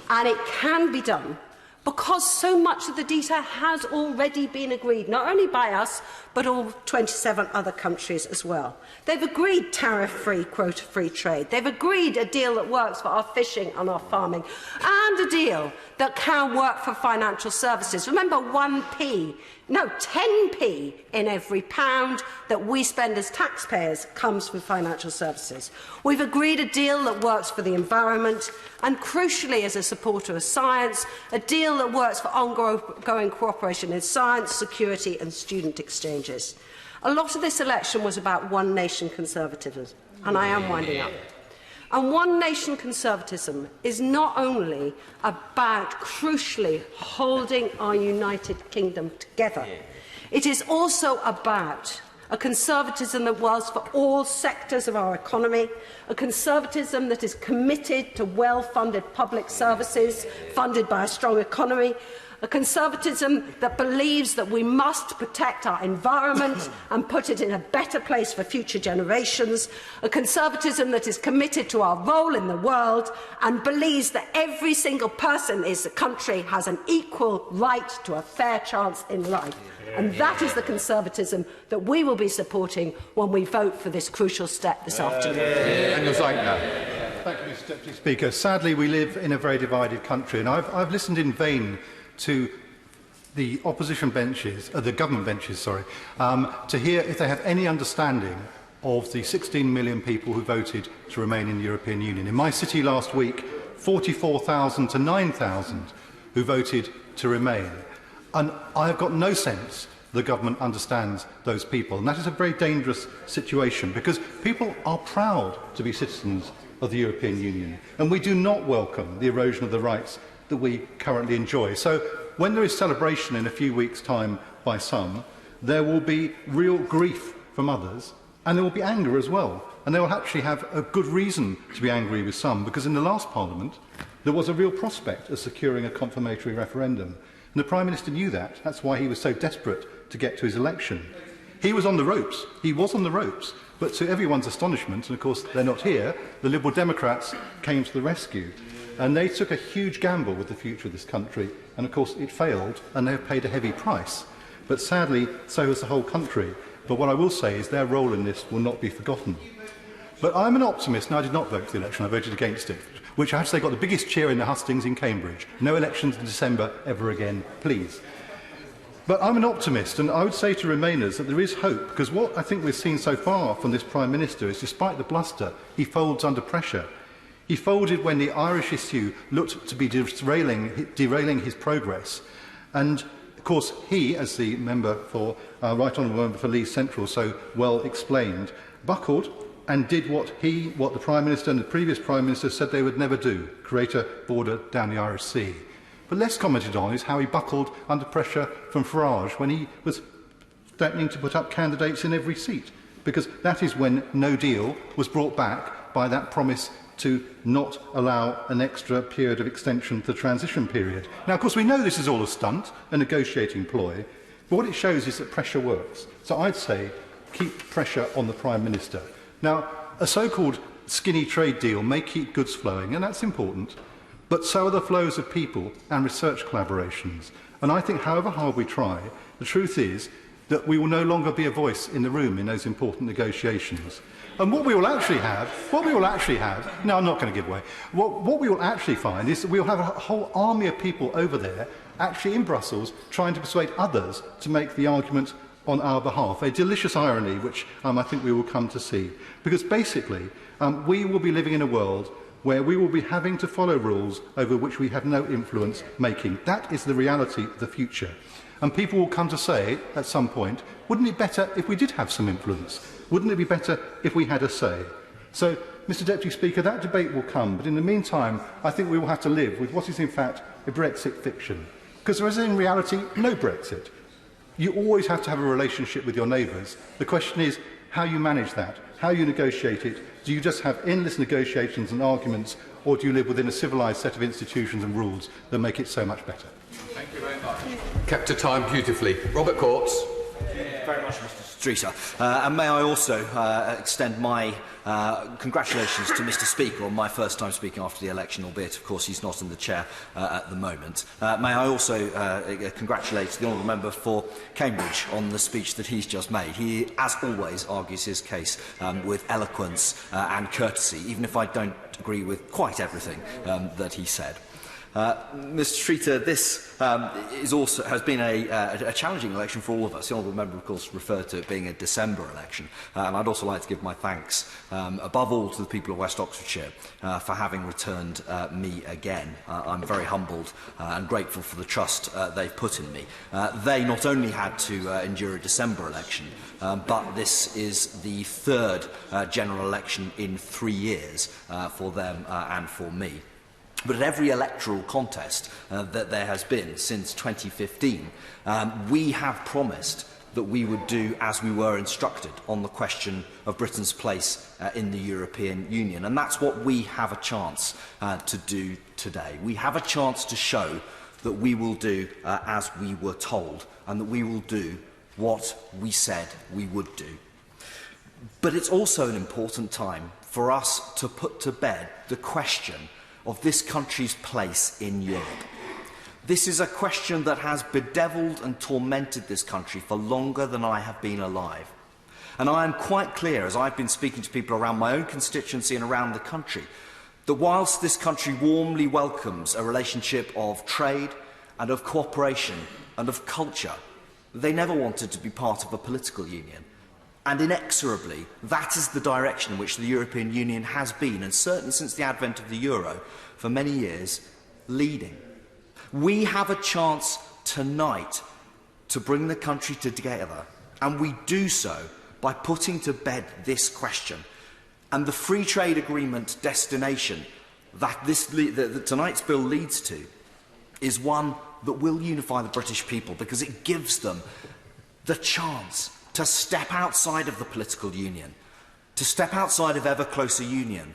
And it can be done because so much of the detail has already been agreed, not only by us, but all 27 other countries as well. They've agreed tariff-free, quota-free trade. They've agreed a deal that works for our fishing and our farming, and a deal that can work for financial services. Remember, 10p in every pound that we spend as taxpayers comes from financial services. We've agreed a deal that works for the environment, and crucially, as a supporter of science, a deal that works for ongoing cooperation in science, security and student exchanges. A lot of this election was about one nation conservatism, and I am winding up. And one nation conservatism is not only about, crucially, holding our United Kingdom together, it is also about a conservatism that works for all sectors of our economy, a conservatism that is committed to well-funded public services funded by a strong economy, a conservatism that believes that we must protect our environment and put it in a better place for future generations, a conservatism that is committed to our role in the world and believes that every single person in the country has an equal right to a fair chance in life. And that is the conservatism that we will be supporting when we vote for this crucial step this afternoon. Thank you, Mr Deputy Speaker. Sadly, we live in a very divided country, and I've listened in vain to the opposition benches, the government benches, to hear if they have any understanding of the 16 million people who voted to remain in the European Union. In my city last week, 44,000 to 9,000 who voted to remain. And I have got no sense the government understands those people. And that is a very dangerous situation, because people are proud to be citizens of the European Union, and we do not welcome the erosion of the rights that we currently enjoy. So when there is celebration in a few weeks' time by some, there will be real grief from others, and there will be anger as well. And they will actually have a good reason to be angry with some, because in the last Parliament there was a real prospect of securing a confirmatory referendum. And the Prime Minister knew that. That's why he was so desperate to get to his election. He was on the ropes. He was on the ropes. But to everyone's astonishment, and of course they're not here, the Liberal Democrats came to the rescue. And they took a huge gamble with the future of this country, and of course it failed, and they have paid a heavy price. But sadly, so has the whole country. But what I will say is their role in this will not be forgotten. But I'm an optimist, and I did not vote for the election, I voted against it, which I have to say got the biggest cheer in the hustings in Cambridge. No elections in December ever again, please. But I'm an optimist, and I would say to Remainers that there is hope, because what I think we've seen so far from this Prime Minister is, despite the bluster, he folds under pressure. He folded when the Irish issue looked to be derailing his progress. And, of course, he, as the member for, Right Honourable Member for Leeds Central so well explained, buckled and did what the Prime Minister and the previous Prime Minister said they would never do, create a border down the Irish Sea. But less commented on is how he buckled under pressure from Farage when he was threatening to put up candidates in every seat, because that is when no deal was brought back by that promise to not allow an extra period of extension to the transition period. Now, of course, we know this is all a stunt, a negotiating ploy, but what it shows is that pressure works. So I'd say keep pressure on the Prime Minister. Now, a so-called skinny trade deal may keep goods flowing, and that's important, but so are the flows of people and research collaborations. And I think, however hard we try, the truth is that we will no longer be a voice in the room in those important negotiations. And what we will actually have, no, I'm not going to give away, what we will actually find is that we will have a whole army of people over there, actually in Brussels, trying to persuade others to make the argument on our behalf. A delicious irony, which I think we will come to see. Because basically, we will be living in a world where we will be having to follow rules over which we have no influence making. That is the reality of the future. And people will come to say, at some point, wouldn't it be better if we did have some influence? Wouldn't it be better if we had a say? So, Mr Deputy Speaker, that debate will come, but in the meantime, I think we will have to live with what is in fact a Brexit fiction. Because there is in reality no Brexit. You always have to have a relationship with your neighbours. The question is how you manage that, how you negotiate it. Do you just have endless negotiations and arguments, or do you live within a civilised set of institutions and rules that make it so much better? Thank you very much. Kept to time beautifully. Robert Courts. very much, Mr. Streeter. And may I also extend my congratulations to Mr. Speaker on my first time speaking after the election, albeit, of course, he's not in the chair at the moment. May I also congratulate the honourable member for Cambridge on the speech that he's just made. He, as always, argues his case with eloquence and courtesy, even if I don't agree with quite everything that he said. Mr. Streeter, this has been a challenging election for all of us. The honourable member, of course, referred to it being a December election, and I'd also like to give my thanks, above all, to the people of West Oxfordshire for having returned me again. I'm very humbled and grateful for the trust they've put in me. They not only had to endure a December election, but this is the third general election in 3 years for them and for me. But at every electoral contest that there has been since 2015, we have promised that we would do as we were instructed on the question of Britain's place in the European Union. And that's what we have a chance to do today. We have a chance to show that we will do as we were told, and that we will do what we said we would do. But it's also an important time for us to put to bed the question of this country's place in Europe. This is a question that has bedevilled and tormented this country for longer than I have been alive. And I am quite clear, as I've been speaking to people around my own constituency and around the country, that whilst this country warmly welcomes a relationship of trade and of cooperation and of culture, they never wanted to be part of a political union. And inexorably, that is the direction in which the European Union has been, and certainly since the advent of the euro, for many years, leading. We have a chance tonight to bring the country together, and we do so by putting to bed this question. And the free trade agreement destination that tonight's bill leads to is one that will unify the British people, because it gives them the chance to step outside of the political union, to step outside of ever closer union,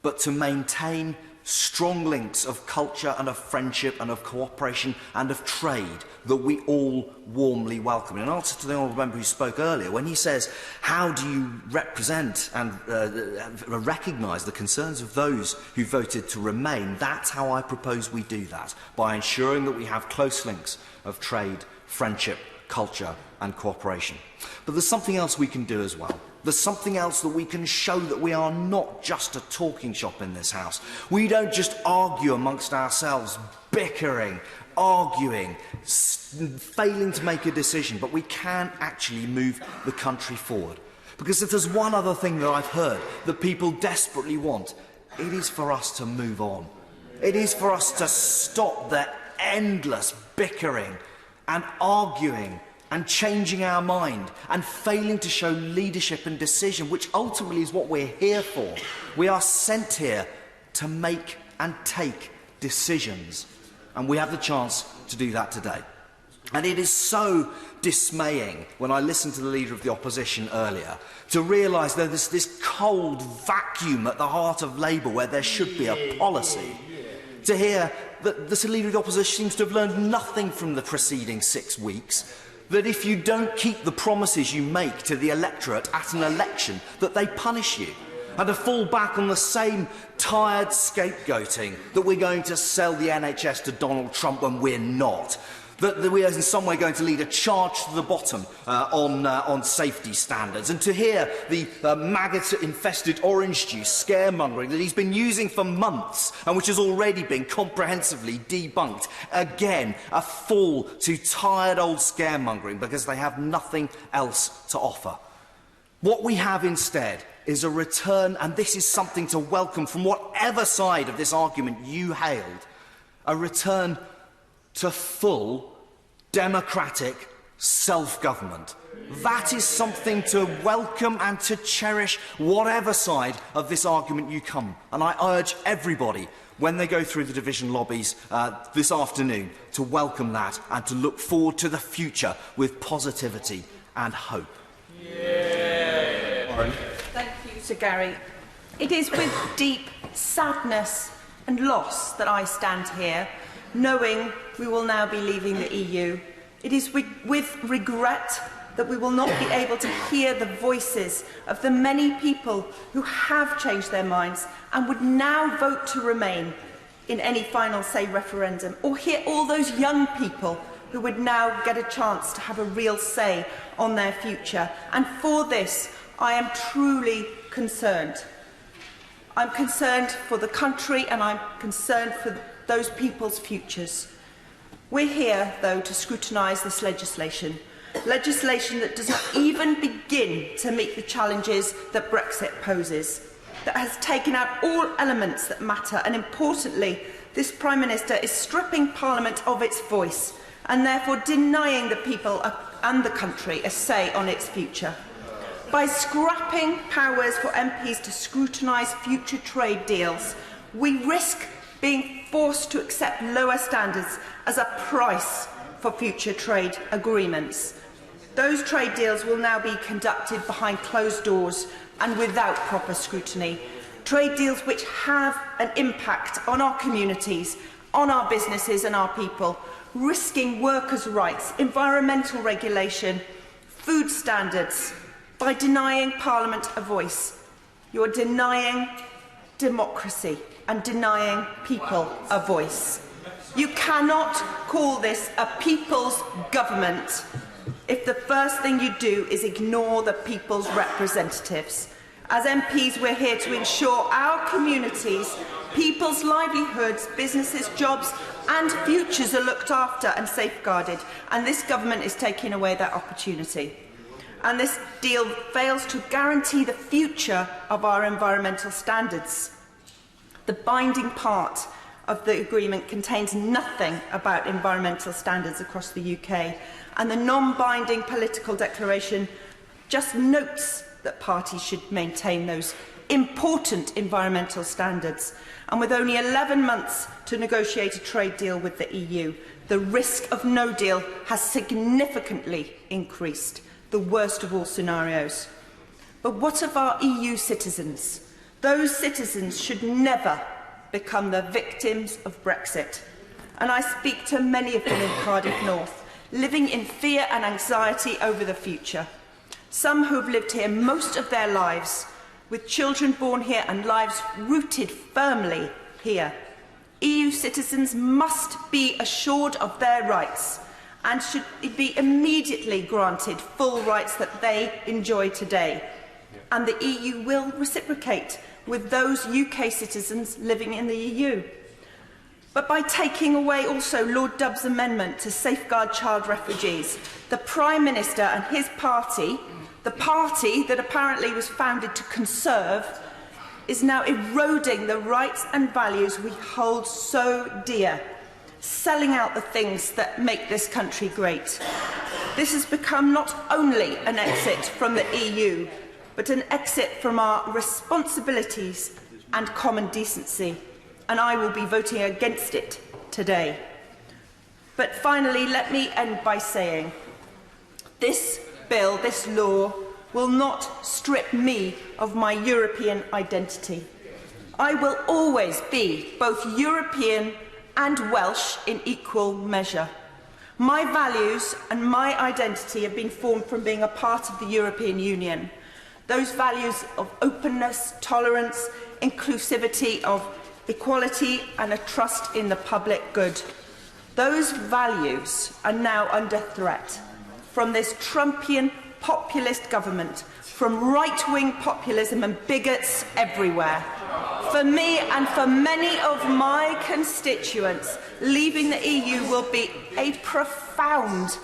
but to maintain strong links of culture and of friendship and of cooperation and of trade that we all warmly welcome. In answer to the honourable member who spoke earlier, when he says, how do you represent and recognise the concerns of those who voted to remain, that's how I propose we do that, by ensuring that we have close links of trade, friendship, culture and cooperation. But there's something else we can do as well. There's something else that we can show that we are not just a talking shop in this House. We don't just argue amongst ourselves, bickering, arguing, failing to make a decision, but we can actually move the country forward. Because if there's one other thing that I've heard that people desperately want, it is for us to move on. It is for us to stop the endless bickering and arguing and changing our mind and failing to show leadership and decision, which ultimately is what we're here for. We are sent here to make and take decisions, and we have the chance to do that today. And it is so dismaying when I listened to the Leader of the Opposition earlier to realise that there's this cold vacuum at the heart of Labour where there should be a policy. To hear that the Leader of the Opposition seems to have learned nothing from the preceding 6 weeks, that if you don't keep the promises you make to the electorate at an election, that they punish you, and to fall back on the same tired scapegoating that we're going to sell the NHS to Donald Trump when we're not, that we are in some way going to lead a charge to the bottom on safety standards, and to hear the maggot-infested orange juice scaremongering that he's been using for months and which has already been comprehensively debunked. Again, a fall to tired old scaremongering because they have nothing else to offer. What we have instead is a return, and this is something to welcome from whatever side of this argument you hailed, a return to full democratic self-government. That is something to welcome and to cherish, whatever side of this argument you come. And I urge everybody, when they go through the division lobbies this afternoon, to welcome that and to look forward to the future with positivity and hope. Thank you, Sir Gary. It is with deep sadness and loss that I stand here, knowing we will now be leaving the EU. It is with regret that we will not be able to hear the voices of the many people who have changed their minds and would now vote to remain in any final say referendum, or hear all those young people who would now get a chance to have a real say on their future. And for this, I am truly concerned. I'm concerned for the country and I'm concerned for those people's futures. We're here, though, to scrutinise this legislation that does not even begin to meet the challenges that Brexit poses, that has taken out all elements that matter, and importantly, this Prime Minister is stripping Parliament of its voice and therefore denying the people and the country a say on its future. By scrapping powers for MPs to scrutinise future trade deals, we risk being forced to accept lower standards as a price for future trade agreements. Those trade deals will now be conducted behind closed doors and without proper scrutiny. Trade deals which have an impact on our communities, on our businesses and our people, risking workers' rights, environmental regulation, food standards. By denying Parliament a voice, you are denying democracy and denying people a voice. You cannot call this a people's government if the first thing you do is ignore the people's representatives. As MPs, we're here to ensure our communities, people's livelihoods, businesses, jobs and futures are looked after and safeguarded, and this government is taking away that opportunity. And this deal fails to guarantee the future of our environmental standards. The binding part of the agreement contains nothing about environmental standards across the UK, and the non-binding political declaration just notes that parties should maintain those important environmental standards. And with only 11 months to negotiate a trade deal with the EU, the risk of no deal has significantly increased, the worst of all scenarios. But what of our EU citizens? Those citizens should never become the victims of Brexit. And I speak to many of them in Cardiff North, living in fear and anxiety over the future. Some who have lived here most of their lives, with children born here and lives rooted firmly here. EU citizens must be assured of their rights and should be immediately granted full rights that they enjoy today. And the EU will reciprocate with those UK citizens living in the EU. But by taking away also Lord Dubb's amendment to safeguard child refugees, the Prime Minister and his party, the party that apparently was founded to conserve, is now eroding the rights and values we hold so dear, selling out the things that make this country great. This has become not only an exit from the EU, but an exit from our responsibilities and common decency, and I will be voting against it today. But finally, let me end by saying, this bill, this law, will not strip me of my European identity. I will always be both European and Welsh in equal measure. My values and my identity have been formed from being a part of the European Union. Those values of openness, tolerance, inclusivity, of equality and a trust in the public good. Those values are now under threat from this Trumpian populist government, from right-wing populism and bigots everywhere. For me and for many of my constituents, leaving the EU will be a profound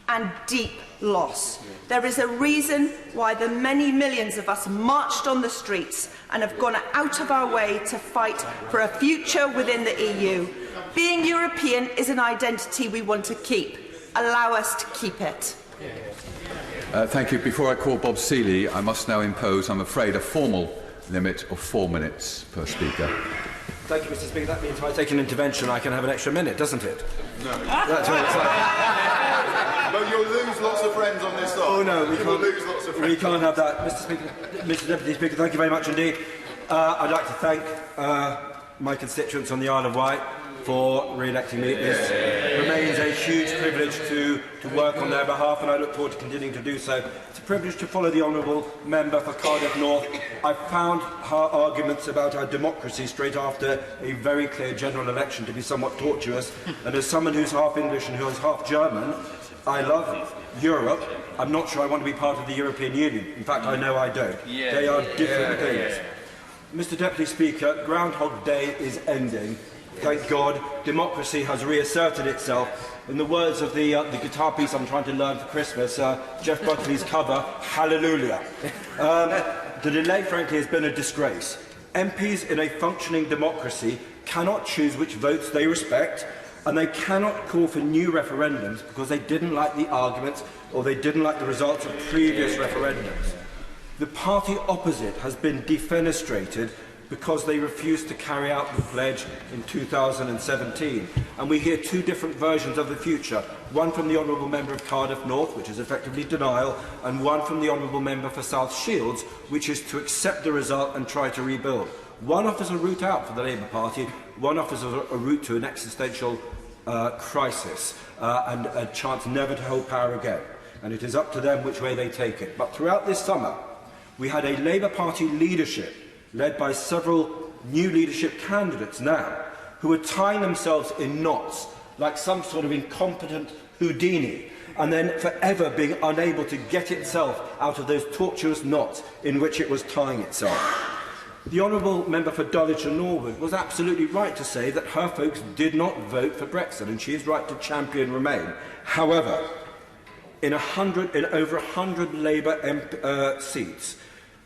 and deep loss. There is a reason why the many millions of us marched on the streets and have gone out of our way to fight for a future within the EU. Being European is an identity we want to keep. Allow us to keep it. Thank you. Before I call Bob Seeley, I must now impose, I'm afraid, a formal limit of 4 minutes per speaker. Thank you, Mr. Speaker. That means if I take an intervention, I can have an extra minute, doesn't it? No. That's what it's like. But you'll lose lots of friends on this side. Oh no, we can't lose lots of friends. We can't have that, Mr. Speaker. Mr. Deputy Speaker, thank you very much indeed. I'd like to thank my constituents on the Isle of Wight for re-electing me. It remains a huge privilege to work on their behalf, and I look forward to continuing to do so. It's a privilege to follow the honourable member for Cardiff North. I found her arguments about our democracy straight after a very clear general election to be somewhat tortuous, and as someone who's half English and who is half German, I love Europe. I'm not sure I want to be part of the European Union. In fact, I know I don't. They are different things. Mr. Deputy Speaker, Groundhog Day is ending. Thank God, democracy has reasserted itself. In the words of the guitar piece I'm trying to learn for Christmas, Jeff Buckley's cover, Hallelujah. The delay, frankly, has been a disgrace. MPs in a functioning democracy cannot choose which votes they respect, and they cannot call for new referendums because they didn't like the arguments or they didn't like the results of previous referendums. The party opposite has been defenestrated because they refused to carry out the pledge in 2017. And we hear two different versions of the future, one from the Honourable Member of Cardiff North, which is effectively denial, and one from the Honourable Member for South Shields, which is to accept the result and try to rebuild. One offers a route out for the Labour Party, one offers a route to an existential crisis and a chance never to hold power again. And it is up to them which way they take it. But throughout this summer, we had a Labour Party leadership led by several new leadership candidates now, who are tying themselves in knots like some sort of incompetent Houdini, and then forever being unable to get itself out of those tortuous knots in which it was tying itself. The Honourable Member for Dulwich and Norwood was absolutely right to say that her folks did not vote for Brexit, and she is right to champion Remain. However, in over 100 Labour seats,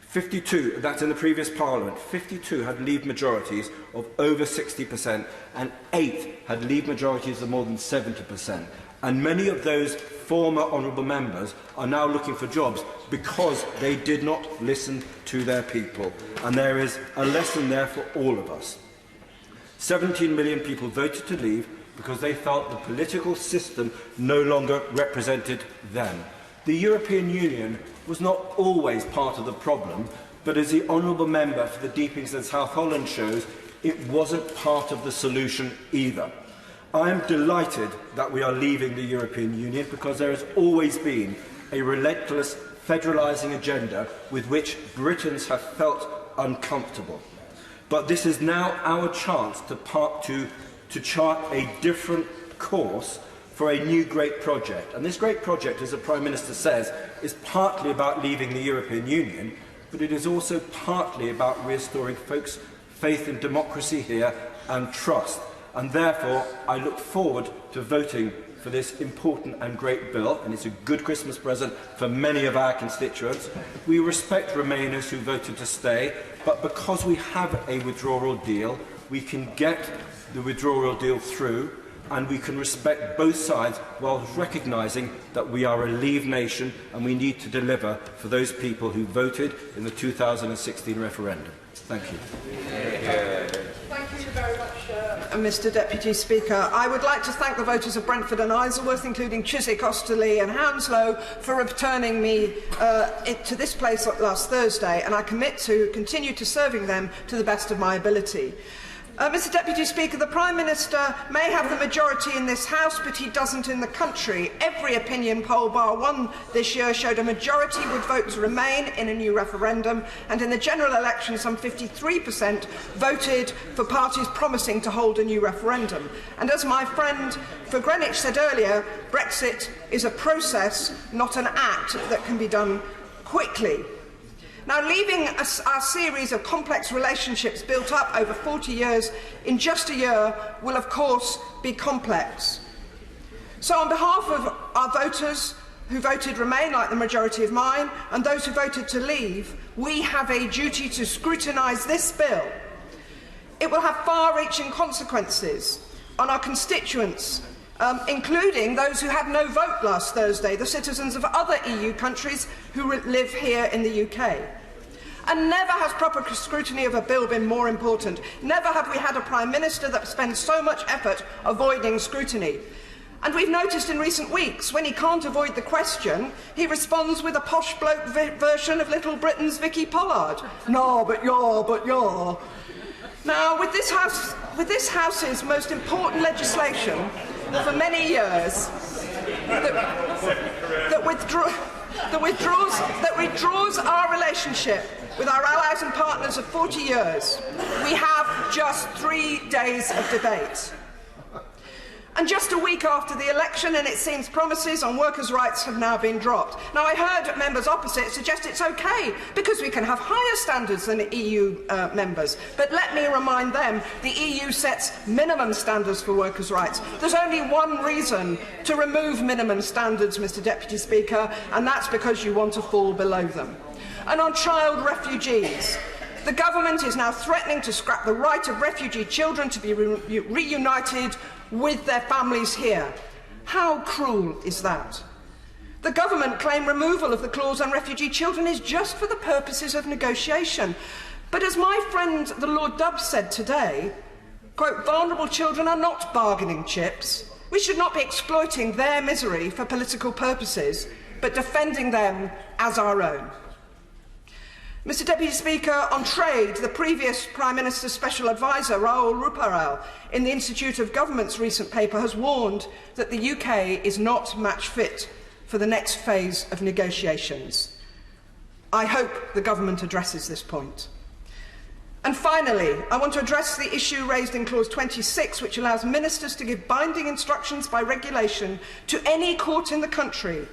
52, that's in the previous Parliament, 52 had Leave majorities of over 60%, and 8 had Leave majorities of more than 70%. And many of those former honourable members are now looking for jobs because they did not listen to their people. And there is a lesson there for all of us. 17 million people voted to leave because they felt the political system no longer represented them. The European Union was not always part of the problem, but as the honourable member for the Deepings and South Holland shows, it wasn't part of the solution either. I am delighted that we are leaving the European Union because there has always been a relentless federalising agenda with which Britons have felt uncomfortable. But this is now our chance to chart a different course for a new great project. And this great project, as the Prime Minister says, is partly about leaving the European Union, but it is also partly about restoring folks' faith in democracy here and trust. And therefore, I look forward to voting for this important and great bill, and it's a good Christmas present for many of our constituents. We respect Remainers who voted to stay, but because we have a withdrawal deal, we can get the withdrawal deal through, and we can respect both sides while recognising that we are a Leave nation and we need to deliver for those people who voted in the 2016 referendum. Thank you. Thank you very much, Mr Deputy Speaker. I would like to thank the voters of Brentford and Isleworth, including Chiswick, Osterley and Hounslow, for returning me to this place last Thursday, and I commit to continue to serving them to the best of my ability. Mr Deputy Speaker, the Prime Minister may have the majority in this House, but he doesn't in the country. Every opinion poll, bar one this year, showed a majority would vote to remain in a new referendum, and in the general election some 53% voted for parties promising to hold a new referendum. And as my friend for Greenwich said earlier, Brexit is a process, not an act that can be done quickly. Now, leaving our series of complex relationships built up over 40 years in just a year will, of course, be complex. So on behalf of our voters who voted Remain, like the majority of mine, and those who voted to leave, we have a duty to scrutinise this bill. It will have far-reaching consequences on our constituents, including those who had no vote last Thursday, the citizens of other EU countries who live here in the UK. And never has proper scrutiny of a bill been more important. Never have we had a Prime Minister that spends so much effort avoiding scrutiny. And we've noticed in recent weeks, when he can't avoid the question, he responds with a posh bloke version of Little Britain's Vicky Pollard. No, but you're. Now, with with this House's most important legislation for many years that withdraws our relationship with our allies and partners of 40 years, we have just 3 days of debate. And just a week after the election, and it seems promises on workers' rights have now been dropped. Now, I heard members opposite suggest it's OK because we can have higher standards than the EU members. But let me remind them, the EU sets minimum standards for workers' rights. There's only one reason to remove minimum standards, Mr Deputy Speaker, and that's because you want to fall below them. And on child refugees, the government is now threatening to scrap the right of refugee children to be reunited with their families here. How cruel is that? The government claim removal of the clause on refugee children is just for the purposes of negotiation. But as my friend the Lord Dubs said today, quote, vulnerable children are not bargaining chips. We should not be exploiting their misery for political purposes, but defending them as our own. Mr Deputy Speaker, on trade, the previous Prime Minister's Special Advisor, Rahul Ruparal, in the Institute of Government's recent paper, has warned that the UK is not match fit for the next phase of negotiations. I hope the government addresses this point. And finally, I want to address the issue raised in Clause 26, which allows ministers to give binding instructions by regulation to any court in the country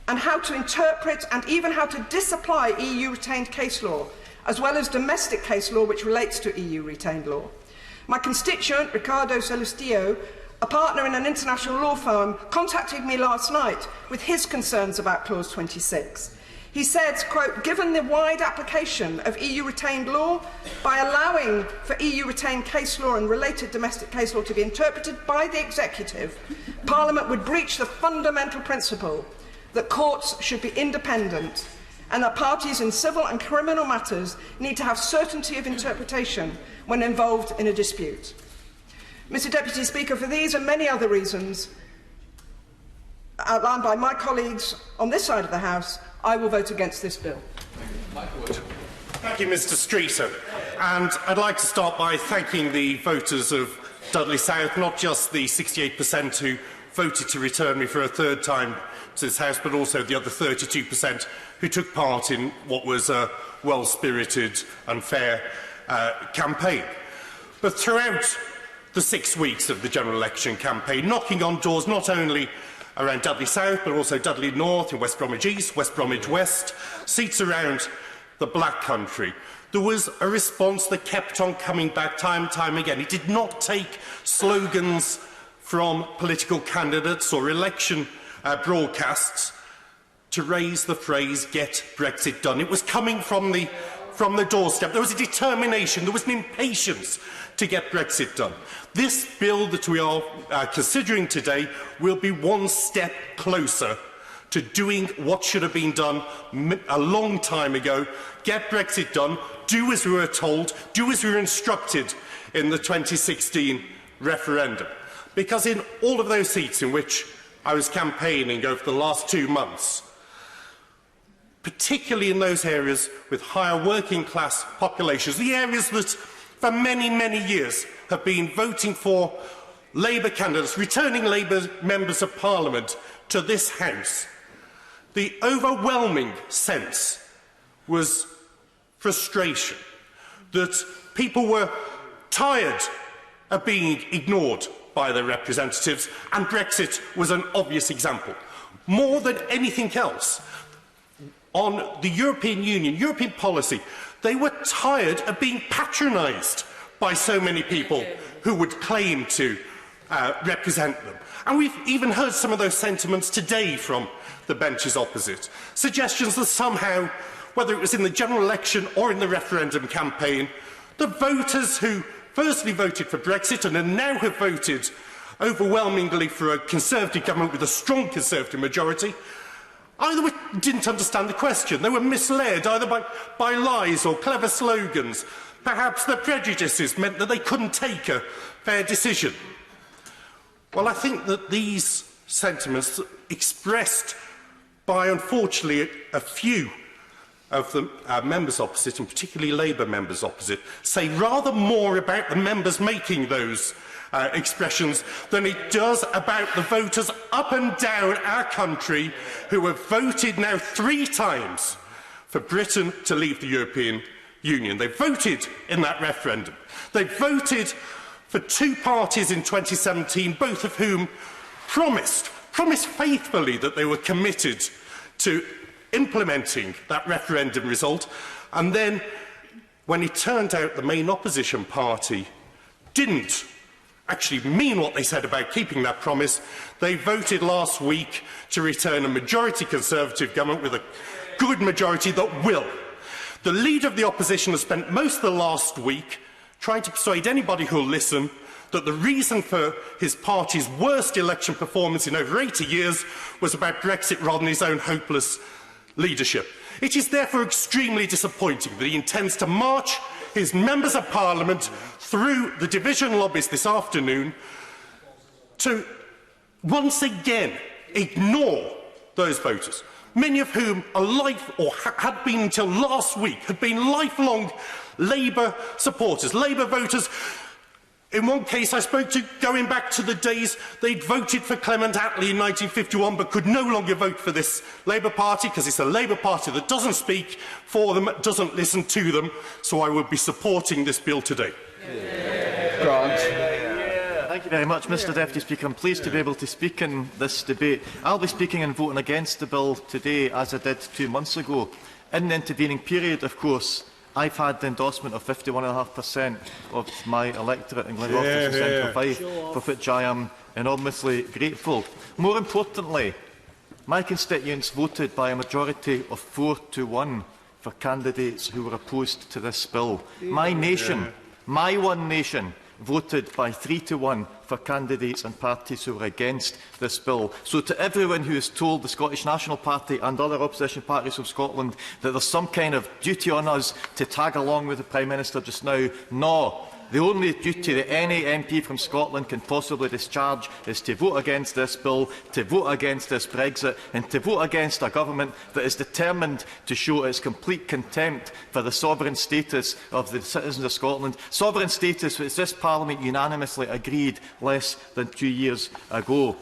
and how to interpret and even how to disapply EU-retained case law, as well as domestic case law which relates to EU-retained law. My constituent, Ricardo Celestio, a partner in an international law firm, contacted me last night with his concerns about Clause 26. He said, quote, given the wide application of EU-retained law, by allowing for EU-retained case law and related domestic case law to be interpreted by the executive, Parliament would breach the fundamental principle that courts should be independent and that parties in civil and criminal matters need to have certainty of interpretation when involved in a dispute. Mr Deputy Speaker, for these and many other reasons outlined by my colleagues on this side of the House, I will vote against this bill. Thank you, Mr Streeter. And I'd like to start by thanking the voters of Dudley South, not just the 68% who voted to return me for a third time to this House, but also the other 32% who took part in what was a well-spirited and fair campaign. But throughout the 6 weeks of the general election campaign, knocking on doors not only around Dudley South, but also Dudley North and West Bromwich East, West Bromwich West, seats around the Black Country, there was a response that kept on coming back time and time again. It did not take slogans from political candidates or election broadcasts to raise the phrase, get Brexit done. It was coming from the doorstep. There was a determination, there was an impatience to get Brexit done. This bill that we are considering today will be one step closer to doing what should have been done a long time ago. Get Brexit done, do as we were told, do as we were instructed in the 2016 referendum. Because in all of those seats in which I was campaigning over the last 2 months, particularly in those areas with higher working class populations, the areas that for many, many years have been voting for Labour candidates, returning Labour members of Parliament to this House, the overwhelming sense was frustration, that people were tired of being ignored by their representatives, and Brexit was an obvious example. More than anything else, on the European Union, European policy, they were tired of being patronised by so many people who would claim to represent them. And we've even heard some of those sentiments today from the benches opposite. Suggestions that somehow, whether it was in the general election or in the referendum campaign, the voters who firstly voted for Brexit and now have voted overwhelmingly for a Conservative government with a strong Conservative majority, either didn't understand the question, they were misled either by lies or clever slogans. Perhaps their prejudices meant that they couldn't take a fair decision. Well, I think that these sentiments expressed by, unfortunately, a few of the members opposite, and particularly Labour members opposite, say rather more about the members making those expressions than it does about the voters up and down our country who have voted now 3 times for Britain to leave the European Union. They voted in that referendum. They voted for 2 parties in 2017, both of whom promised faithfully that they were committed to implementing that referendum result. And then, when it turned out the main opposition party didn't actually mean what they said about keeping that promise, they voted last week to return a majority Conservative government with a good majority that will. The leader of the opposition has spent most of the last week trying to persuade anybody who will listen that the reason for his party's worst election performance in over 80 years was about Brexit rather than his own hopeless leadership. It is therefore extremely disappointing that he intends to march his members of Parliament through the division lobbies this afternoon to once again ignore those voters, many of whom are had been until last week, had been lifelong Labour supporters, Labour voters. In one case I spoke to, going back to the days they'd voted for Clement Attlee in 1951 but could no longer vote for this Labour Party because it's a Labour Party that doesn't speak for them, doesn't listen to them, so I will be supporting this bill today. Grant. Thank you very much, Mr Deputy Speaker. I'm pleased to be able to speak in this debate. I'll be speaking and voting against the bill today, as I did 2 months ago. In the intervening period, of course, I've had the endorsement of 51.5% of my electorate in Glenrothes and Central Fife, for which I am enormously grateful. More importantly, my constituents voted by a majority of 4-1 for candidates who were opposed to this bill. My nation, my one nation, voted by 3-1 for candidates and parties who were against this bill. So to everyone who has told the Scottish National Party and other opposition parties from Scotland that there's some kind of duty on us to tag along with the Prime Minister just now, no. The only duty that any MP from Scotland can possibly discharge is to vote against this bill, to vote against this Brexit, and to vote against a government that is determined to show its complete contempt for the sovereign status of the citizens of Scotland, sovereign status which this Parliament unanimously agreed less than 2 years ago.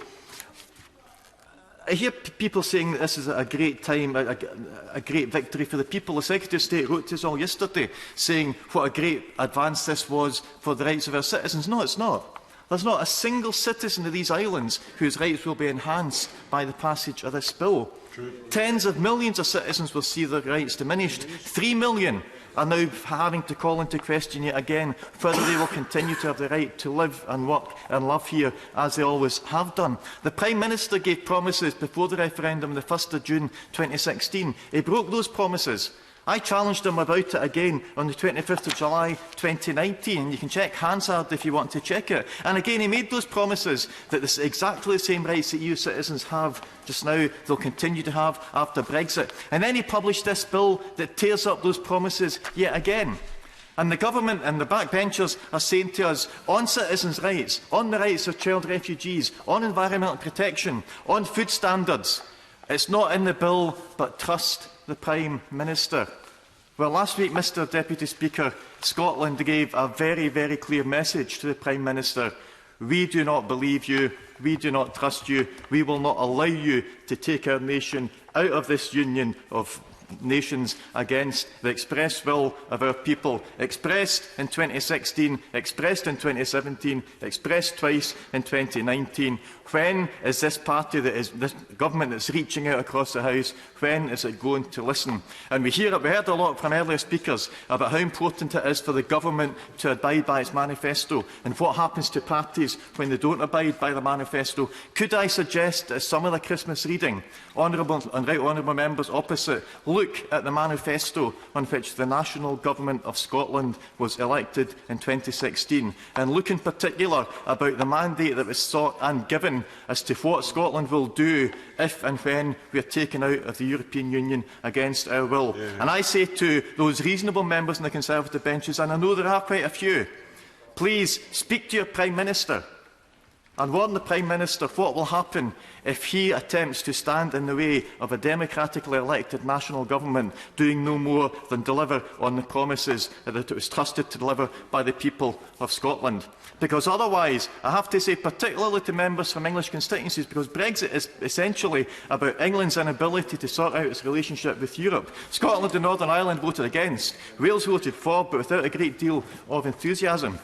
I hear people saying that this is a great time, a great victory for the people. The Secretary of State wrote to us all yesterday saying what a great advance this was for the rights of our citizens. No, it's not. There's not a single citizen of these islands whose rights will be enhanced by the passage of this bill. True. Tens of millions of citizens will see their rights diminished. 3 million are now having to call into question yet again whether they will continue to have the right to live and work and love here as they always have done. The Prime Minister gave promises before the referendum on the 1st of June 2016. He broke those promises. I challenged him about it again on the 25th of July 2019. You can check Hansard if you want to check it. And again, he made those promises that this exactly the same rights that EU citizens have just now, they'll continue to have after Brexit. And then he published this bill that tears up those promises yet again. And the government and the backbenchers are saying to us, on citizens' rights, on the rights of child refugees, on environmental protection, on food standards, it's not in the bill, but trust the Prime Minister. Well, last week, Mr Deputy Speaker, Scotland gave a very, very clear message to the Prime Minister. We do not believe you. We do not trust you. We will not allow you to take our nation out of this union of nations against the express will of our people, expressed in 2016, expressed in 2017, expressed twice in 2019. When is this party, this government that's reaching out across the House, when is it going to listen? And we heard a lot from earlier speakers about how important it is for the government to abide by its manifesto and what happens to parties when they don't abide by the manifesto. Could I suggest, as some of the Christmas reading, honourable and right honourable members opposite, look at the manifesto on which the National Government of Scotland was elected in 2016, and look in particular about the mandate that was sought and given as to what Scotland will do if and when we are taken out of the European Union against our will. Yeah. And I say to those reasonable members in the Conservative benches, and I know there are quite a few, please speak to your Prime Minister. and warn the Prime Minister of what will happen if he attempts to stand in the way of a democratically elected national government doing no more than deliver on the promises that it was trusted to deliver by the people of Scotland. Because otherwise, I have to say, particularly to members from English constituencies, because Brexit is essentially about England's inability to sort out its relationship with Europe. Scotland and Northern Ireland voted against. Wales voted for, but without a great deal of enthusiasm.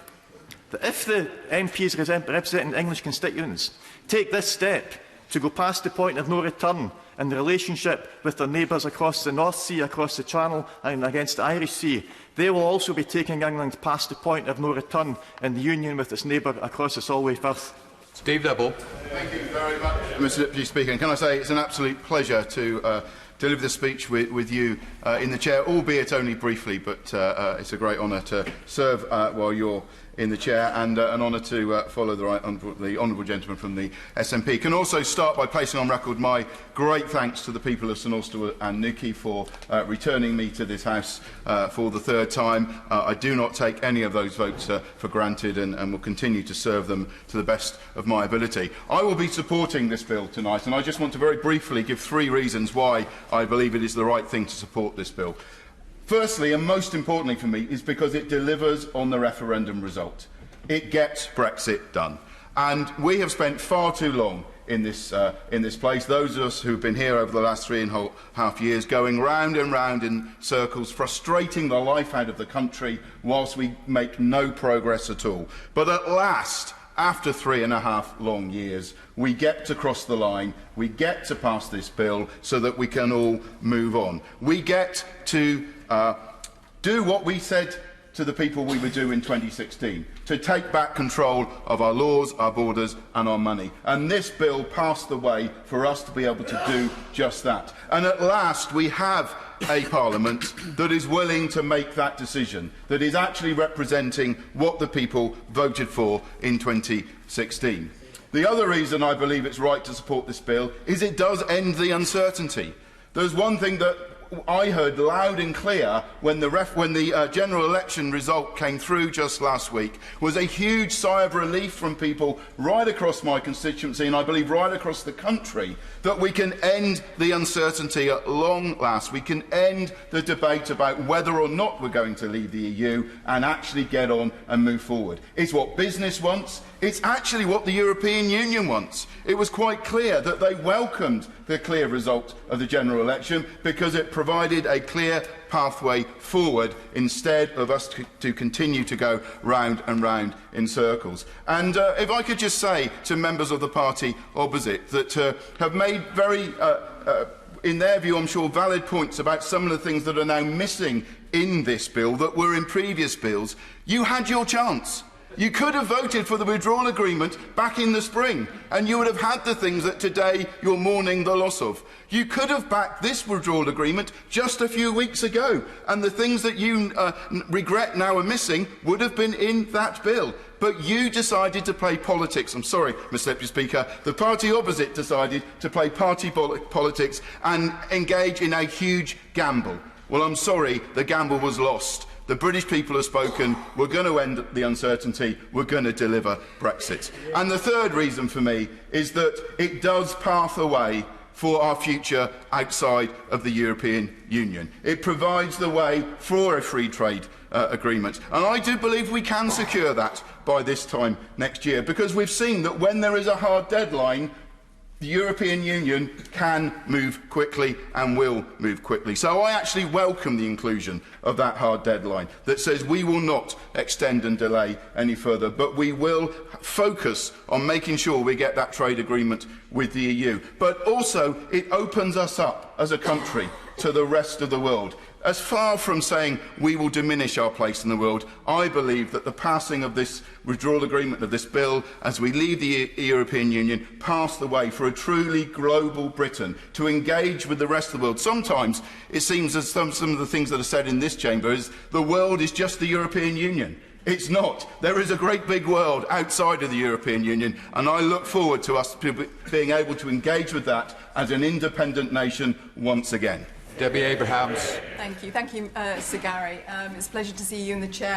That if the MPs representing English constituents take this step to go past the point of no return in the relationship with their neighbours across the North Sea, across the Channel and against the Irish Sea, they will also be taking England past the point of no return in the union with its neighbour across the Solway Firth. Steve Dibble. Thank you very much, Mr Deputy Speaker. And can I say it's an absolute pleasure to deliver this speech with you in the chair, albeit only briefly, but it's a great honour to serve while you're in the chair, and an honour to follow the honourable gentleman from the SNP. Can also start by placing on record my great thanks to the people of St Austell and Newquay for returning me to this House for the third time. I do not take any of those votes for granted, and will continue to serve them to the best of my ability. I will be supporting this bill tonight, and I just want to very briefly give 3 reasons why I believe it is the right thing to support this bill. Firstly, and most importantly for me, is because it delivers on the referendum result. It gets Brexit done. And we have spent far too long in this place, those of us who have been here over the last 3.5 years, going round and round in circles, frustrating the life out of the country whilst we make no progress at all. But at last, after 3.5 long years, we get to cross the line, we get to pass this bill so that we can all move on. We get to do what we said to the people we would do in 2016, to take back control of our laws, our borders and our money. And this bill passed the way for us to be able to do just that. And at last we have a Parliament that is willing to make that decision, that is actually representing what the people voted for in 2016. The other reason I believe it's right to support this bill is it does end the uncertainty. There's one thing that I heard loud and clear when the general election result came through just last week, was a huge sigh of relief from people right across my constituency, and I believe right across the country, that we can end the uncertainty at long last. We can end the debate about whether or not we're going to leave the EU and actually get on and move forward. It's what business wants. It's actually what the European Union wants. It was quite clear that they welcomed the clear result of the general election because it provided a clear pathway forward instead of us to continue to go round and round in circles. And if I could just say to members of the party opposite that have made very, in their view, I'm sure, valid points about some of the things that are now missing in this bill that were in previous bills, you had your chance. You could have voted for the withdrawal agreement back in the spring, and you would have had the things that today you're mourning the loss of. You could have backed this withdrawal agreement just a few weeks ago, and the things that you regret now are missing would have been in that bill. But you decided to play politics. I'm sorry, Mr Deputy Speaker. The party opposite decided to play party politics and engage in a huge gamble. Well, I'm sorry, the gamble was lost. The British people have spoken. We're going to end the uncertainty. We're going to deliver Brexit. And the third reason for me is that it does path a way for our future outside of the European Union. It provides the way for a free trade agreement. And I do believe we can secure that by this time next year, because we've seen that when there is a hard deadline, the European Union can move quickly and will move quickly. So I actually welcome the inclusion of that hard deadline that says we will not extend and delay any further, but we will focus on making sure we get that trade agreement with the EU. But also it opens us up as a country to the rest of the world. As far from saying we will diminish our place in the world, I believe that the passing of this withdrawal agreement, of this bill, as we leave the European Union, paves the way for a truly global Britain to engage with the rest of the world. Sometimes it seems as some of the things that are said in this chamber is the world is just the European Union. It's not. There is a great big world outside of the European Union, and I look forward to us being able to engage with that as an independent nation once again. Debbie Abrahams. Thank you, Sir Gary. It's a pleasure to see you in the chair.